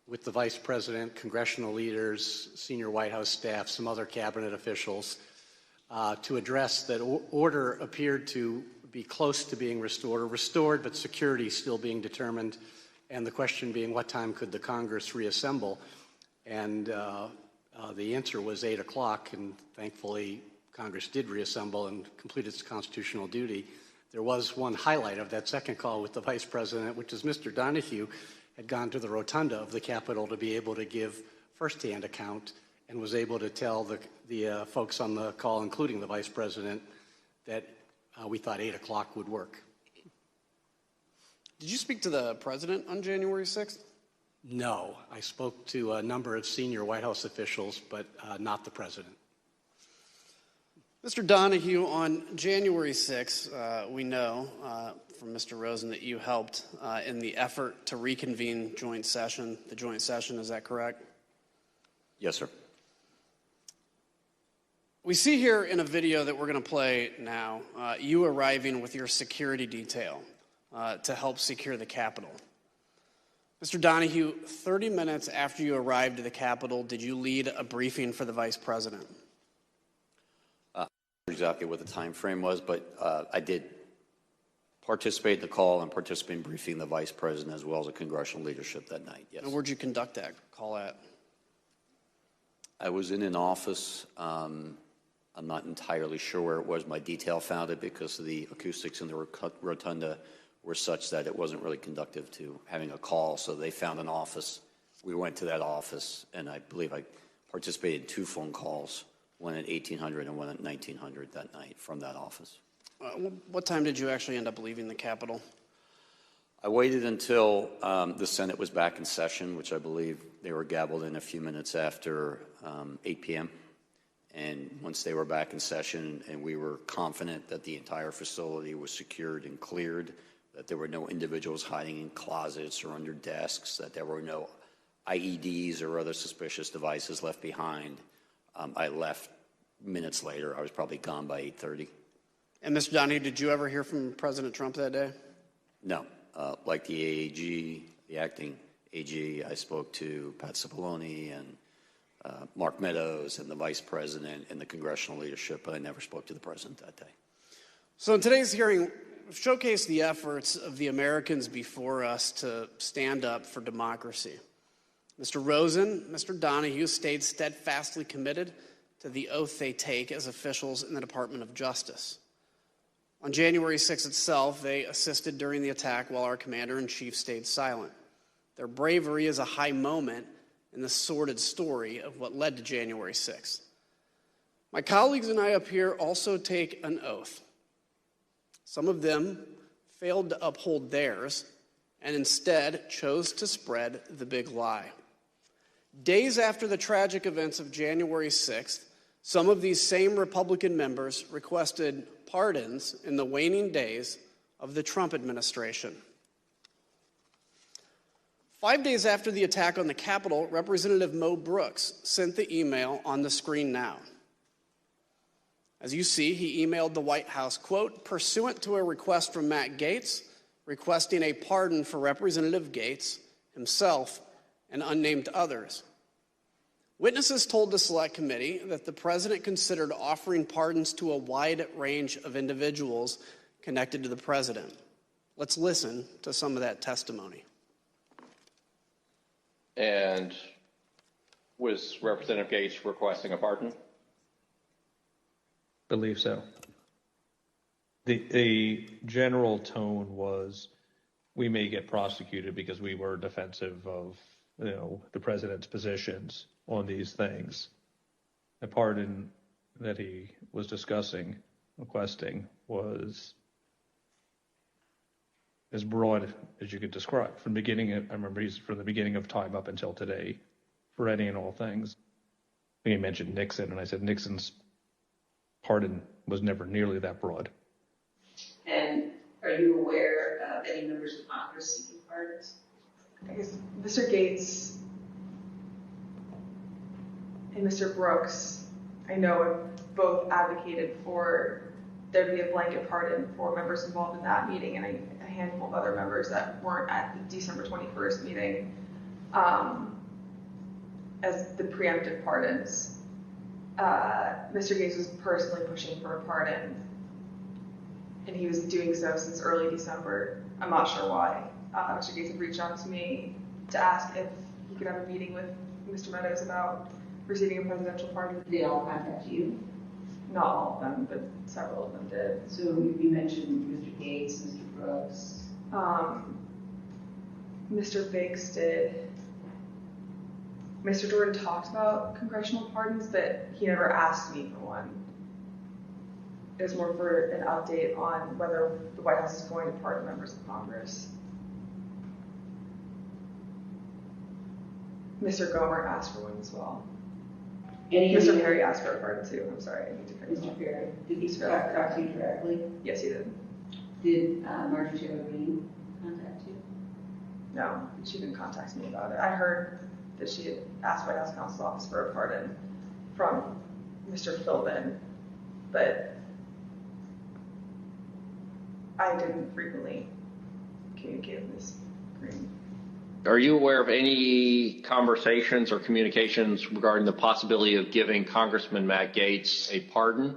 with the vice president, congressional leaders, senior White House staff, some other cabinet officials, to address that order appeared to be close to being restored, but security still being determined, and the question being, what time could the Congress reassemble? And the answer was 8 o'clock, and thankfully Congress did reassemble and complete its constitutional duty. There was one highlight of that second call with the vice president, which is Mr. Donahue had gone to the rotunda of the Capitol to be able to give firsthand account, and was able to tell the folks on the call, including the vice president, that we thought 8 o'clock would work. Did you speak to the president on January 6th? No, I spoke to a number of senior White House officials, but not the president. Mr. Donahue, on January 6th, we know from Mr. Rosen that you helped in the effort to reconvene the joint session, is that correct? Yes, sir. We see here in a video that we're going to play now, you arriving with your security detail to help secure the Capitol. Mr. Donahue, 30 minutes after you arrived at the Capitol, did you lead a briefing for the vice president? Exactly what the time frame was, but I did participate in the call and participate in briefing the vice president as well as the congressional leadership that night, yes. And where'd you conduct that call at? I was in an office. I'm not entirely sure where it was. My detail found it because the acoustics in the rotunda were such that it wasn't really conducive to having a call, so they found an office. We went to that office, and I believe I participated in 2 phone calls, one at 1800 and one at 1900 that night from that office. What time did you actually end up leaving the Capitol? I waited until the Senate was back in session, which I believe they were gabbled in a few minutes after 8 p.m. And once they were back in session and we were confident that the entire facility was secured and cleared, that there were no individuals hiding in closets or under desks, that there were no IEDs or other suspicious devices left behind, I left minutes later. I was probably gone by 8:30. And Mr. Donahue, did you ever hear from President Trump that day? No. Like the AG, the acting AG, I spoke to Pat Cipollone and Mark Meadows and the vice president and the congressional leadership, but I never spoke to the president that day. So in today's hearing, we've showcased the efforts of the Americans before us to stand up for democracy. Mr. Rosen, Mr. Donahue stayed steadfastly committed to the oath they take as officials in the Department of Justice. On January 6th itself, they assisted during the attack while our commander-in-chief stayed silent. Their bravery is a high moment in the sordid story of what led to January 6th. My colleagues and I up here also take an oath. Some of them failed to uphold theirs and instead chose to spread the big lie. Days after the tragic events of January 6th, some of these same Republican members requested pardons in the waning days of the Trump administration. 5 days after the attack on the Capitol, Representative Mo Brooks sent the email on the screen now. As you see, he emailed the White House, quote, pursuant to a request from Matt Gaetz, requesting a pardon for Representative Gaetz, himself, and unnamed others. Witnesses told the Select Committee that the president considered offering pardons to a wide range of individuals connected to the president. Let's listen to some of that testimony. And was Representative Gates requesting a pardon? Believe so. The general tone was, we may get prosecuted because we were defensive of, the president's positions on these things. The pardon that he was requesting, was as broad as you could describe. From the beginning, I remember he's from the beginning of time up until today, for any and all things. He mentioned Nixon, and I said Nixon's pardon was never nearly that broad. And are you aware of any members of Congress seeking pardons? I guess Mr. Gates and Mr. Brooks, I know, have both advocated for there to be a blanket pardon for members involved in that meeting, and a handful of other members that weren't at the December 21st meeting as the preemptive pardons. Mr. Gates was personally pushing for a pardon, and he was doing so since early December. I'm not sure why. Mr. Gates had reached out to me to ask if he could have a meeting with Mr. Meadows about receiving a presidential pardon. Did they all contact you? Not all of them, but several of them did. So you mentioned Mr. Gates, Mr. Brooks. Mr. Biggs did. Mr. Jordan talked about congressional pardons, but he never asked me for one. It was more for an update on whether the White House is going to pardon members of Congress. Mr. Gomer asked for one as well. Mr. Perry asked for a pardon too. I'm sorry, I need to finish. Mr. Perry, did he talk to you directly? Yes, he did. Did Marjorie Taylor Greene contact you? No, she didn't contact me about it. I heard that she had asked White House Counsel's Office for a pardon from Mr. Philbin, but I didn't frequently communicate with Ms. Greene. Are you aware of any conversations or communications regarding the possibility of giving Congressman Matt Gaetz a pardon?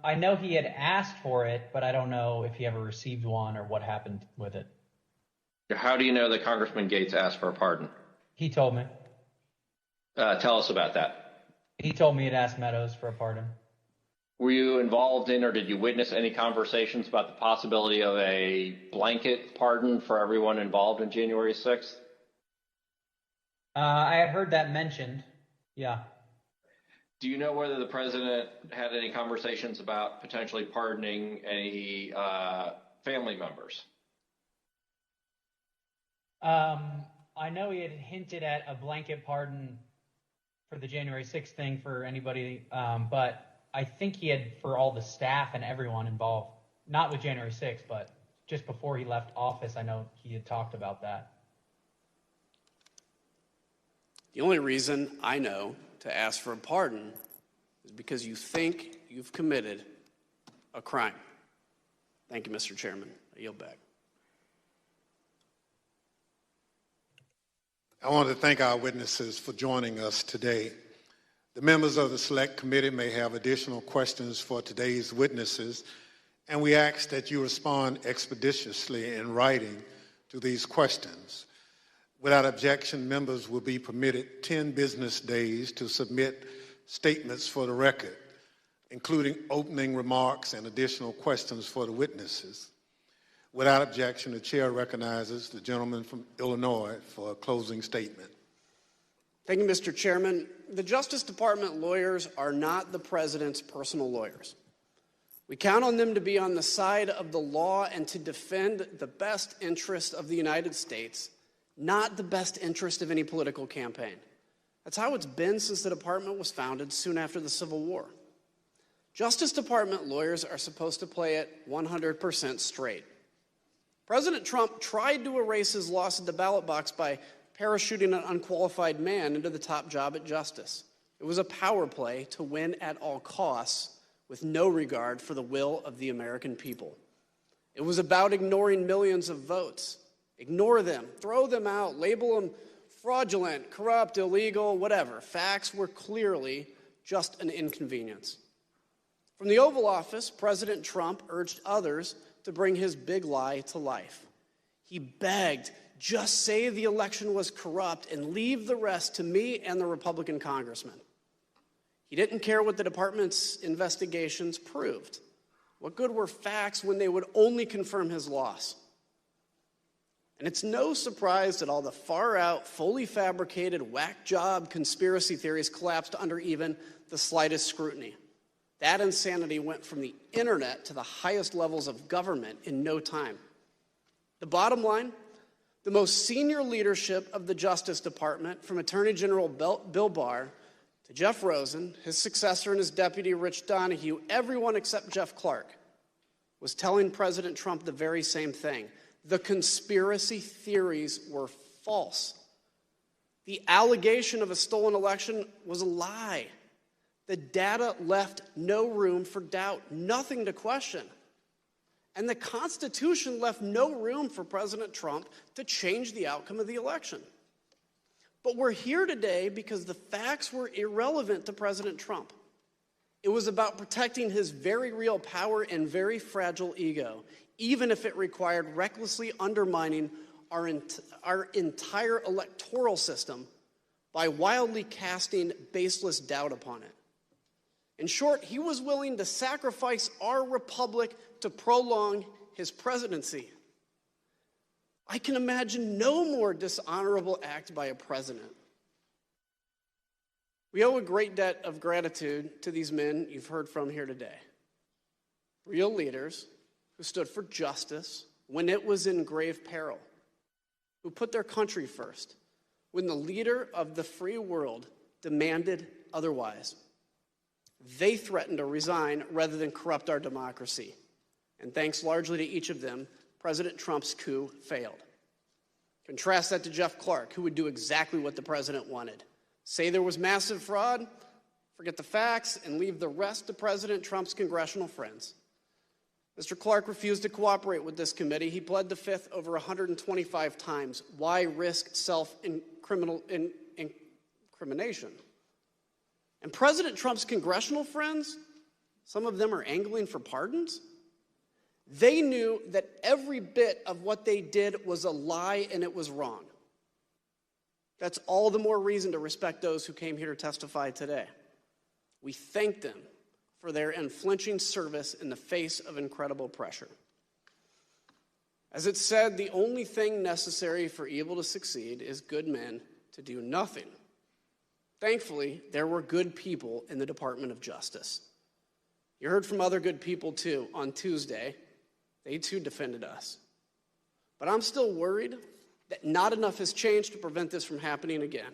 I know he had asked for it, but I don't know if he ever received one or what happened with it. How do you know that Congressman Gaetz asked for a pardon? He told me. Tell us about that. He told me he'd asked Meadows for a pardon. Were you involved in or did you witness any conversations about the possibility of a blanket pardon for everyone involved in January 6th? I had heard that mentioned, yeah. Do you know whether the president had any conversations about potentially pardoning any family members? I know he had hinted at a blanket pardon for the January 6th thing for anybody, but I think he had for all the staff and everyone involved, not with January 6th, but just before he left office, I know he had talked about that. The only reason I know to ask for a pardon is because you think you've committed a crime. Thank you, Mr. Chairman. I yield back. I want to thank our witnesses for joining us today. The members of the Select Committee may have additional questions for today's witnesses, and we ask that you respond expeditiously in writing to these questions. Without objection, members will be permitted 10 business days to submit statements for the record, including opening remarks and additional questions for the witnesses. Without objection, the chair recognizes the gentleman from Illinois for a closing statement. Thank you, Mr. Chairman. The Justice Department lawyers are not the president's personal lawyers. We count on them to be on the side of the law and to defend the best interest of the United States, not the best interest of any political campaign. That's how it's been since the department was founded soon after the Civil War. Justice Department lawyers are supposed to play it 100% straight. President Trump tried to erase his loss at the ballot box by parachuting an unqualified man into the top job at Justice. It was a power play to win at all costs with no regard for the will of the American people. It was about ignoring millions of votes. Ignore them, throw them out, label them fraudulent, corrupt, illegal, whatever. Facts were clearly just an inconvenience. From the Oval Office, President Trump urged others to bring his big lie to life. He begged, just say the election was corrupt and leave the rest to me and the Republican congressman. He didn't care what the department's investigations proved. What good were facts when they would only confirm his loss? And it's no surprise that all the far-out, fully fabricated, whack job conspiracy theories collapsed under even the slightest scrutiny. That insanity went from the internet to the highest levels of government in no time. The bottom line, the most senior leadership of the Justice Department, from Attorney General Bill Barr to Jeff Rosen, his successor and his deputy Rich Donahue, everyone except Jeff Clark, was telling President Trump the very same thing. The conspiracy theories were false. The allegation of a stolen election was a lie. The data left no room for doubt, nothing to question. And the Constitution left no room for President Trump to change the outcome of the election. But we're here today because the facts were irrelevant to President Trump. It was about protecting his very real power and very fragile ego, even if it required recklessly undermining our entire electoral system by wildly casting baseless doubt upon it. In short, he was willing to sacrifice our republic to prolong his presidency. I can imagine no more dishonorable act by a president. We owe a great debt of gratitude to these men you've heard from here today. Real leaders who stood for justice when it was in grave peril, who put their country first when the leader of the free world demanded otherwise. They threatened to resign rather than corrupt our democracy. And thanks largely to each of them, President Trump's coup failed. Contrast that to Jeff Clark, who would do exactly what the president wanted. Say there was massive fraud, forget the facts, and leave the rest to President Trump's congressional friends. Mr. Clark refused to cooperate with this committee. He pled the Fifth over 125 times. Why risk self-incrimination? And President Trump's congressional friends, some of them are angling for pardons. They knew that every bit of what they did was a lie and it was wrong. That's all the more reason to respect those who came here to testify today. We thank them for their unflinching service in the face of incredible pressure. As it said, the only thing necessary for evil to succeed is good men to do nothing. Thankfully, there were good people in the Department of Justice. You heard from other good people, too, on Tuesday. They, too, defended us. But I'm still worried that not enough has changed to prevent this from happening again.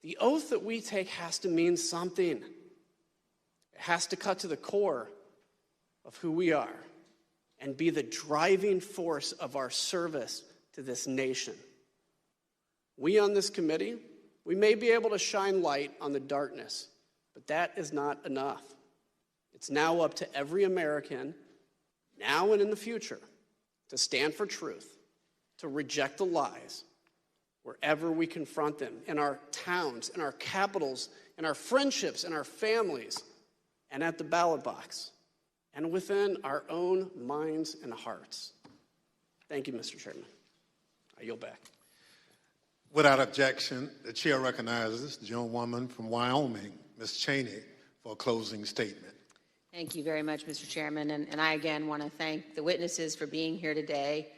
The oath that we take has to mean something. It has to cut to the core of who we are and be the driving force of our service to this nation. We on this committee, we may be able to shine light on the darkness, but that is not enough. It's now up to every American, now and in the future, to stand for truth, to reject the lies wherever we confront them, in our towns, in our capitals, in our friendships, in our families, and at the ballot box, and within our own minds and hearts. Thank you, Mr. Chairman. I yield back. Without objection, the chair recognizes the gentlewoman from Wyoming, Ms. Cheney, for a closing statement. Thank you very much, Mr. Chairman. And I again want to thank the witnesses for being here today.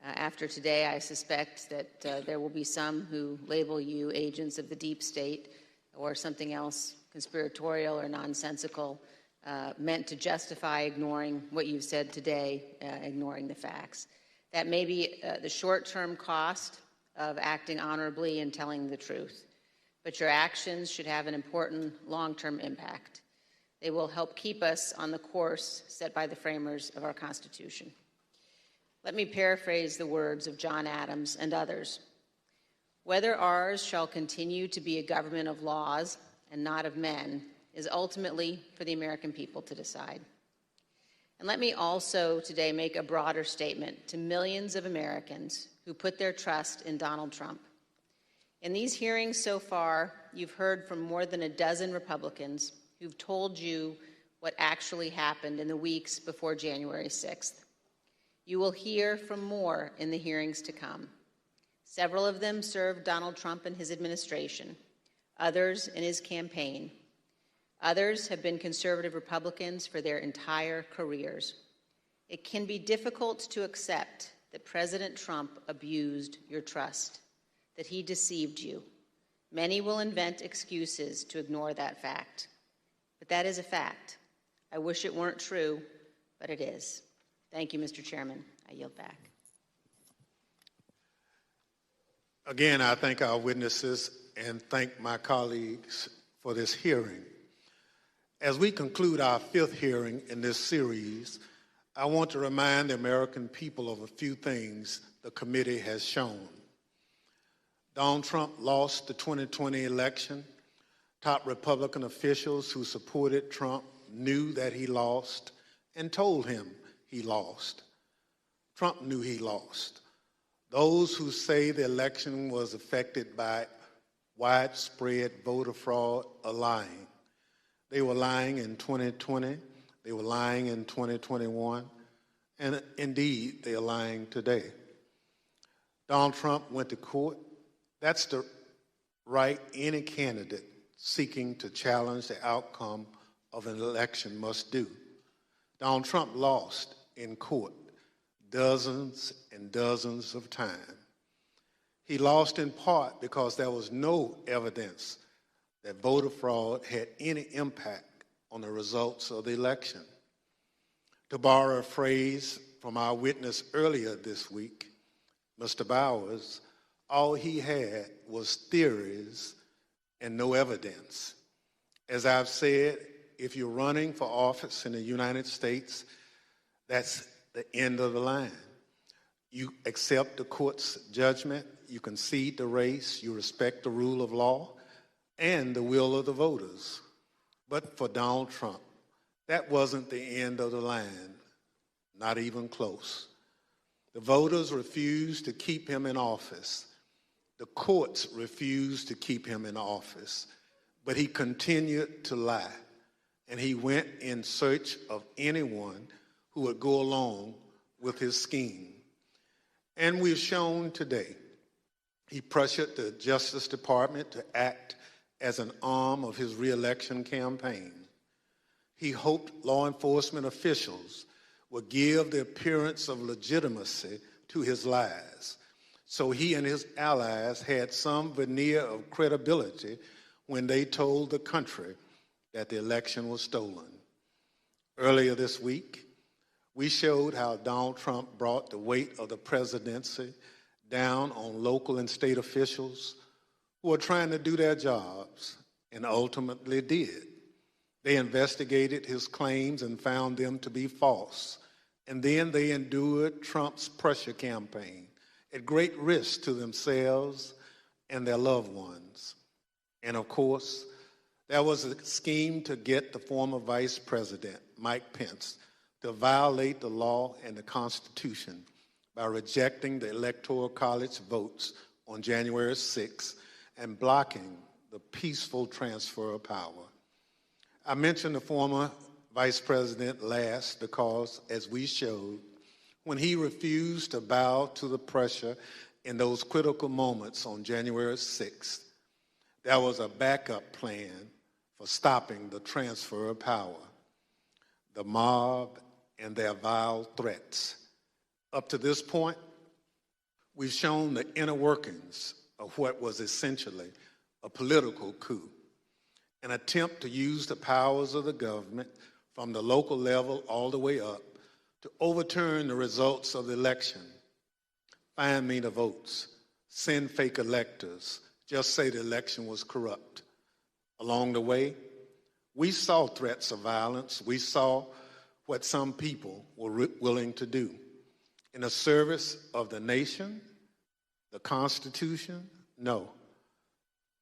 After today, I suspect that there will be some who label you agents of the deep state or something else conspiratorial or nonsensical, meant to justify ignoring what you've said today, ignoring the facts. That may be the short-term cost of acting honorably and telling the truth, but your actions should have an important long-term impact. They will help keep us on the course set by the framers of our Constitution. Let me paraphrase the words of John Adams and others. Whether ours shall continue to be a government of laws and not of men is ultimately for the American people to decide. And let me also today make a broader statement to millions of Americans who put their trust in Donald Trump. In these hearings so far, you've heard from more than a dozen Republicans who've told you what actually happened in the weeks before January 6th. You will hear from more in the hearings to come. Several of them served Donald Trump and his administration, others in his campaign. Others have been conservative Republicans for their entire careers. It can be difficult to accept that President Trump abused your trust, that he deceived you. Many will invent excuses to ignore that fact. But that is a fact. I wish it weren't true, but it is. Thank you, Mr. Chairman. I yield back. Again, I thank our witnesses and thank my colleagues for this hearing. As we conclude our fifth hearing in this series, I want to remind the American people of a few things the committee has shown. Donald Trump lost the 2020 election. Top Republican officials who supported Trump knew that he lost and told him he lost. Trump knew he lost. Those who say the election was affected by widespread voter fraud are lying. They were lying in 2020, they were lying in 2021, and indeed, they are lying today. Donald Trump went to court. That's the right any candidate seeking to challenge the outcome of an election must do. Donald Trump lost in court dozens and dozens of times. He lost in part because there was no evidence that voter fraud had any impact on the results of the election. To borrow a phrase from our witness earlier this week, Mr. Bowers, all he had was theories and no evidence. As I've said, if you're running for office in the United States, that's the end of the line. You accept the court's judgment, you concede the race, you respect the rule of law and the will of the voters. But for Donald Trump, that wasn't the end of the line, not even close. The voters refused to keep him in office. The courts refused to keep him in office, but he continued to lie, and he went in search of anyone who would go along with his scheme. And we've shown today, he pressured the Justice Department to act as an arm of his re-election campaign. He hoped law enforcement officials would give the appearance of legitimacy to his lies, so he and his allies had some veneer of credibility when they told the country that the election was stolen. Earlier this week, we showed how Donald Trump brought the weight of the presidency down on local and state officials who are trying to do their jobs and ultimately did. They investigated his claims and found them to be false, and then they endured Trump's pressure campaign at great risk to themselves and their loved ones. And of course, there was a scheme to get the former Vice President, Mike Pence, to violate the law and the Constitution by rejecting the Electoral College votes on January 6th and blocking the peaceful transfer of power. I mentioned the former Vice President last because, as we showed, when he refused to bow to the pressure in those critical moments on January 6th, there was a backup plan for stopping the transfer of power. The mob and their vile threats. Up to this point, we've shown the inner workings of what was essentially a political coup, an attempt to use the powers of the government from the local level all the way up to overturn the results of the election, find me the votes, send fake electors, just say the election was corrupt. Along the way, we saw threats of violence. We saw what some people were willing to do in the service of the nation, the Constitution, no,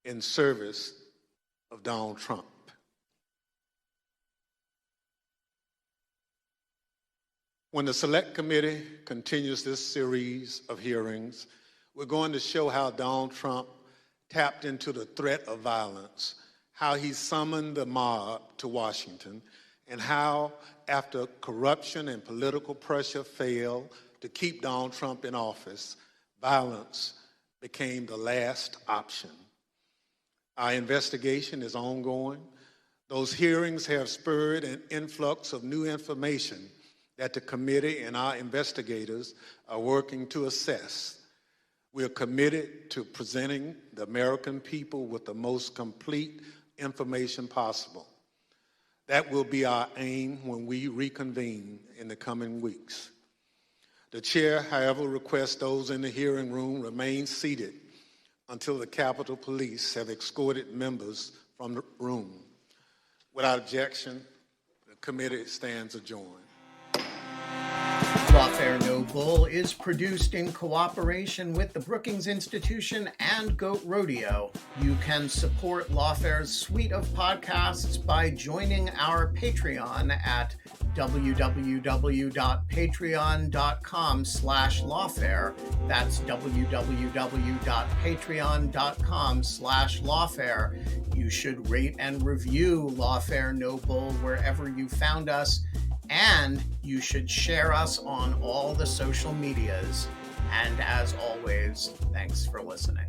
in service of Donald Trump. When the Select Committee continues this series of hearings, we're going to show how Donald Trump tapped into the threat of violence, how he summoned the mob to Washington, and how, after corruption and political pressure failed to keep Donald Trump in office, violence became the last option. Our investigation is ongoing. Those hearings have spurred an influx of new information that the committee and our investigators are working to assess. We are committed to presenting the American people with the most complete information possible. That will be our aim when we reconvene in the coming weeks. The chair, however, requests those in the hearing room remain seated until the Capitol Police have escorted members from the room. Without objection, the committee stands adjourned. Lawfare No Bull is produced in cooperation with the Brookings Institution and Goat Rodeo. You can support Lawfare's suite of podcasts by joining our Patreon at www.patreon.com/Lawfare. That's www.patreon.com/Lawfare. You should rate and review Lawfare No Bull wherever you found us. And you should share us on all the social medias. And as always, thanks for listening.